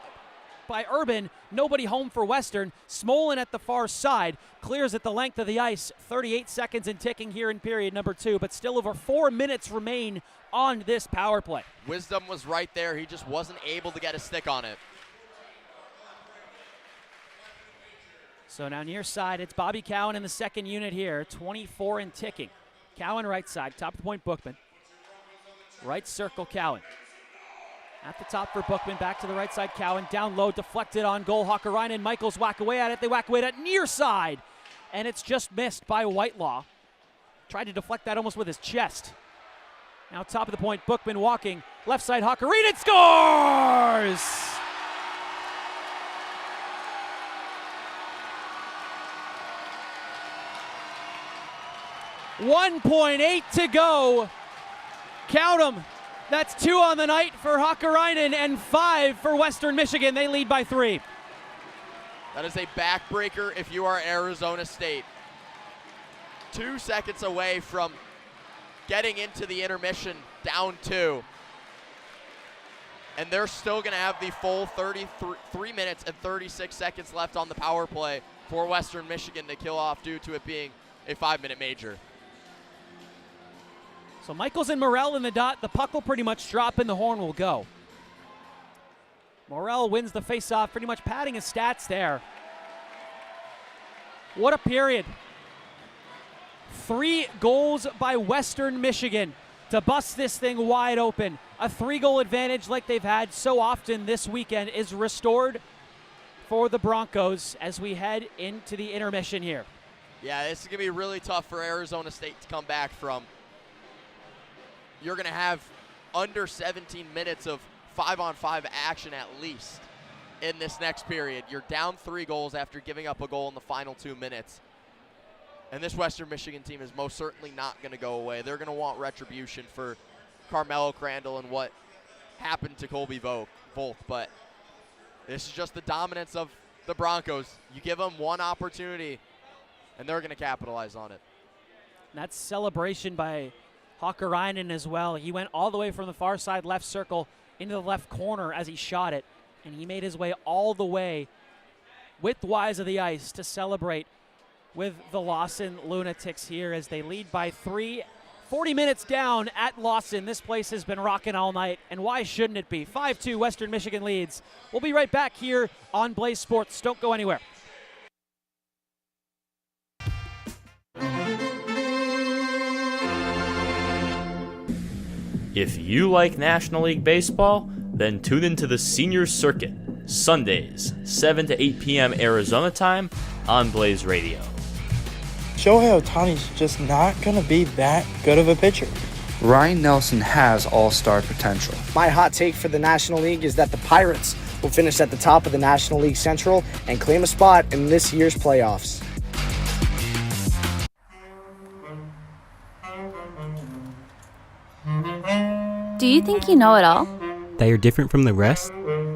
by Urban. Nobody home for Western. Smolin at the far side. Clears at the length of the ice. 38 seconds and ticking here in period number 2, but still over 4 minutes remain on this power play. Wisdom was right there. He just wasn't able to get a stick on it. So now near side, it's Bobby Cowan in the second unit here. 24 and ticking. Cowan right side, top of the point, Bookman. Right circle, Cowan. At the top for Bookman, back to the right side, Cowan. Down low, deflected on goal. Hakkarainen, Michaels whack away at it. They whack away at near side. And it's just missed by Whitelaw. Tried to deflect that almost with his chest. Now top of the point, Bookman walking. Left side, Hakkarainen scores! 1.8 to go. Count them. That's 2 on the night for Hakkarainen and 5 for Western Michigan. They lead by 3. That is a backbreaker if you are Arizona State. 2 seconds away from getting into the intermission, down 2. And they're still going to have the full 33 minutes and 36 seconds left on the power play for Western Michigan to kill off due to it being a 5-minute major. So Michaels and Morrell in the dot. The puck will pretty much drop and the horn will go. Morrell wins the faceoff, pretty much padding his stats there. What a period. 3 goals by Western Michigan to bust this thing wide open. A 3-goal advantage like they've had so often this weekend is restored for the Broncos as we head into the intermission here. Yeah, this is going to be really tough for Arizona State to come back from. You're going to have under 17 minutes of 5-on-5 action at least in this next period. You're down 3 goals after giving up a goal in the final 2 minutes. And this Western Michigan team is most certainly not going to go away. They're going to want retribution for Carmelo Crandall and what happened to Colby Volk. But this is just the dominance of the Broncos. You give them one opportunity, and they're going to capitalize on it. And that's celebration by Hakkarainen as well. He went all the way from the far side left circle into the left corner as he shot it, and he made his way all the way widthwise of the ice to celebrate with the Lawson Lunatics here as they lead by 3. 40 minutes down at Lawson. This place has been rocking all night, and why shouldn't it be? 5-2 Western Michigan leads. We'll be right back here on Blaze Sports. Don't go anywhere. If you like National League Baseball, then tune into the Senior Circuit, Sundays, 7 to 8 p.m. Arizona time on Blaze Radio. Shohei Ohtani's just not going to be that good of a pitcher. Ryan Nelson has all-star potential. My hot take for the National League is that the Pirates will finish at the top of the National League Central and claim a spot in this year's playoffs. Do you think you know it all? That you're different from the rest?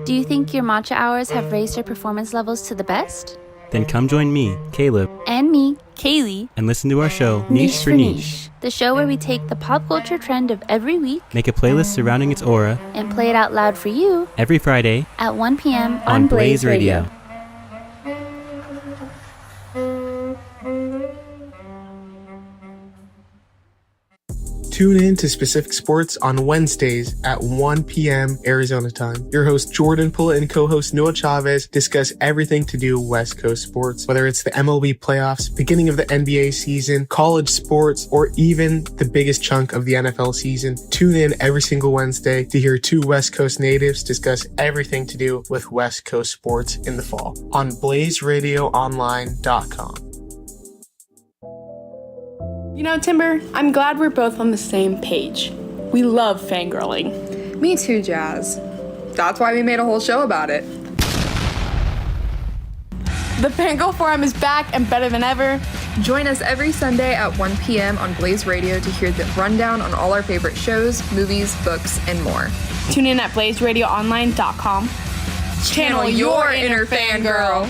Do you think your matcha hours have raised your performance levels to the best? Then come join me, Caleb, and me, Kaylee, and listen to our show, Niche for Niche. The show where we take the pop culture trend of every week, make a playlist surrounding its aura, and play it out loud for you every Friday at 1 p.m. on Blaze Radio. Tune in to Specific Sports on Wednesdays at 1 p.m. Arizona time. Your host Jordan Pullett and co-host Noah Chavez discuss everything to do West Coast sports, whether it's the MLB playoffs, beginning of the NBA season, college sports, or even the biggest chunk of the NFL season. Tune in every single Wednesday to hear 2 West Coast natives discuss everything to do with West Coast sports in the fall on BlazeRadioOnline.com. You know, Timber, I'm glad we're both on the same page. We love fangirling. Me too, Jazz. That's why we made a whole show about it. The Fangirl Forum is back and better than ever. Join us every Sunday at 1 p.m. on Blaze Radio to hear the rundown on all our favorite shows, movies, books, and more. Tune in at BlazeRadioOnline.com. Channel your inner fangirl.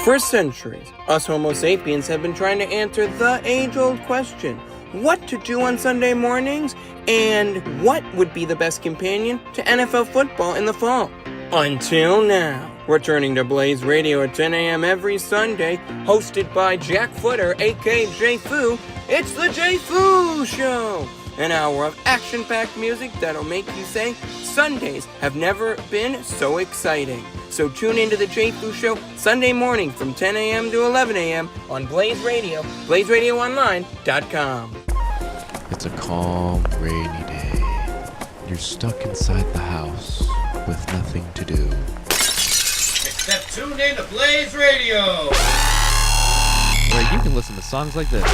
For centuries, us Homo sapiens have been trying to answer the age-old question, what to do on Sunday mornings, and what would be the best companion to NFL football in the fall. Until now. Returning to Blaze Radio at 10 a.m. every Sunday, hosted by Jack Footer, aka J Foo, it's the J Foo Show! An hour of action-packed music that'll make you say, Sundays have never been so exciting. So tune into the J Foo Show Sunday morning from 10 a.m. to 11 a.m. on Blaze Radio, BlazeRadioOnline.com. It's a calm, rainy day. You're stuck inside the house with nothing to do. Except tune in to Blaze Radio, where you can listen to songs like this,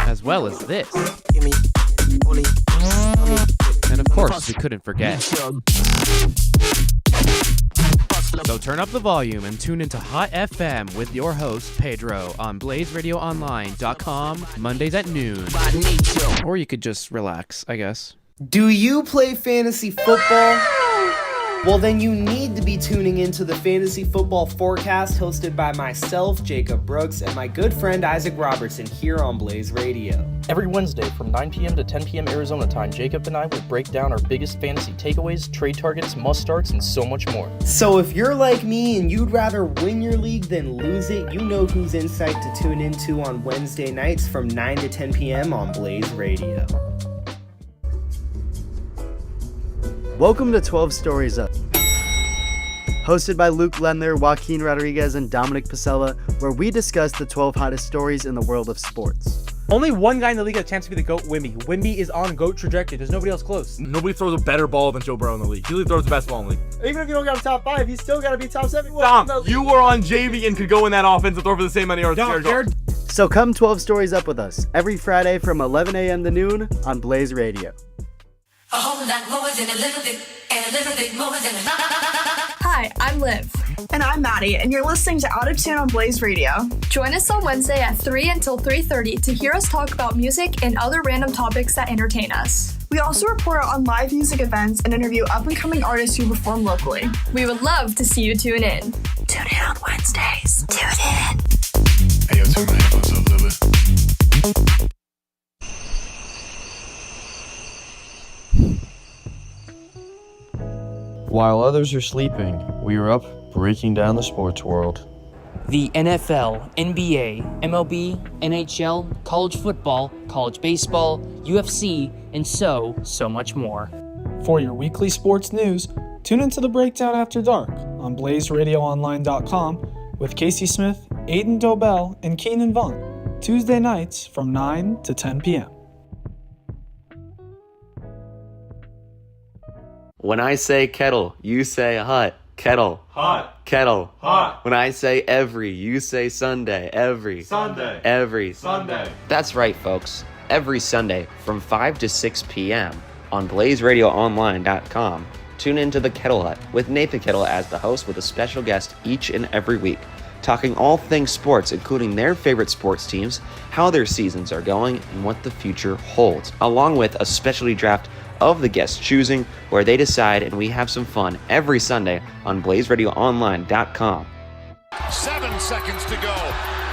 as well as this. And of course, we couldn't forget. So turn up the volume and tune into Hot FM with your host, Pedro, on BlazeRadioOnline.com, Mondays at noon. Or you could just relax, I guess. Do you play fantasy football? Well, then you need to be tuning into the Fantasy Football Forecast hosted by myself, Jacob Brooks, and my good friend Isaac Robertson here on Blaze Radio. Every Wednesday from 9 p.m. to 10 p.m. Arizona time, Jacob and I will break down our biggest fantasy takeaways, trade targets, must-starts, and so much more. So if you're like me and you'd rather win your league than lose it, you know whose insight to tune into on Wednesday nights from 9 to 10 p.m. on Blaze Radio. Welcome to 12 Stories Up, hosted by Luke Lendler, Joaquin Rodriguez, and Dominic Pasella, where we discuss the 12 hottest stories in the world of sports. Only one guy in the league has a chance to be the GOAT, Wimby. Wimby is on GOAT trajectory. There's nobody else close. Nobody throws a better ball than Joe Burrow in the league. He really throws the best ball in the league. Even if you don't get him top 5, he's still got to be top 7. Dom, you were on JV and could go in that offense and throw for the same amount of yards. So come 12 Stories Up with us every Friday from 11 a.m. to noon on Blaze Radio. A whole lot more than a little bit, and a little bit more than a Hi, I'm Liv. And I'm Maddie, and you're listening to Out of Tune on Blaze Radio. Join us on Wednesday at 3 until 3:30 to hear us talk about music and other random topics that entertain us. We also report on live music events and interview up-and-coming artists who perform locally. We would love to see you tune in. Tune in on Wednesdays. Tune in. Hey, yo, turn my headphones up a little bit. While others are sleeping, we are up breaking down the sports world. The NFL, NBA, MLB, NHL, college football, college baseball, UFC, and so much more. For your weekly sports news, tune into the Breakdown After Dark on BlazeRadioOnline.com with Casey Smith, Aiden Dobell, and Keenan Vaughn, Tuesday nights from 9 to 10 p.m. When I say kettle, you say hot. Kettle. Hot. Kettle. Hot. When I say every, you say Sunday. Every. Sunday. Every. Sunday. That's right, folks. Every Sunday from 5 to 6 p.m. on BlazeRadioOnline.com. Tune into the Kettle Hut with Nathan Kettle as the host with a special guest each and every week, talking all things sports, including their favorite sports teams, how their seasons are going, and what the future holds, along with a specialty draft of the guest's choosing, where they decide, and we have some fun every Sunday on BlazeRadioOnline.com. 7 seconds to go.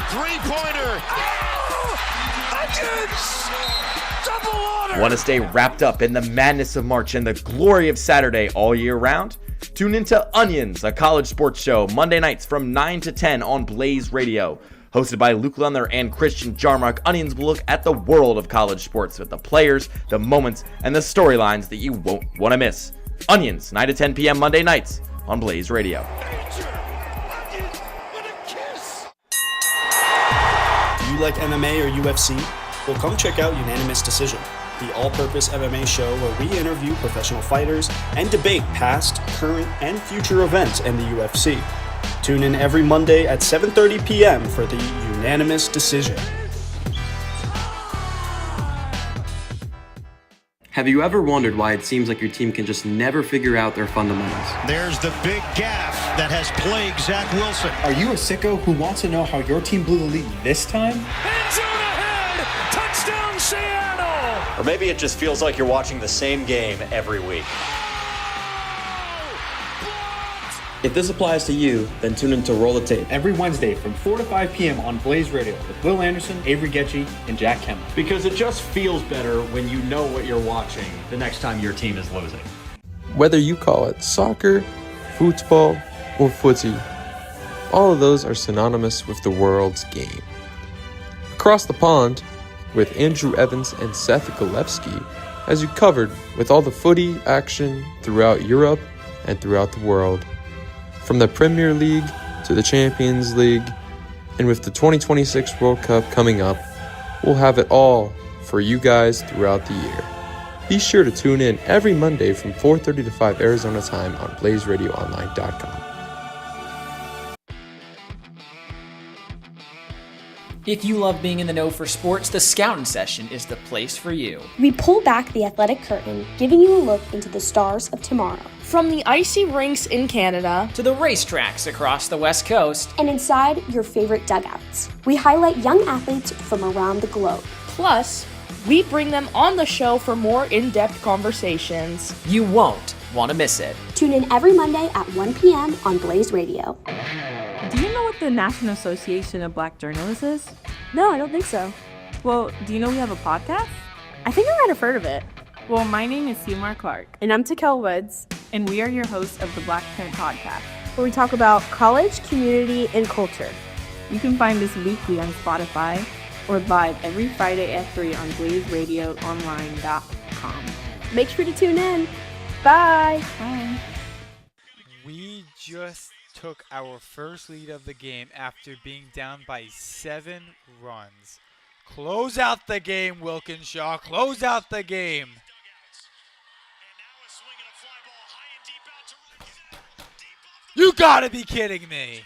Three-pointer. Double order. Want to stay wrapped up in the madness of March and the glory of Saturday all year round? Tune into Onions, a college sports show, Monday nights from 9 to 10 on Blaze Radio. Hosted by Luke Lundler and Christian Jarmark, Onions will look at the world of college sports with the players, the moments, and the storylines that you won't want to miss. Onions, 9 to 10 p.m. Monday nights on Blaze Radio. Do you like MMA or UFC? Well, come check out Unanimous Decision, the all-purpose MMA show where we interview professional fighters and debate past, current, and future events in the UFC. Tune in every Monday at 7:30 p.m. for the Unanimous Decision. Have you ever wondered why it seems like your team can just never figure out their fundamentals? There's the big gaffe that has plagued Zach Wilson. Are you a sicko who wants to know how your team blew the lead this time? End zone ahead! Touchdown Seattle! Or maybe it just feels like you're watching the same game every week. If this applies to you, then tune in to Roll the Tape every Wednesday from 4 to 5 p.m. on Blaze Radio with Will Anderson, Avery Getchie, and Jack Kemmel. Because it just feels better when you know what you're watching the next time your team is losing. Whether you call it soccer, football, or footy, all of those are synonymous with the world's game. Across the pond, with Andrew Evans and Seth Golevsky, has you covered with all the footy action throughout Europe and throughout the world. From the Premier League to the Champions League, and with the 2026 World Cup coming up, we'll have it all for you guys throughout the year. Be sure to tune in every Monday from 4:30 to 5 Arizona time on BlazeRadioOnline.com. If you love being in the know for sports, the Scouting Session is the place for you. We pull back the athletic curtain, giving you a look into the stars of tomorrow. From the icy rinks in Canada to the racetracks across the West Coast and inside your favorite dugouts, we highlight young athletes from around the globe. Plus, we bring them on the show for more in-depth conversations. You won't want to miss it. Tune in every Monday at 1 p.m. on Blaze Radio. Do you know what the National Association of Black Journalists is? No, I don't think so. Well, do you know we have a podcast? I think I might have heard of it. Well, my name is Seymour Clark. And I'm Takel Woods. And we are your hosts of the Black Print Podcast, where we talk about college, community, and culture. You can find us weekly on Spotify or live every Friday at 3 on BlazeRadioOnline.com. Make sure to tune in. Bye. Bye. We just took our first lead of the game after being down by 7 runs. Close out the game, Wilkinshaw. Close out the game. You gotta be kidding me.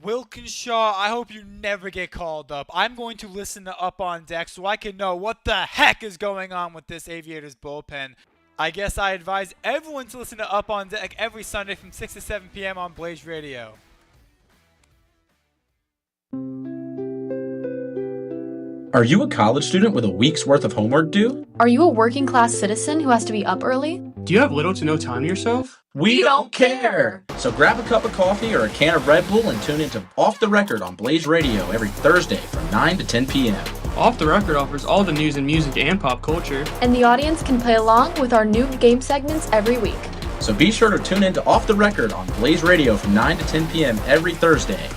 Wilkinshaw, I hope you never get called up. I'm going to listen to Up on Deck so I can know what the heck is going on with this Aviators bullpen. I guess I advise everyone to listen to Up on Deck every Sunday from 6 to 7 p.m. on Blaze Radio. Are you a college student with a week's worth of homework due? Are you a working class citizen who has to be up early? Do you have little to no time to yourself? We don't care! So grab a cup of coffee or a can of Red Bull and tune into Off the Record on Blaze Radio every Thursday from 9 to 10 p.m. Off the Record offers all the news in music and pop culture. And the audience can play along with our new game segments every week. So be sure to tune into Off the Record on Blaze Radio from 9 to 10 p.m. every Thursday.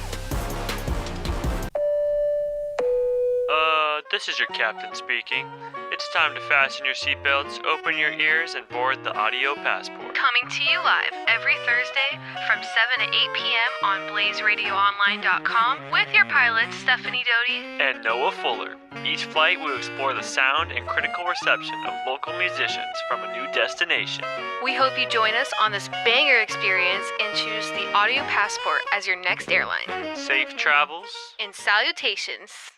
This is your captain speaking. It's time to fasten your seatbelts, open your ears, and board the audio passport. Coming to you live every Thursday from 7 to 8 p.m. on BlazeRadioOnline.com with your pilots Stephanie Doty and Noah Fuller. Each flight will explore the sound and critical reception of local musicians from a new destination. We hope you join us on this banger experience and choose the audio passport as your next airline. Safe travels and salutations.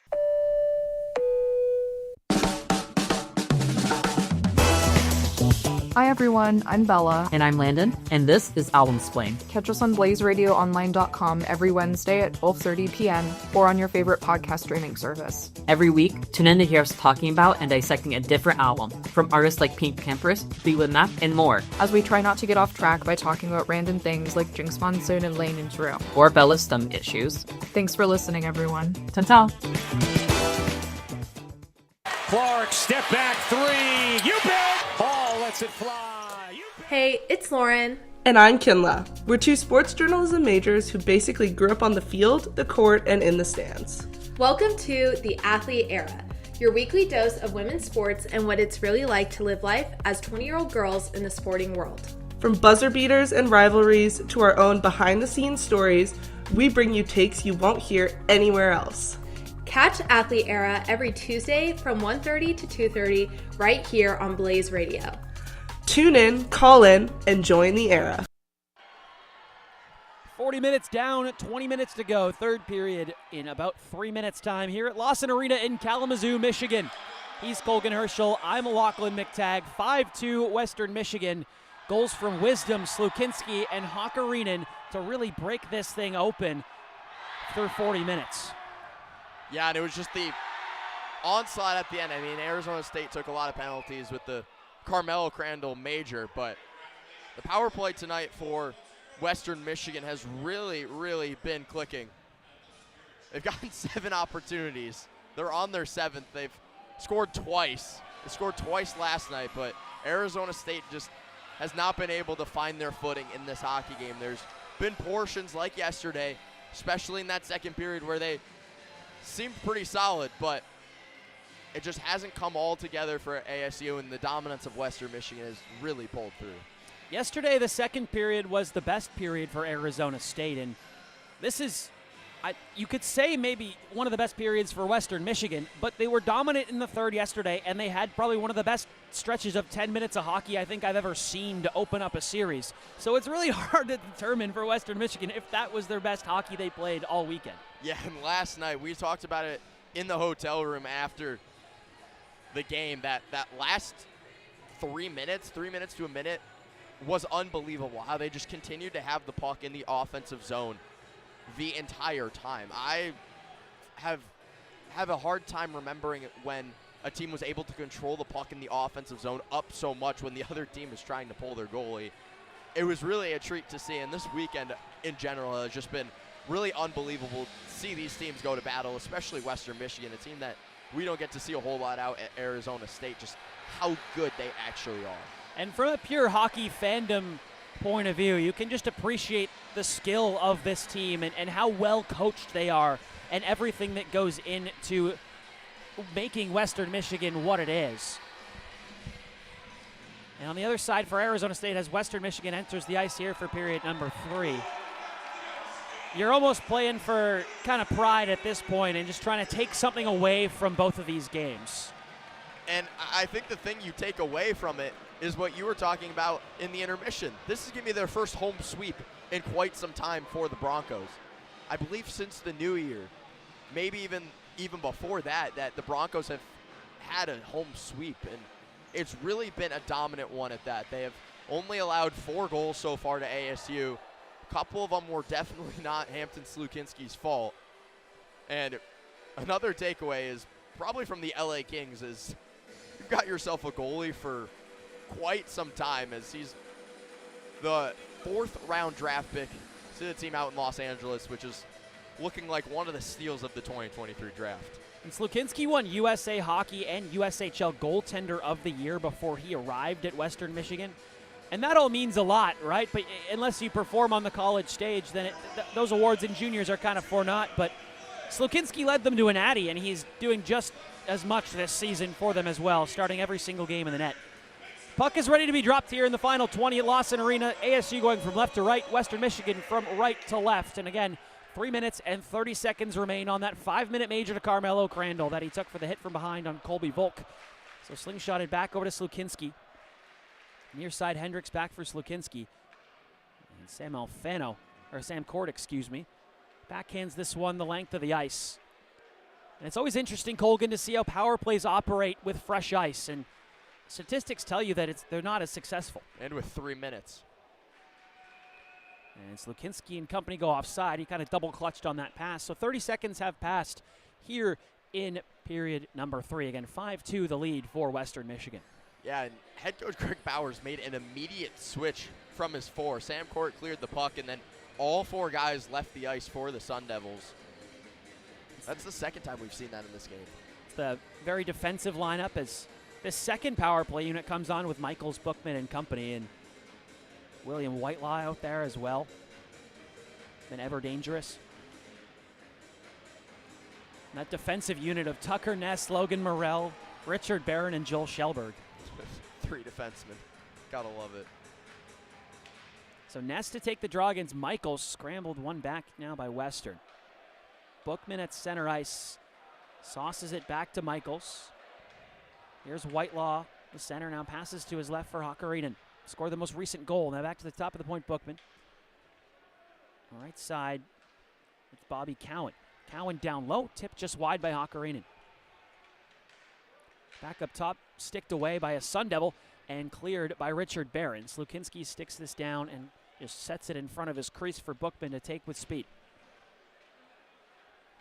Hi everyone, I'm Bella. And I'm Landon, and this is Album Splain. Catch us on BlazeRadioOnline.com every Wednesday at 12:30 p.m. or on your favorite podcast streaming service. Every week, tune in to hear us talking about and dissecting a different album, from artists like Pink Campers, Fleetwood Mac, and more. As we try not to get off track by talking about random things like Jinx Monsoon and Lane and Drew. Or Bella's thumb issues. Thanks for listening, everyone. Ta-ta! Clark, step back three. You bet! Hall lets it fly. Hey, it's Lauren. And I'm Kinla. We're two sports journalism majors who basically grew up on the field, the court, and in the stands. Welcome to The Athlete Era, your weekly dose of women's sports and what it's really like to live life as 20-year-old girls in the sporting world. From buzzer beaters and rivalries to our own behind-the-scenes stories, we bring you takes you won't hear anywhere else. Catch Athlete Era every Tuesday from 1:30 to 2:30 right here on Blaze Radio. Tune in, call in, and join the era. 40 minutes down, 20 minutes to go. Third period in about 3 minutes' time here at Lawson Arena in Kalamazoo, Michigan. He's Colgin Hirschel. I'm Lochlan McTeague. 5-2 Western Michigan. Goals from Wisdom, Slukinski, and Hakarinen to really break this thing open through 40 minutes. Yeah, and it was just the onslaught at the end. I mean, Arizona State took a lot of penalties with the Carmelo Crandall major, but the power play tonight for Western Michigan has really, really been clicking. They've gotten 7 opportunities. They're on their 7th. They've scored twice. They scored twice last night, but Arizona State just has not been able to find their footing in this hockey game. There's been portions like yesterday, especially in that second period, where they seemed pretty solid, but it just hasn't come all together for ASU, and the dominance of Western Michigan has really pulled through. Yesterday, the second period was the best period for Arizona State, and this is, you could say maybe one of the best periods for Western Michigan, but they were dominant in the third yesterday, and they had probably one of the best stretches of 10 minutes of hockey I think I've ever seen to open up a series. So it's really hard to determine for Western Michigan if that was their best hockey they played all weekend. Yeah, and last night we talked about it in the hotel room after the game, that last 3 minutes to a minute was unbelievable, how they just continued to have the puck in the offensive zone the entire time. I have a hard time remembering when a team was able to control the puck in the offensive zone up so much when the other team is trying to pull their goalie. It was really a treat to see, and this weekend in general has just been really unbelievable to see these teams go to battle, especially Western Michigan, a team that we don't get to see a whole lot out at Arizona State, just how good they actually are. And from a pure hockey fandom point of view, you can just appreciate the skill of this team and how well coached they are and everything that goes into making Western Michigan what it is. And on the other side for Arizona State, as Western Michigan enters the ice here for period number 3, you're almost playing for kind of pride at this point and just trying to take something away from both of these games. And I think the thing you take away from it is what you were talking about in the intermission. This is going to be their first home sweep in quite some time for the Broncos. I believe since the new year, maybe even before that the Broncos have had a home sweep, and it's really been a dominant one at that. They have only allowed 4 goals so far to ASU. A couple of them were definitely not Hampton Slukinski's fault. And another takeaway is probably from the LA Kings is you've got yourself a goalie for quite some time, as he's the 4th round draft pick to the team out in Los Angeles, which is looking like one of the steals of the 2023 draft. And Slukinski won USA Hockey and USHL Goaltender of the Year before he arrived at Western Michigan. And that all means a lot, right? But unless you perform on the college stage, then those awards in juniors are kind of for naught. But Slukinski led them to an Addy, and he's doing just as much this season for them as well, starting every single game in the net. Puck is ready to be dropped here in the final 20 at Lawson Arena. ASU going from left to right, Western Michigan from right to left. And again, 3 minutes and 30 seconds remain on that 5-minute major to Carmelo Crandall that he took for the hit from behind on Colby Volk. So slingshotted back over to Slukinski. Near side Hendricks back for Slukinski. And Sam Cord, backhands this one the length of the ice. And it's always interesting, Colgin, to see how power plays operate with fresh ice. And statistics tell you that they're not as successful. And with 3 minutes. And Slukinski and company go offside. He kind of double clutched on that pass. So 30 seconds have passed here in period number 3. Again, 5-2 the lead for Western Michigan. Yeah, and head coach Greg Bowers made an immediate switch from his 4. Sam Court cleared the puck, and then all 4 guys left the ice for the Sun Devils. That's the second time we've seen that in this game. It's the very defensive lineup as this second power play unit comes on with Michaels, Bookman, and company, and William Whitelaw out there as well. Been ever dangerous. And that defensive unit of Tucker Ness, Logan Morrell, Richard Barron, and Joel Shellberg. 3 defensemen. Gotta love it. So Ness to take the draw against Michaels. Scrambled one back now by Western. Bookman at center ice. Sauces it back to Michaels. Here's Whitelaw, the center, now passes to his left for Hakarinen. Scored the most recent goal. Now back to the top of the point, Bookman. All right side, it's Bobby Cowan. Cowan down low, tipped just wide by Hakarinen. Back up top, sticked away by a Sun Devil and cleared by Richard Barron. Slukinski sticks this down and just sets it in front of his crease for Bookman to take with speed.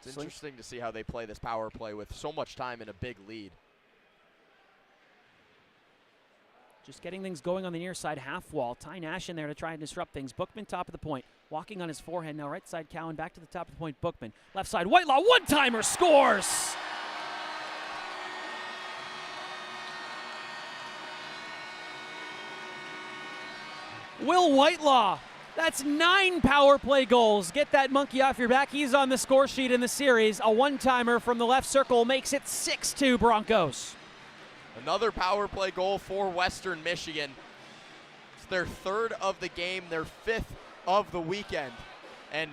It's interesting to see how they play this power play with so much time and a big lead. Just getting things going on the near side half wall. Ty Nash in there to try and disrupt things. Bookman top of the point. Walking on his forehand now. Right side Cowan back to the top of the point. Bookman. Left side Whitelaw. One-timer scores! Will Whitelaw. That's 9 power play goals. Get that monkey off your back. He's on the score sheet in the series. A one-timer from the left circle makes it 6-2 Broncos. Another power play goal for Western Michigan. It's their 3rd of the game, their 5th of the weekend. And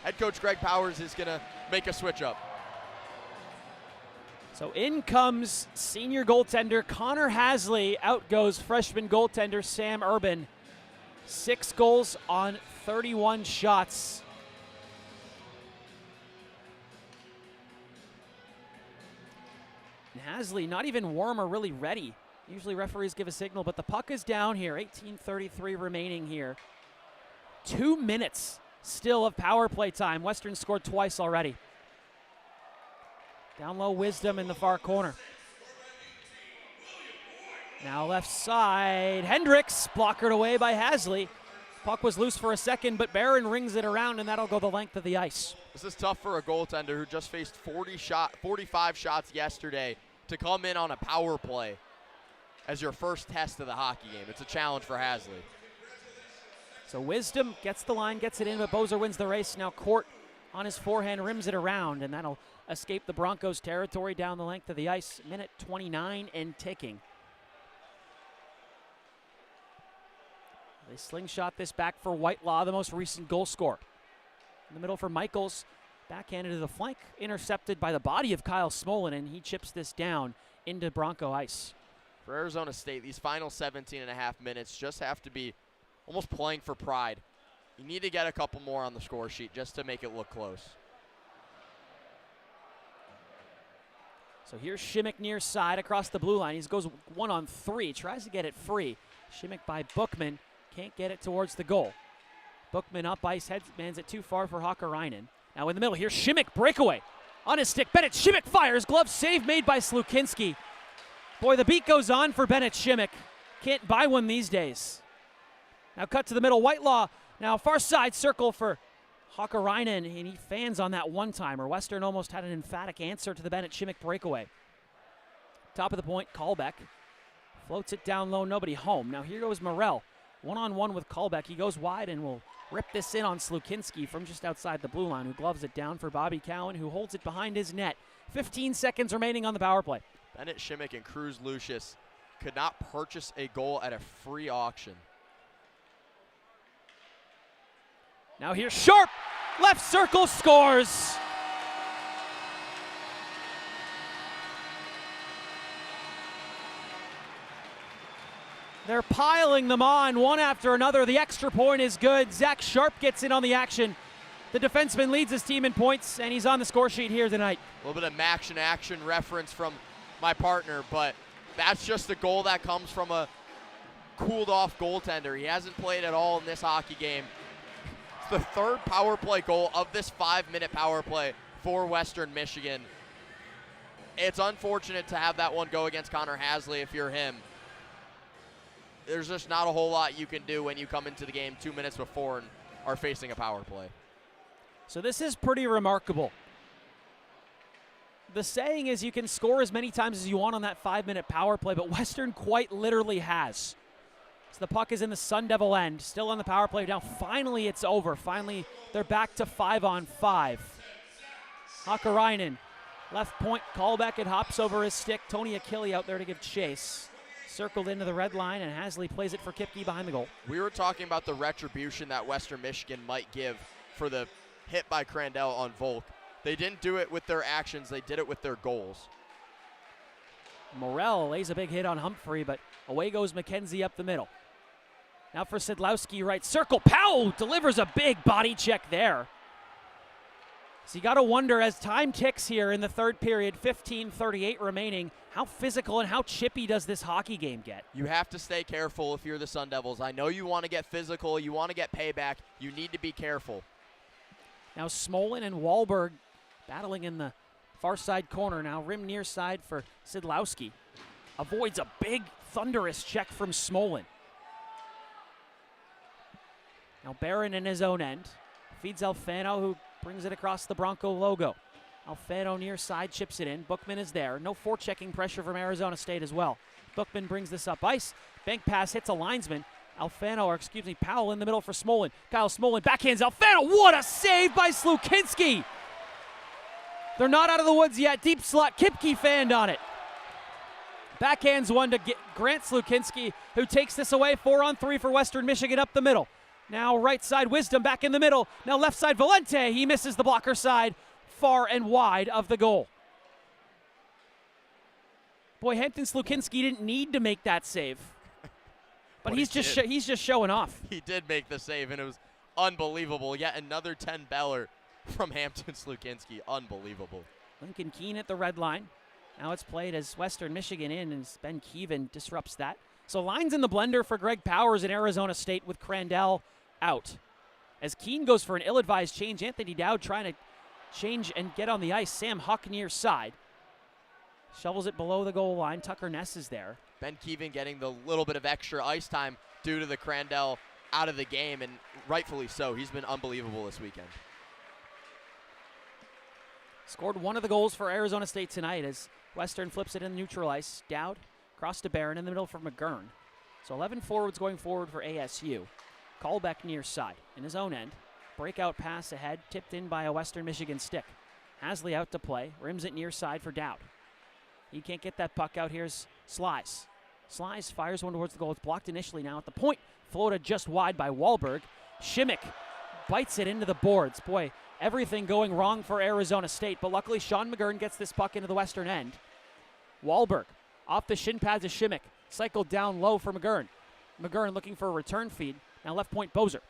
head coach Greg Powers is going to make a switch up. So in comes senior goaltender Connor Hasley. Out goes freshman goaltender Sam Urban. 6 goals on 31 shots. And Hasley not even warm or really ready. Usually referees give a signal, but the puck is down here. 18:33 remaining here. 2 minutes still of power play time. Western scored twice already. Down low, Wisdom in the far corner. Now left side, Hendricks blockered away by Hasley. Puck was loose for a second, but Barron rings it around, and that'll go the length of the ice. This is tough for a goaltender who just faced 45 shots yesterday to come in on a power play as your first test of the hockey game. It's a challenge for Hasley. So Wisdom gets the line, gets it in, but Bozer wins the race. Now Court on his forehand rims it around, and that'll escape the Broncos' territory down the length of the ice. Minute 29 and ticking. They slingshot this back for Whitelaw, the most recent goal scorer. In the middle for Michaels, backhanded to the flank, intercepted by the body of Kyle Smolin, and he chips this down into Bronco ice. For Arizona State, these final 17 and a half minutes just have to be almost playing for pride. You need to get a couple more on the score sheet just to make it look close. So here's Shimmick near side across the blue line. He goes 1-on-3, tries to get it free. Shimmick by Bookman. Can't get it towards the goal. Bookman up ice, headmans it too far for Hakkarainen. Now in the middle, here's Shimmick, breakaway. On his stick, Bennett Shimmick fires, glove save made by Slukinski. Boy, the beat goes on for Bennett Shimmick. Can't buy one these days. Now cut to the middle, Whitelaw. Now far side circle for Hakkarainen, and he fans on that one-timer. Western almost had an emphatic answer to the Bennett Shimmick breakaway. Top of the point, Callbeck. Floats it down low, nobody home. Now here goes Morrell. One-on-one with Callbeck. He goes wide and will rip this in on Slukinski from just outside the blue line, who gloves it down for Bobby Cowan, who holds it behind his net. 15 seconds remaining on the power play. Bennett Shimmick and Cruz Lucius could not purchase a goal at a free auction. Now here's Sharp. Left circle, scores. They're piling them on one after another. The extra point is good. Zach Sharp gets in on the action. The defenseman leads his team in points, and he's on the score sheet here tonight. A little bit of action reference from my partner, but that's just a goal that comes from a cooled-off goaltender. He hasn't played at all in this hockey game. It's the third power play goal of this 5-minute power play for Western Michigan. It's unfortunate to have that one go against Connor Hasley if you're him. There's just not a whole lot you can do when you come into the game 2 minutes before and are facing a power play. So this is pretty remarkable. The saying is you can score as many times as you want on that 5-minute power play, but Western quite literally has. So the puck is in the Sun Devil end, still on the power play. Now finally it's over. Finally they're back to 5-on-5. Hakkarainen, left point, Callback, it hops over his stick. Tony Achille out there to give chase. Circled into the red line, and Hasley plays it for Kipke behind the goal. We were talking about the retribution that Western Michigan might give for the hit by Crandell on Volk. They didn't do it with their actions, they did it with their goals. Morrell lays a big hit on Humphrey, but away goes McKenzie up the middle. Now for Sidlowski, right circle. Powell delivers a big body check there. So you got to wonder, as time ticks here in the third period, 15:38 remaining, how physical and how chippy does this hockey game get? You have to stay careful if you're the Sun Devils. I know you want to get physical, you want to get payback. You need to be careful. Now Smolin and Wahlberg battling in the far side corner. Now rim near side for Sidlowski. Avoids a big thunderous check from Smolin. Now Barron in his own end. Feeds Alfano, who brings it across the Bronco logo. Alfano near side chips it in. Bookman is there. No forechecking pressure from Arizona State as well. Bookman brings this up ice. Bank pass hits a linesman. Powell in the middle for Smolin. Kyle Smolin backhands Alfano. What a save by Slukinski! They're not out of the woods yet. Deep slot. Kipke fanned on it. Backhands one to Grant Slukinski, who takes this away. 4-on-3 for Western Michigan up the middle. Now right side, Wisdom back in the middle. Now left side, Valente. He misses the blocker side, far and wide of the goal. Boy, Hampton Slukinski didn't need to make that save. But he's just showing off. He did make the save, and it was unbelievable. Yet another 10-beller from Hampton Slukinski. Unbelievable. Lincoln Keene at the red line. Now it's played as Western Michigan in, and Ben Keevan disrupts that. So lines in the blender for Greg Powers in Arizona State with Crandell out. As Keene goes for an ill-advised change, Anthony Dowd trying to change and get on the ice. Sam Huck near side. Shovels it below the goal line. Tucker Ness is there. Ben Keevan getting the little bit of extra ice time due to the Crandell out of the game, and rightfully so. He's been unbelievable this weekend. Scored one of the goals for Arizona State tonight as Western flips it in neutral ice. Dowd across to Barron in the middle for McGurn. So 11 forwards going forward for ASU. Callback near side in his own end. Breakout pass ahead, tipped in by a Western Michigan stick. Hasley out to play, rims it near side for Dowd. He can't get that puck out. Here's Slice. Slice fires one towards the goal. It's blocked initially now at the point. Floated just wide by Wahlberg. Shimmick bites it into the boards. Boy, everything going wrong for Arizona State, but luckily Sean McGurn gets this puck into the Western end. Wahlberg off the shin pads of Shimmick. Cycled down low for McGurn. McGurn looking for a return feed. Now left point Bozer.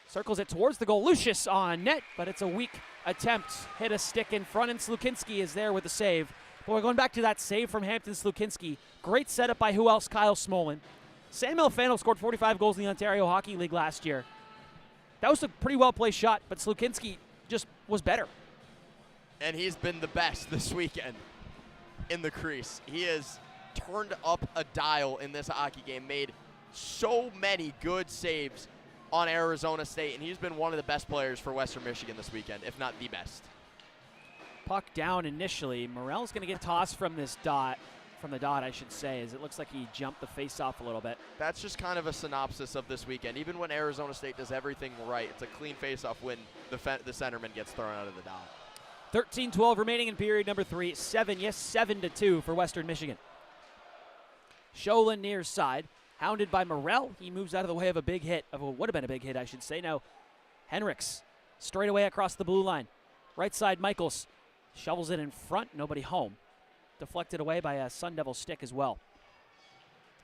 Circles it towards the goal. Lucius on net, but it's a weak attempt. Hit a stick in front, and Slukinski is there with the save. Boy, going back to that save from Hampton Slukinski. Great setup by who else? Kyle Smolin. Sam Alfano scored 45 goals in the Ontario Hockey League last year. That was a pretty well-placed shot, but Slukinski just was better. And he's been the best this weekend in the crease. He has turned up a dial in this hockey game, made so many good saves on Arizona State, and he's been one of the best players for Western Michigan this weekend, if not the best. Puck down initially. Morell's going to get tossed from this dot, I should say, as it looks like he jumped the face-off a little bit. That's just kind of a synopsis of this weekend. Even when Arizona State does everything right, it's a clean face-off win. The centerman gets thrown out of the dot. 13-12 remaining in period number 3. 7-2 for Western Michigan. Sholin near side, hounded by Morell. He moves out of the way of a big hit, of what would have been a big hit, I should say. Now, Henricks straight away across the blue line. Right side, Michaels shovels it in front, nobody home. Deflected away by a Sun Devil stick as well.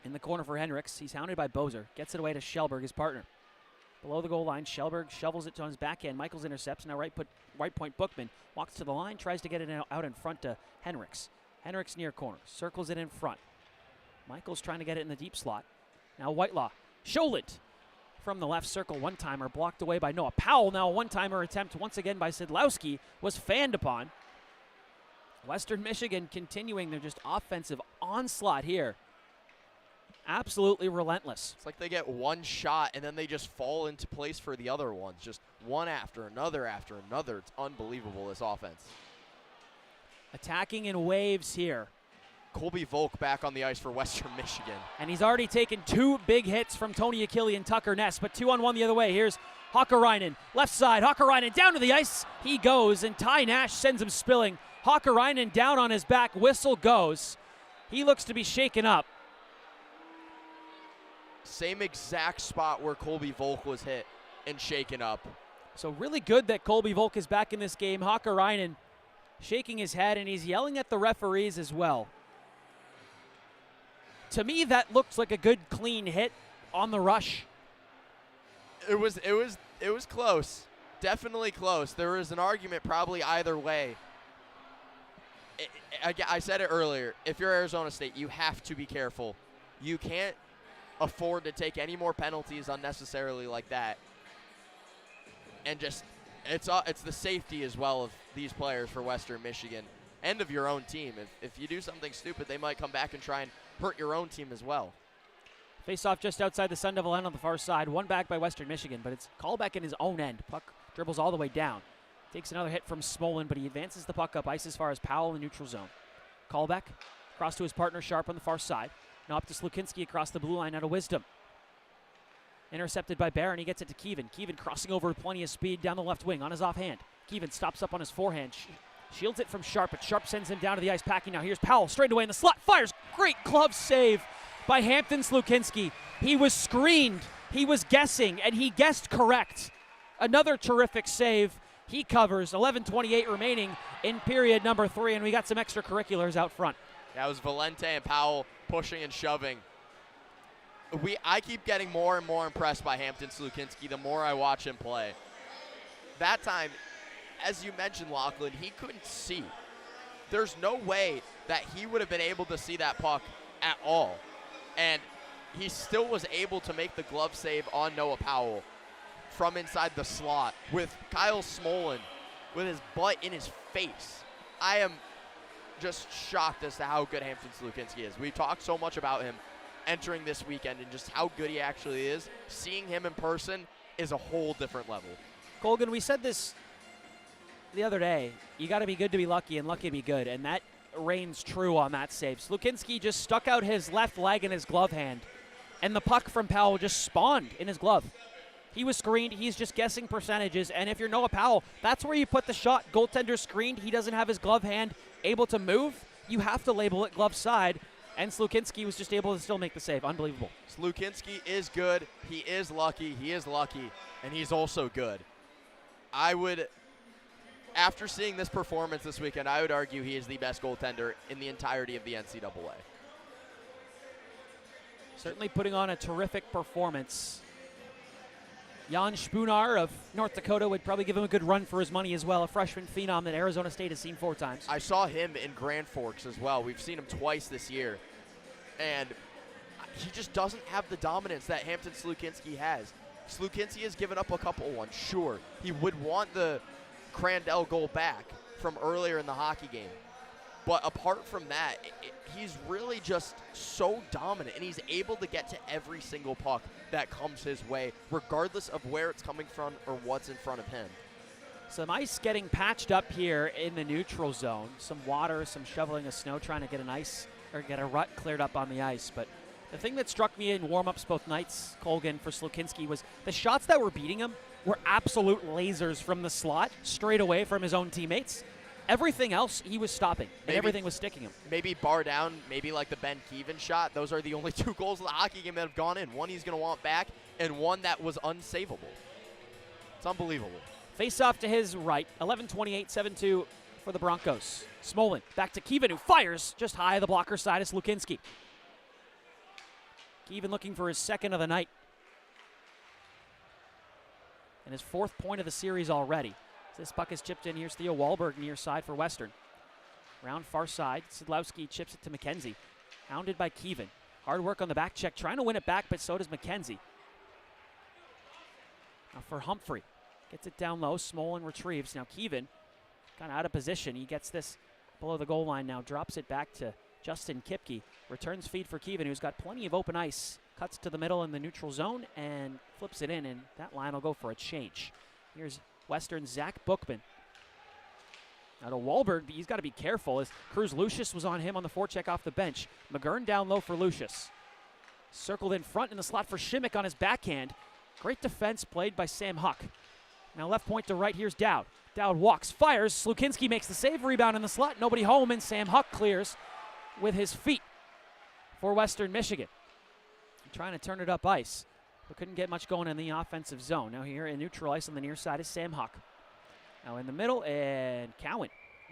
In the corner for Henricks, he's hounded by Bozer. Gets it away to Shellberg, his partner. Below the goal line, Shellberg shovels it to his backhand. Michaels intercepts. Now right point Bookman walks to the line, tries to get it out in front to Henricks. Henricks near corner, circles it in front. Michaels trying to get it in the deep slot. Now Whitelaw, Scholet from the left circle, one-timer blocked away by Noah Powell. Now a one-timer attempt once again by Sidlowski was fanned upon. Western Michigan continuing their just offensive onslaught here. Absolutely relentless. It's like they get one shot and then they just fall into place for the other ones. Just one after another after another. It's unbelievable, this offense. Attacking in waves here. Colby Volk back on the ice for Western Michigan. And he's already taken 2 big hits from Tony Achille and Tucker Ness, but 2-on-1 the other way. Here's Hakkarainen, left side. Hakkarainen down to the ice. He goes, and Ty Nash sends him spilling. Hakkarainen down on his back. Whistle goes. He looks to be shaken up. Same exact spot where Colby Volk was hit and shaken up. So really good that Colby Volk is back in this game. Hakkarainen shaking his head, and he's yelling at the referees as well. To me, that looks like a good, clean hit on the rush. It was close. Definitely close. There was an argument probably either way. I said it earlier. If you're Arizona State, you have to be careful. You can't afford to take any more penalties unnecessarily like that. And just, it's the safety as well of these players for Western Michigan and of your own team. If you do something stupid, they might come back and try and hurt your own team as well. Face-off just outside the Sun Devil end on the far side. One back by Western Michigan, but it's called back in his own end. Puck dribbles all the way down. Takes another hit from Smolin, but he advances the puck up ice as far as Powell in the neutral zone. Callback across to his partner Sharp on the far side. Now up to Slukinski across the blue line out of Wisdom. Intercepted by Barron. He gets it to Keevan. Keevan crossing over with plenty of speed down the left wing on his offhand. Keevan stops up on his forehand. Shields it from Sharp, but Sharp sends him down to the ice packing. Now here's Powell straight away in the slot. Fires. Great glove save by Hampton Slukinski. He was screened. He was guessing, and he guessed correct. Another terrific save. He covers. 11:28 remaining in period number 3, and we got some extracurriculars out front. That was Valente and Powell pushing and shoving. I keep getting more and more impressed by Hampton Slukinski the more I watch him play. That time, as you mentioned, Lochlan, he couldn't see. There's no way that he would have been able to see that puck at all. And he still was able to make the glove save on Noah Powell from inside the slot with Kyle Smolin with his butt in his face. I am just shocked as to how good Hampton Slukinski is. We talked so much about him entering this weekend and just how good he actually is. Seeing him in person is a whole different level. Colgin, we said this the other day. You got to be good to be lucky and lucky to be good, and that reigns true on that save. Slukinski just stuck out his left leg in his glove hand, and the puck from Powell just spawned in his glove. He was screened. He's just guessing percentages, and if you're Noah Powell, that's where you put the shot. Goaltender screened. He doesn't have his glove hand able to move. You have to label it glove side, and Slukinski was just able to still make the save. Unbelievable. Slukinski is good. He is lucky. And he's also good. After seeing this performance this weekend, I would argue he is the best goaltender in the entirety of the NCAA. Certainly putting on a terrific performance. Jan Spunar of North Dakota would probably give him a good run for his money as well, a freshman phenom that Arizona State has seen 4 times. I saw him in Grand Forks as well. We've seen him twice this year. And he just doesn't have the dominance that Hampton Slukinski has. Slukinski has given up a couple ones, sure. He would want the Crandell goal back from earlier in the hockey game. But apart from that, he's really just so dominant, and he's able to get to every single puck that comes his way, regardless of where it's coming from or what's in front of him. Some ice getting patched up here in the neutral zone. Some water, some shoveling of snow, trying to get get a rut cleared up on the ice. But the thing that struck me in warm-ups both nights, Colgin, for Slukinski, was the shots that were beating him were absolute lasers from the slot, straight away from his own teammates. Everything else he was stopping, and everything was sticking him. Maybe bar down, maybe like the Ben Keevan shot. Those are the only 2 goals of the hockey game that have gone in. One he's going to want back, and one that was unsavable. It's unbelievable. Face off to his right, 11:28, 7-2 for the Broncos. Smolin back to Keevan, who fires just high of the blocker side of Slukinski. Keevan looking for his 2nd of the night. And his 4th point of the series already. This puck is chipped in. Here's Theo Wahlberg near side for Western. Round far side. Sidlowski chips it to McKenzie. Hounded by Keevan. Hard work on the back check. Trying to win it back, but so does McKenzie. Now for Humphrey. Gets it down low. Smolin retrieves. Now Keevan kind of out of position. He gets this below the goal line now. Drops it back to Justin Kipke. Returns feed for Keevan, who's got plenty of open ice. Cuts to the middle in the neutral zone and flips it in, and that line will go for a change. Here's Western's Zach Bookman. Now to Wahlberg, he's got to be careful as Cruz Lucius was on him on the forecheck off the bench. McGurn down low for Lucius. Circled in front in the slot for Shimmick on his backhand. Great defense played by Sam Huck. Now left point to right, here's Dowd. Dowd walks, fires. Slukinski makes the save, rebound in the slot. Nobody home, and Sam Huck clears with his feet for Western Michigan. Trying to turn it up ice, but couldn't get much going in the offensive zone. Now here in neutral ice on the near side is Sam Huck. Now in the middle, and Cowan.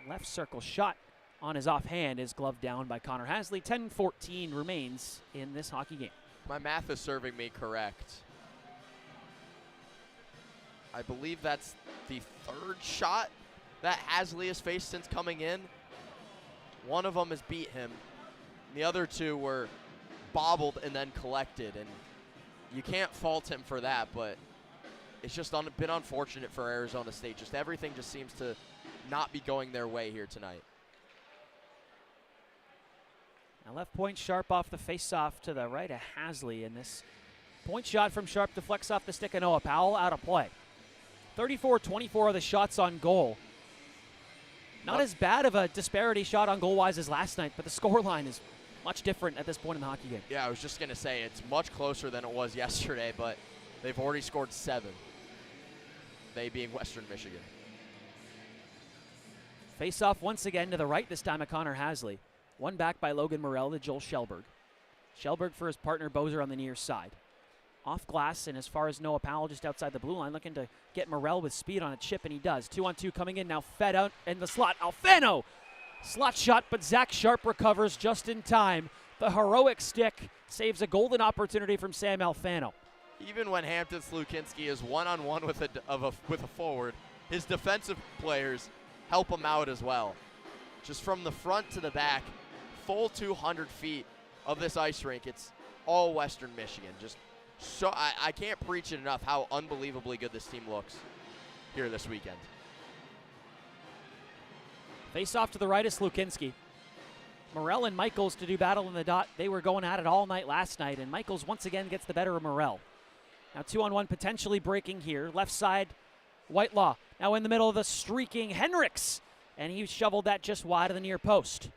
Left circle shot on his offhand is gloved down by Connor Hasley. 10-14 remains in this hockey game. My math is serving me correct. I believe that's the 3rd shot that Hasley has faced since coming in. One of them has beat him. The other 2 were bobbled and then collected, and you can't fault him for that, but it's just been unfortunate for Arizona State. Just everything just seems to not be going their way here tonight. Now left point Sharp off the face-off to the right of Hasley, and this point shot from Sharp deflects off the stick of Noah Powell, out of play. 34-24 of the shots on goal. Not as bad of a disparity shot on goal-wise as last night, but the scoreline is much different at this point in the hockey game. Yeah, I was just going to say, it's much closer than it was yesterday, but they've already scored 7. They being Western Michigan. Face off once again to the right, this time of Connor Hasley. One back by Logan Morell to Joel Shellberg. Shellberg for his partner Bozer on the near side. Off glass, and as far as Noah Powell just outside the blue line, looking to get Morell with speed on a chip, and he does. 2-on-2 coming in, now fed out in the slot. Alfano! Slot shot, but Zach Sharp recovers just in time. The heroic stick saves a golden opportunity from Sam Alfano. Even when Hampton Slukinski is one-on-one with a forward, his defensive players help him out as well. Just from the front to the back, full 200 feet of this ice rink, it's all Western Michigan. Just so I can't preach it enough how unbelievably good this team looks here this weekend. Face off to the right is Slukinski. Morrell and Michaels to do battle in the dot. They were going at it all night last night, and Michaels once again gets the better of Morrell. Now 2-on-1 potentially breaking here. Left side, Whitelaw. Now in the middle of the streaking Henricks, and he shoveled that just wide of the near post.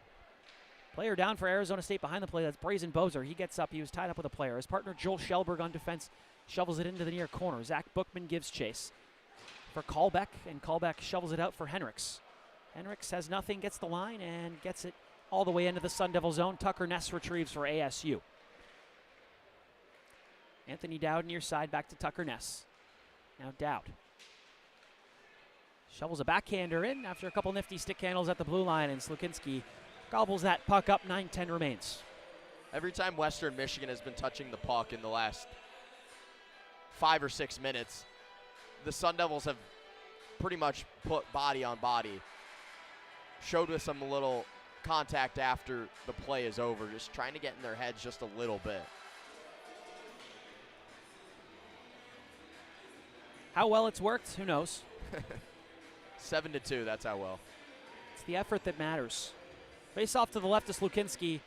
Player down for Arizona State behind the play. That's Brazen Bozer. He gets up. He was tied up with a player. His partner Joel Schellberg on defense shovels it into the near corner. Zach Bookman gives chase for Callbeck, and Callbeck shovels it out for Henricks. Henricks has nothing, gets the line, and gets it all the way into the Sun Devil zone. Tucker Ness retrieves for ASU. Anthony Dowd near side, back to Tucker Ness. Now Dowd shovels a backhander in after a couple nifty stick handles at the blue line, and Slukinski gobbles that puck up. 9-10 remains. Every time Western Michigan has been touching the puck in the last 5 or 6 minutes, the Sun Devils have pretty much put body on body. Showed with some little contact after the play is over, just trying to get in their heads just a little bit. How well it's worked, who knows? 7-2, that's how well. It's the effort that matters. Face off to the left of Slukinski,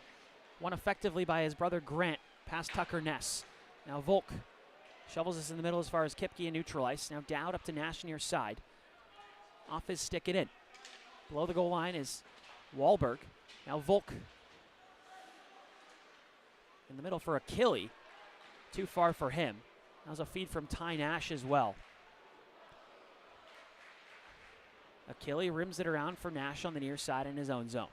won effectively by his brother Grant, past Tucker Ness. Now Volk shovels this in the middle as far as Kipke and neutral ice. Now Dowd up to Nash near side. Off his stick it in. Below the goal line is Wahlberg. Now Volk in the middle for Achille. Too far for him. That was a feed from Ty Nash as well. Achille rims it around for Nash on the near side in his own zone.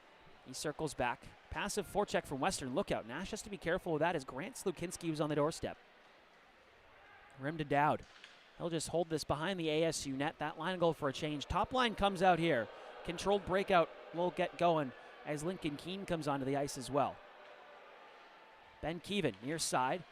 He circles back. Passive forecheck from Western. Look out. Nash has to be careful with that as Grant Slukinski was on the doorstep. Rim to Dowd. He'll just hold this behind the ASU net. That line goal for a change. Top line comes out here. Controlled breakout will get going as Lincoln Keene comes onto the ice as well. Ben Keevan near side.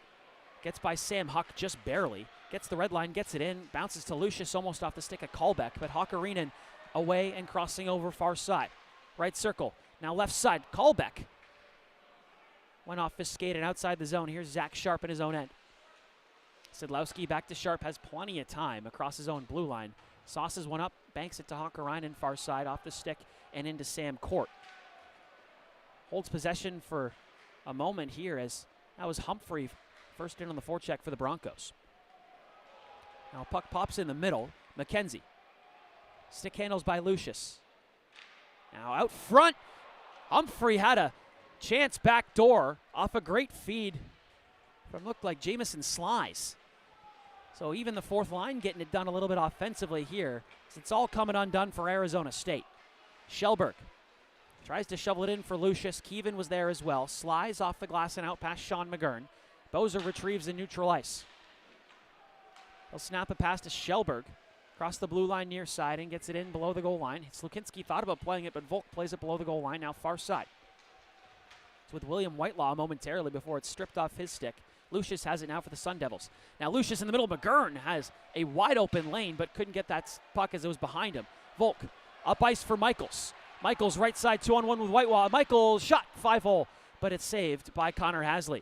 Gets by Sam Huck just barely. Gets the red line, gets it in. Bounces to Lucius almost off the stick of Callbeck. But Hakarinen away and crossing over far side. Right circle. Now left side. Callbeck went off his skate and outside the zone. Here's Zach Sharp in his own end. Sidlowski back to Sharp, has plenty of time across his own blue line. Sauces one up, banks it to Hakarinen far side off the stick and into Sam Court. Holds possession for a moment here as that was Humphrey first in on the forecheck for the Broncos. Now puck pops in the middle. McKenzie. Stick handles by Lucius. Now out front, Humphrey had a chance back door off a great feed from looked like Jamison Slies. So even the fourth line getting it done a little bit offensively here. It's all coming undone for Arizona State. Schellberg tries to shovel it in for Lucius. Keevan was there as well. Slies off the glass and out past Sean McGurn. Bozer retrieves in neutral ice. He'll snap a pass to Schellberg. Across the blue line near side and gets it in below the goal line. Slukinski thought about playing it, but Volk plays it below the goal line, now far side. It's with William Whitelaw momentarily before it's stripped off his stick. Lucius has it now for the Sun Devils. Now Lucius in the middle. McGurn has a wide open lane, but couldn't get that puck as it was behind him. Volk up ice for Michaels. Michaels right side 2-on-1 with Whitelaw. Michaels shot 5-hole, but it's saved by Connor Hasley.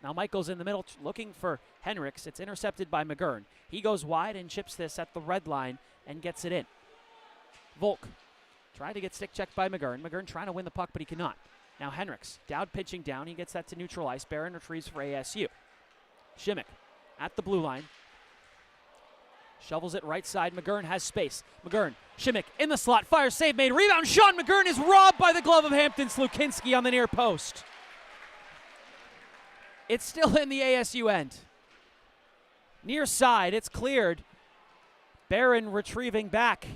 Now Michaels in the middle looking for Henricks. It's intercepted by McGurn. He goes wide and chips this at the red line and gets it in. Volk tried to get stick checked by McGurn. McGurn trying to win the puck, but he cannot. Now Henricks, Dowd pitching down. He gets that to neutral ice. Barron retrieves for ASU. Shimmick at the blue line. Shovels it right side. McGurn has space. McGurn, Shimmick in the slot. Fire save made. Rebound. Sean McGurn is robbed by the glove of Hampton Slukinski on the near post. It's still in the ASU end. Near side, it's cleared. Barron retrieving back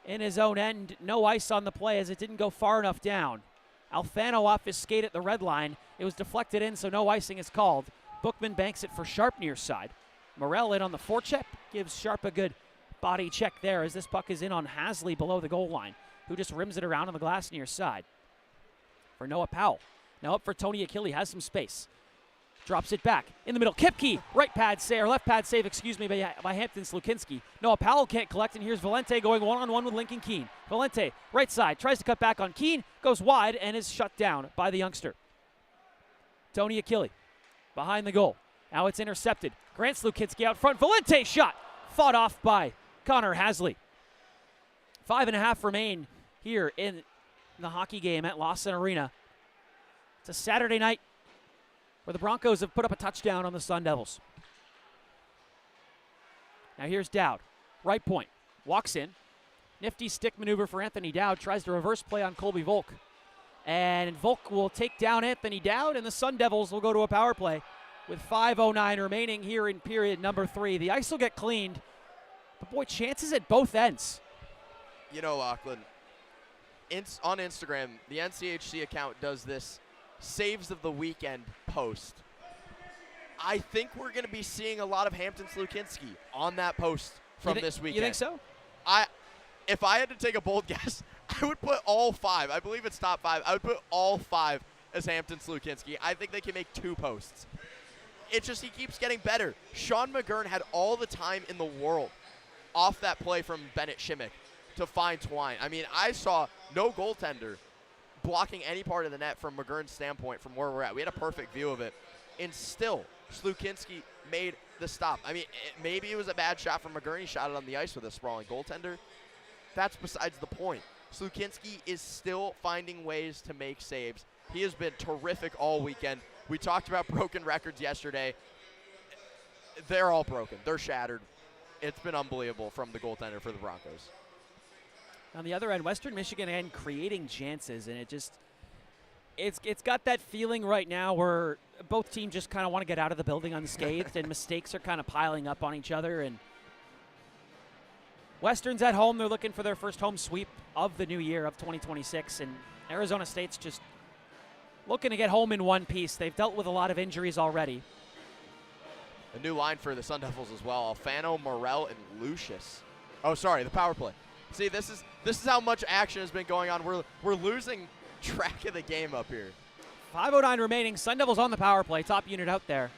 in his own end. No ice on the play as it didn't go far enough down. Alfano off his skate at the red line. It was deflected in, so no icing is called. Bookman banks it for Sharp near side. Morrell in on the forecheck. Gives Sharp a good body check there as this puck is in on Hasley below the goal line, who just rims it around on the glass near side. For Noah Powell. Now up for Tony Achille. Has some space. Drops it back in the middle. Kipke, left pad save, by Hampton Slukinski. Noah Powell can't collect, and here's Valente going one-on-one with Lincoln Keene. Valente, right side, tries to cut back on Keene, goes wide, and is shut down by the youngster. Tony Achille, behind the goal. Now it's intercepted. Grant Slukinski out front. Valente shot, fought off by Connor Hasley. 5.5 remain here in the hockey game at Lawson Arena. It's a Saturday night where the Broncos have put up a touchdown on the Sun Devils. Now here's Dowd. Right point. Walks in. Nifty stick maneuver for Anthony Dowd. Tries to reverse play on Colby Volk. And Volk will take down Anthony Dowd, and the Sun Devils will go to a power play with 5:09 remaining here in period number 3. The ice will get cleaned. But, boy, chances at both ends. You know, Lochlan, on Instagram, the NCHC account does this Saves of the Weekend post. I think we're going to be seeing a lot of Hampton Slukinski on that post from this weekend. You think so? If I had to take a bold guess, I would put all 5. I believe it's top 5. I would put all 5 as Hampton Slukinski. I think they can make 2 posts. It's just he keeps getting better. Sean McGurn had all the time in the world off that play from Bennett Shimmick to find Twine. I mean, I saw no goaltender blocking any part of the net from McGurn's standpoint from where we're at. We had a perfect view of it. And still, Slukinski made the stop. I mean, maybe it was a bad shot from McGurn. He shot it on the ice with a sprawling goaltender. That's besides the point. Slukinski is still finding ways to make saves. He has been terrific all weekend. We talked about broken records yesterday. They're all broken. They're shattered. It's been unbelievable from the goaltender for the Broncos. On the other end, Western Michigan again creating chances, and it's got that feeling right now where both teams just kind of want to get out of the building unscathed, and mistakes are kind of piling up on each other. And Western's at home. They're looking for their first home sweep of the new year of 2026, and Arizona State's just looking to get home in one piece. They've dealt with a lot of injuries already. A new line for the Sun Devils as well. Alfano, Morel, and Lucius. Oh, sorry, the power play. See, this is how much action has been going on. We're losing track of the game up here. 5:09 remaining. Sun Devils on the power play. Top unit out there.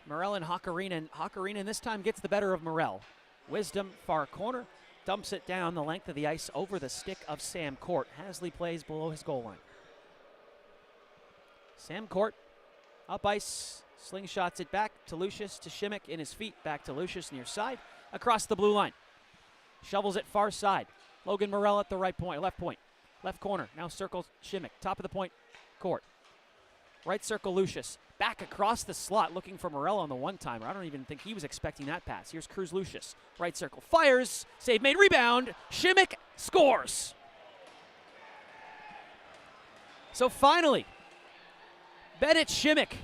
Morel and Hakarinen. Hakarinen this time gets the better of Morel. Wisdom, far corner. Dumps it down the length of the ice over the stick of Sam Court. Hasley plays below his goal line. Sam Court up ice. Slingshots it back to Lucius, to Shimmick in his feet. Back to Lucius near side. Across the blue line. Shovels it far side. Logan Morel at the right point, left point. Left corner. Now circles Shimmick. Top of the point, Court. Right circle Lucius. Back across the slot looking for Morel on the one-timer. I don't even think he was expecting that pass. Here's Cruz Lucius. Right circle. Fires. Save made. Rebound. Shimmick scores. So finally, Bennett Shimmick.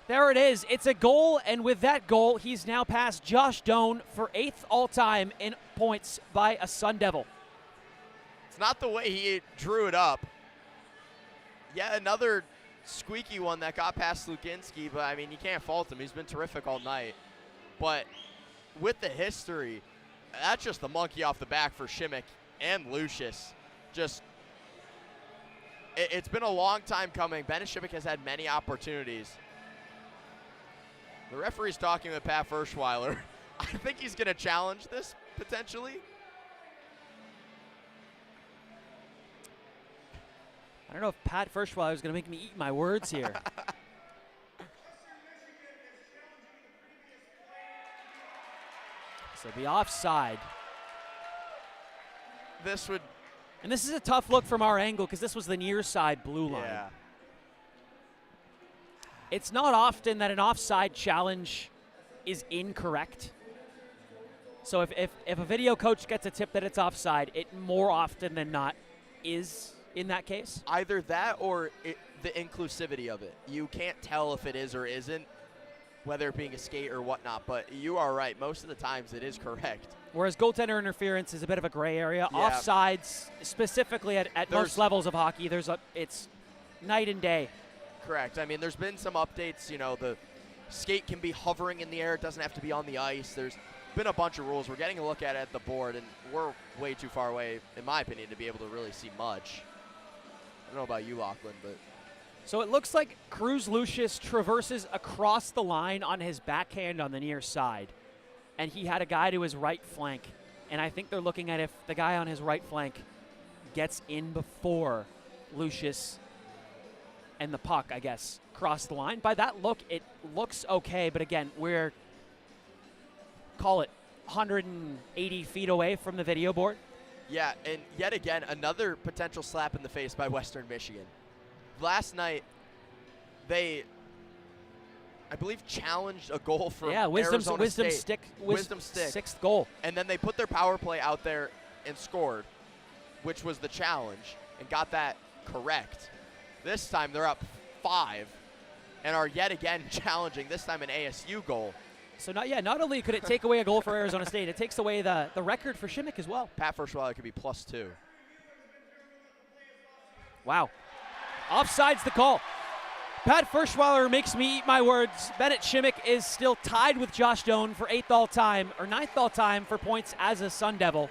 There it is. It's a goal, and with that goal, he's now passed Josh Doan for 8th all-time in points by a Sun Devil. It's not the way he drew it up. Yeah, another squeaky one that got past Slukinski, but, I mean, you can't fault him. He's been terrific all night. But with the history, that's just the monkey off the back for Shimmick and Lucius. It's been a long time coming. Bennett Shimmick has had many opportunities. The referee's talking with Pat Hirschel. I think he's going to challenge this, potentially. I don't know if Pat Hirschel is going to make me eat my words here. So the offside. And this is a tough look from our angle because this was the near side blue line. Yeah. It's not often that an offside challenge is incorrect. So if a video coach gets a tip that it's offside, it more often than not is in that case. Either that or the inclusivity of it. You can't tell if it is or isn't, whether it being a skate or whatnot, but you are right. Most of the times it is correct. Whereas goaltender interference is a bit of a gray area. Yeah. Offsides, specifically at most levels of hockey, it's night and day. Correct. I mean, there's been some updates. You know, the skate can be hovering in the air. It doesn't have to be on the ice. There's been a bunch of rules. We're getting a look at it at the board, and we're way too far away, in my opinion, to be able to really see much. I don't know about you, Lochlan, but... So it looks like Cruz Lucius traverses across the line on his backhand on the near side, and he had a guy to his right flank, and I think they're looking at if the guy on his right flank gets in before Lucius and the puck, I guess, cross the line. By that look, it looks okay, but again, we're, call it 180 feet away from the video board. Yeah, and yet again, another potential slap in the face by Western Michigan. last night they, I believe, challenged a goal from Arizona State. Wisdom stick. Sixth goal. And then they put their power play out there and scored, which was the challenge, and got that correct. This time they're up 5 and are yet again challenging, this time an ASU goal. So not only could it take away a goal for Arizona State, it takes away the record for Shimmick as well. Pat Hirschel could be +2. Wow. Offside's the call. Pat Hirschweiler makes me eat my words. Bennett Shimmick is still tied with Josh Doan for 8th all-time, or 9th all-time for points as a Sun Devil.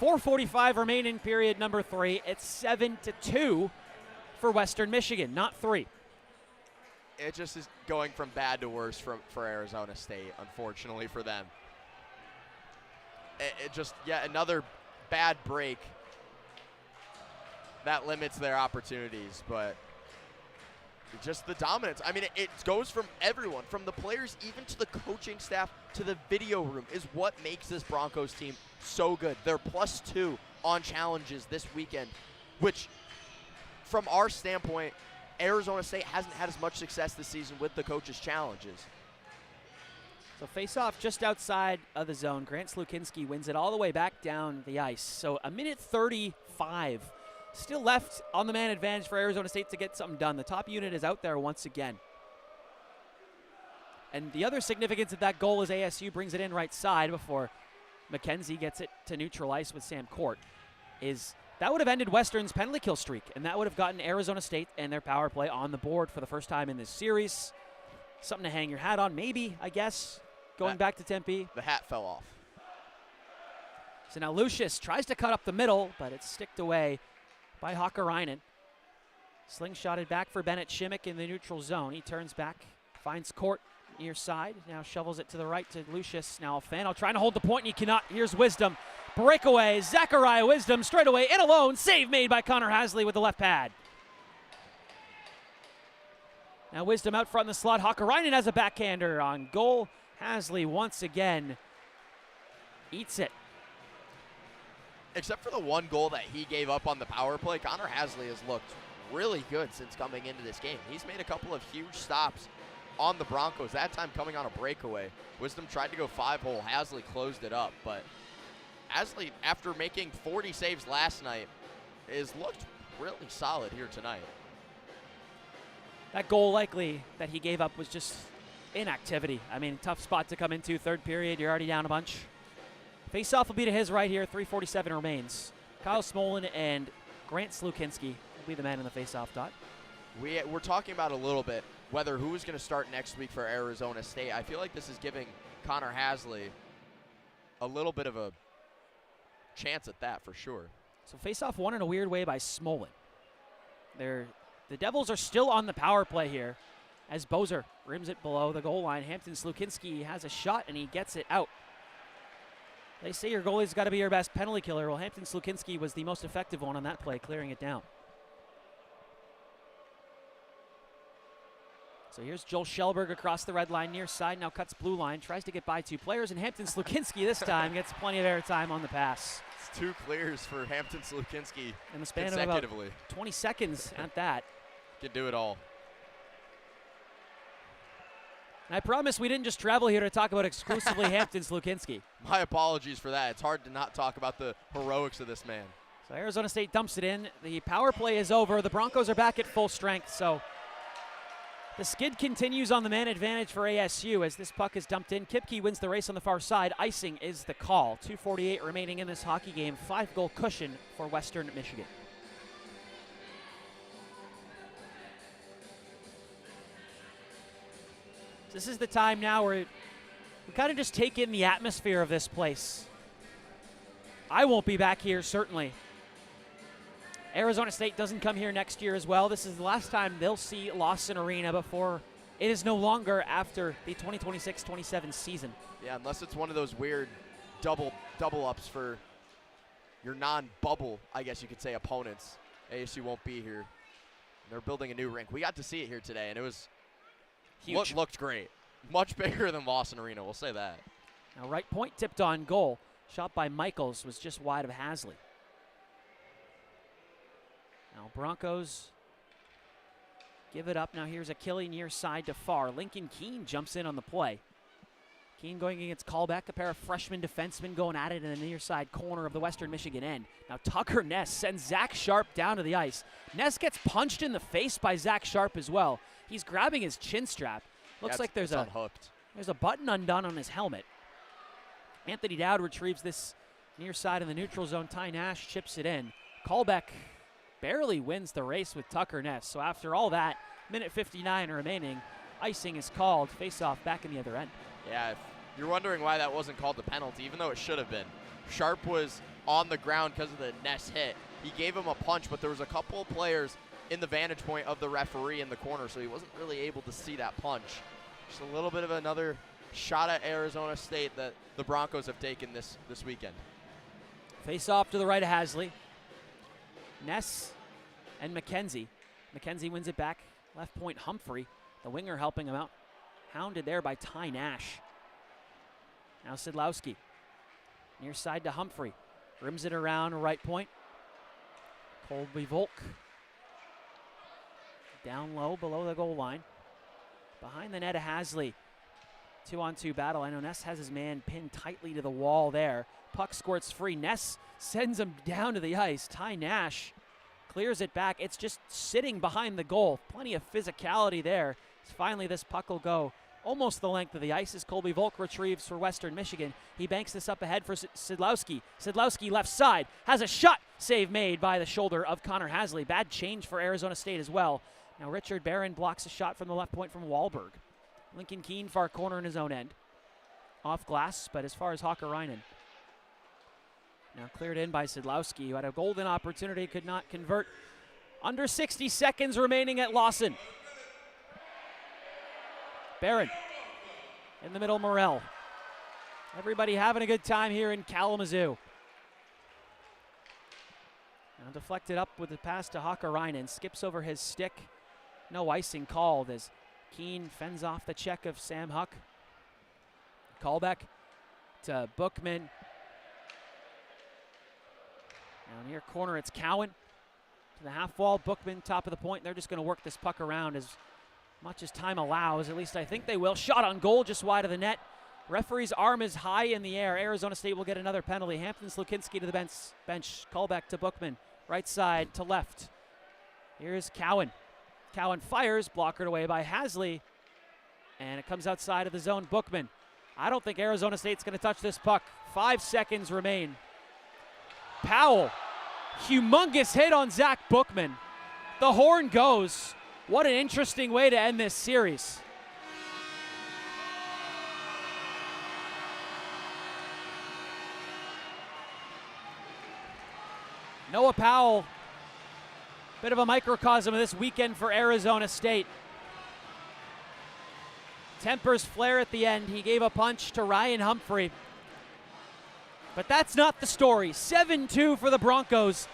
4:45 remain in period number 3. It's 7-2 for Western Michigan, not 3. It just is going from bad to worse for Arizona State, unfortunately for them. It just, another bad break that limits their opportunities, but just the dominance. I mean, it goes from everyone, from the players even to the coaching staff to the video room, is what makes this Broncos team so good. They're +2 on challenges this weekend, which from our standpoint, Arizona State hasn't had as much success this season with the coaches' challenges. So face-off just outside of the zone. Grant Slukinski wins it all the way back down the ice. So a minute 35 still left on the man advantage for Arizona State to get something done. The top unit is out there once again. And the other significance of that goal is ASU brings it in right side before McKenzie gets it to neutral ice with Sam Court. That would have ended Western's penalty kill streak, and that would have gotten Arizona State and their power play on the board for the first time in this series. Something to hang your hat on, maybe, I guess, going back to Tempe. The hat fell off. So now Lucius tries to cut up the middle, but it's sticked away by Hakkarainen. Slingshotted back for Bennett Shimmick in the neutral zone. He turns back, finds Court near side, now shovels it to the right to Lucius. Now Fano trying to hold the point, and he cannot. Here's Wisdom. Breakaway, Zachariah Wisdom straight away in alone. Save made by Connor Hasley with the left pad. Now Wisdom out front in the slot. Hakkarainen has a backhander on goal. Hasley once again eats it. Except for the one goal that he gave up on the power play, Connor Hasley has looked really good since coming into this game. He's made a couple of huge stops on the Broncos, that time coming on a breakaway. Wisdom tried to go 5-hole. Hasley closed it up, but Hasley, after making 40 saves last night, has looked really solid here tonight. That goal likely that he gave up was just inactivity. I mean, tough spot to come into. Third period, you're already down a bunch. Face-off will be to his right here. 3:47 remains. Kyle Smolin and Grant Slukinski will be the man in the face-off dot. We're talking about a little bit whether who is going to start next week for Arizona State. I feel like this is giving Connor Hasley a little bit of a chance at that for sure. So face-off won in a weird way by Smolin. The Devils are still on the power play here as Bozer rims it below the goal line. Hampton Slukinski has a shot and he gets it out. They say your goalie's got to be your best penalty killer. Well, Hampton Slukinski was the most effective one on that play, clearing it down. So here's Joel Schellberg across the red line near side, now cuts blue line, tries to get by 2 players, and Hampton Slukinski this time gets plenty of airtime on the pass. It's 2 clears for Hampton Slukinski in the span of about 20 seconds at that. Can do it all. And I promise we didn't just travel here to talk about exclusively Hampton Slukinski. My apologies for that. It's hard to not talk about the heroics of this man. So Arizona State dumps it in. The power play is over. The Broncos are back at full strength, so the skid continues on the man advantage for ASU as this puck is dumped in. Kipke wins the race on the far side. Icing is the call. 2:48 remaining in this hockey game. 5-goal cushion for Western Michigan. This is the time now where we kind of just take in the atmosphere of this place. I won't be back here, certainly. Arizona State doesn't come here next year as well. This is the last time they'll see Lawson Arena before it is no longer after the 2026-27 season. Yeah, unless it's one of those weird double ups for your non-bubble, I guess you could say, opponents. ASU won't be here. They're building a new rink. We got to see it here today, and it was huge. Looked great. Much bigger than Lawson Arena, we'll say that. Now right point tipped on goal. Shot by Michaels was just wide of Hasley. Now Broncos give it up. Now here's Achille near side to far. Lincoln Keene jumps in on the play. Keene going against Callback, a pair of freshman defensemen going at it in the near side corner of the Western Michigan end. Now Tucker Ness sends Zach Sharp down to the ice. Ness gets punched in the face by Zach Sharp as well. He's grabbing his chin strap. Looks like there's a button undone on his helmet. Anthony Dowd retrieves this near side in the neutral zone. Ty Nash chips it in. Callback barely wins the race with Tucker Ness. So after all that, minute 59 remaining, icing is called. Face-off back in the other end. Yeah, if you're wondering why that wasn't called a penalty, even though it should have been. Sharp was on the ground because of the Ness hit. He gave him a punch, but there was a couple of players in the vantage point of the referee in the corner, so he wasn't really able to see that punch. Just a little bit of another shot at Arizona State that the Broncos have taken this weekend. Face off to the right of Hasley. Ness and McKenzie. McKenzie wins it back. Left point Humphrey, the winger helping him out. Hounded there by Ty Nash. Now Sidlowski. Near side to Humphrey. Rims it around right point. Colby Volk. Down low below the goal line. Behind the net of Hasley. 2-on-2 battle. I know Ness has his man pinned tightly to the wall there. Puck squirts free. Ness sends him down to the ice. Ty Nash clears it back. It's just sitting behind the goal. Plenty of physicality there. Finally, this puck will go almost the length of the ice as Colby Volk retrieves for Western Michigan. He banks this up ahead for Sidlowski. Sidlowski left side has a shot. Save made by the shoulder of Connor Hasley. Bad change for Arizona State as well. Now Richard Barron blocks a shot from the left point from Wahlberg. Lincoln Keene far corner in his own end. Off glass, but as far as Hakkarainen. Now cleared in by Sidlowski, who had a golden opportunity, could not convert. Under 60 seconds remaining at Lawson. Barron in the middle, Morrell. Everybody having a good time here in Kalamazoo. Now deflected up with the pass to Hakkarainen. Skips over his stick. No icing called as Keene fends off the check of Sam Huck. Callback to Bookman. Now near corner, it's Cowan. To the half wall, Bookman top of the point. They're just going to work this puck around as much as time allows. At least I think they will. Shot on goal just wide of the net. Referee's arm is high in the air. Arizona State will get another penalty. Hampton Slukinski to the bench. Callback to Bookman. Right side to left. Here's Cowan. Cowan fires, blockered away by Hasley. And it comes outside of the zone. Bookman. I don't think Arizona State's going to touch this puck. 5 seconds remain. Powell. Humongous hit on Zach Bookman. The horn goes. What an interesting way to end this series. Noah Powell, bit of a microcosm of this weekend for Arizona State. Tempers flare at the end. He gave a punch to Ryan Humphrey. But that's not the story. 7-2 for the Broncos.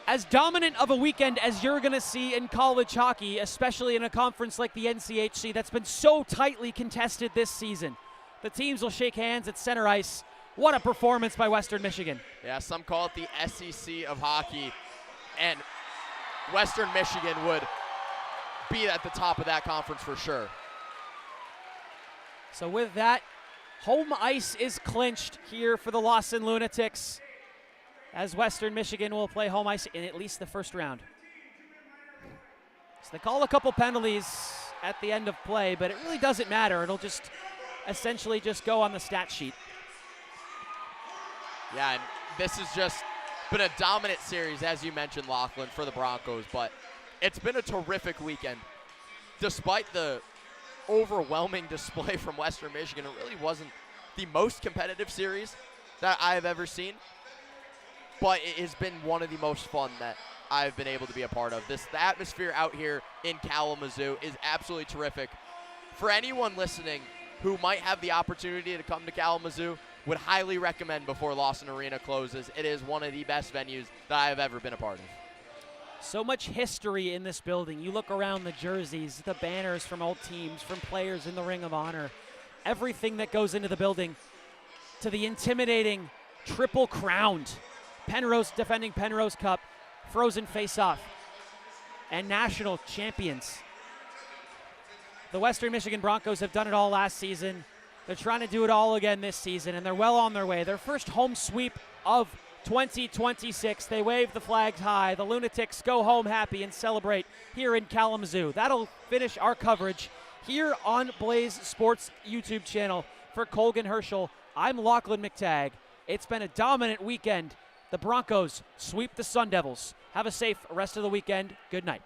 As dominant of a weekend as you're going to see in college hockey, especially in a conference like the NCHC that's been so tightly contested this season. The teams will shake hands at center ice. What a performance by Western Michigan. Yeah, some call it the SEC of hockey, and Western Michigan would be at the top of that conference for sure. So with that, home ice is clinched here for the Lawson Lunatics, as Western Michigan will play home ice in at least the first round. So they call a couple penalties at the end of play, but it really doesn't matter. It'll just essentially just go on the stat sheet. Yeah, and this has just been a dominant series, as you mentioned, Lochlan, for the Broncos, but it's been a terrific weekend. Despite the overwhelming display from Western Michigan, it really wasn't the most competitive series that I've ever seen, but it has been one of the most fun that I've been able to be a part of. The atmosphere out here in Kalamazoo is absolutely terrific. For anyone listening who might have the opportunity to come to Kalamazoo, would highly recommend before Lawson Arena closes. It is one of the best venues that I have ever been a part of. So much history in this building. You look around the jerseys, the banners from old teams, from players in the Ring of Honor, everything that goes into the building, to the intimidating triple crowned Penrose, defending Penrose Cup, Frozen face-off, and national champions. The Western Michigan Broncos have done it all last season. They're trying to do it all again this season, and they're well on their way. Their first home sweep of 2026. They wave the flags high. The Lunatics go home happy and celebrate here in Kalamazoo. That'll finish our coverage here on Blaze Sports YouTube channel. For Colgin, Hirschel, I'm Lachlan McTeague. It's been a dominant weekend. The Broncos sweep the Sun Devils. Have a safe rest of the weekend. Good night.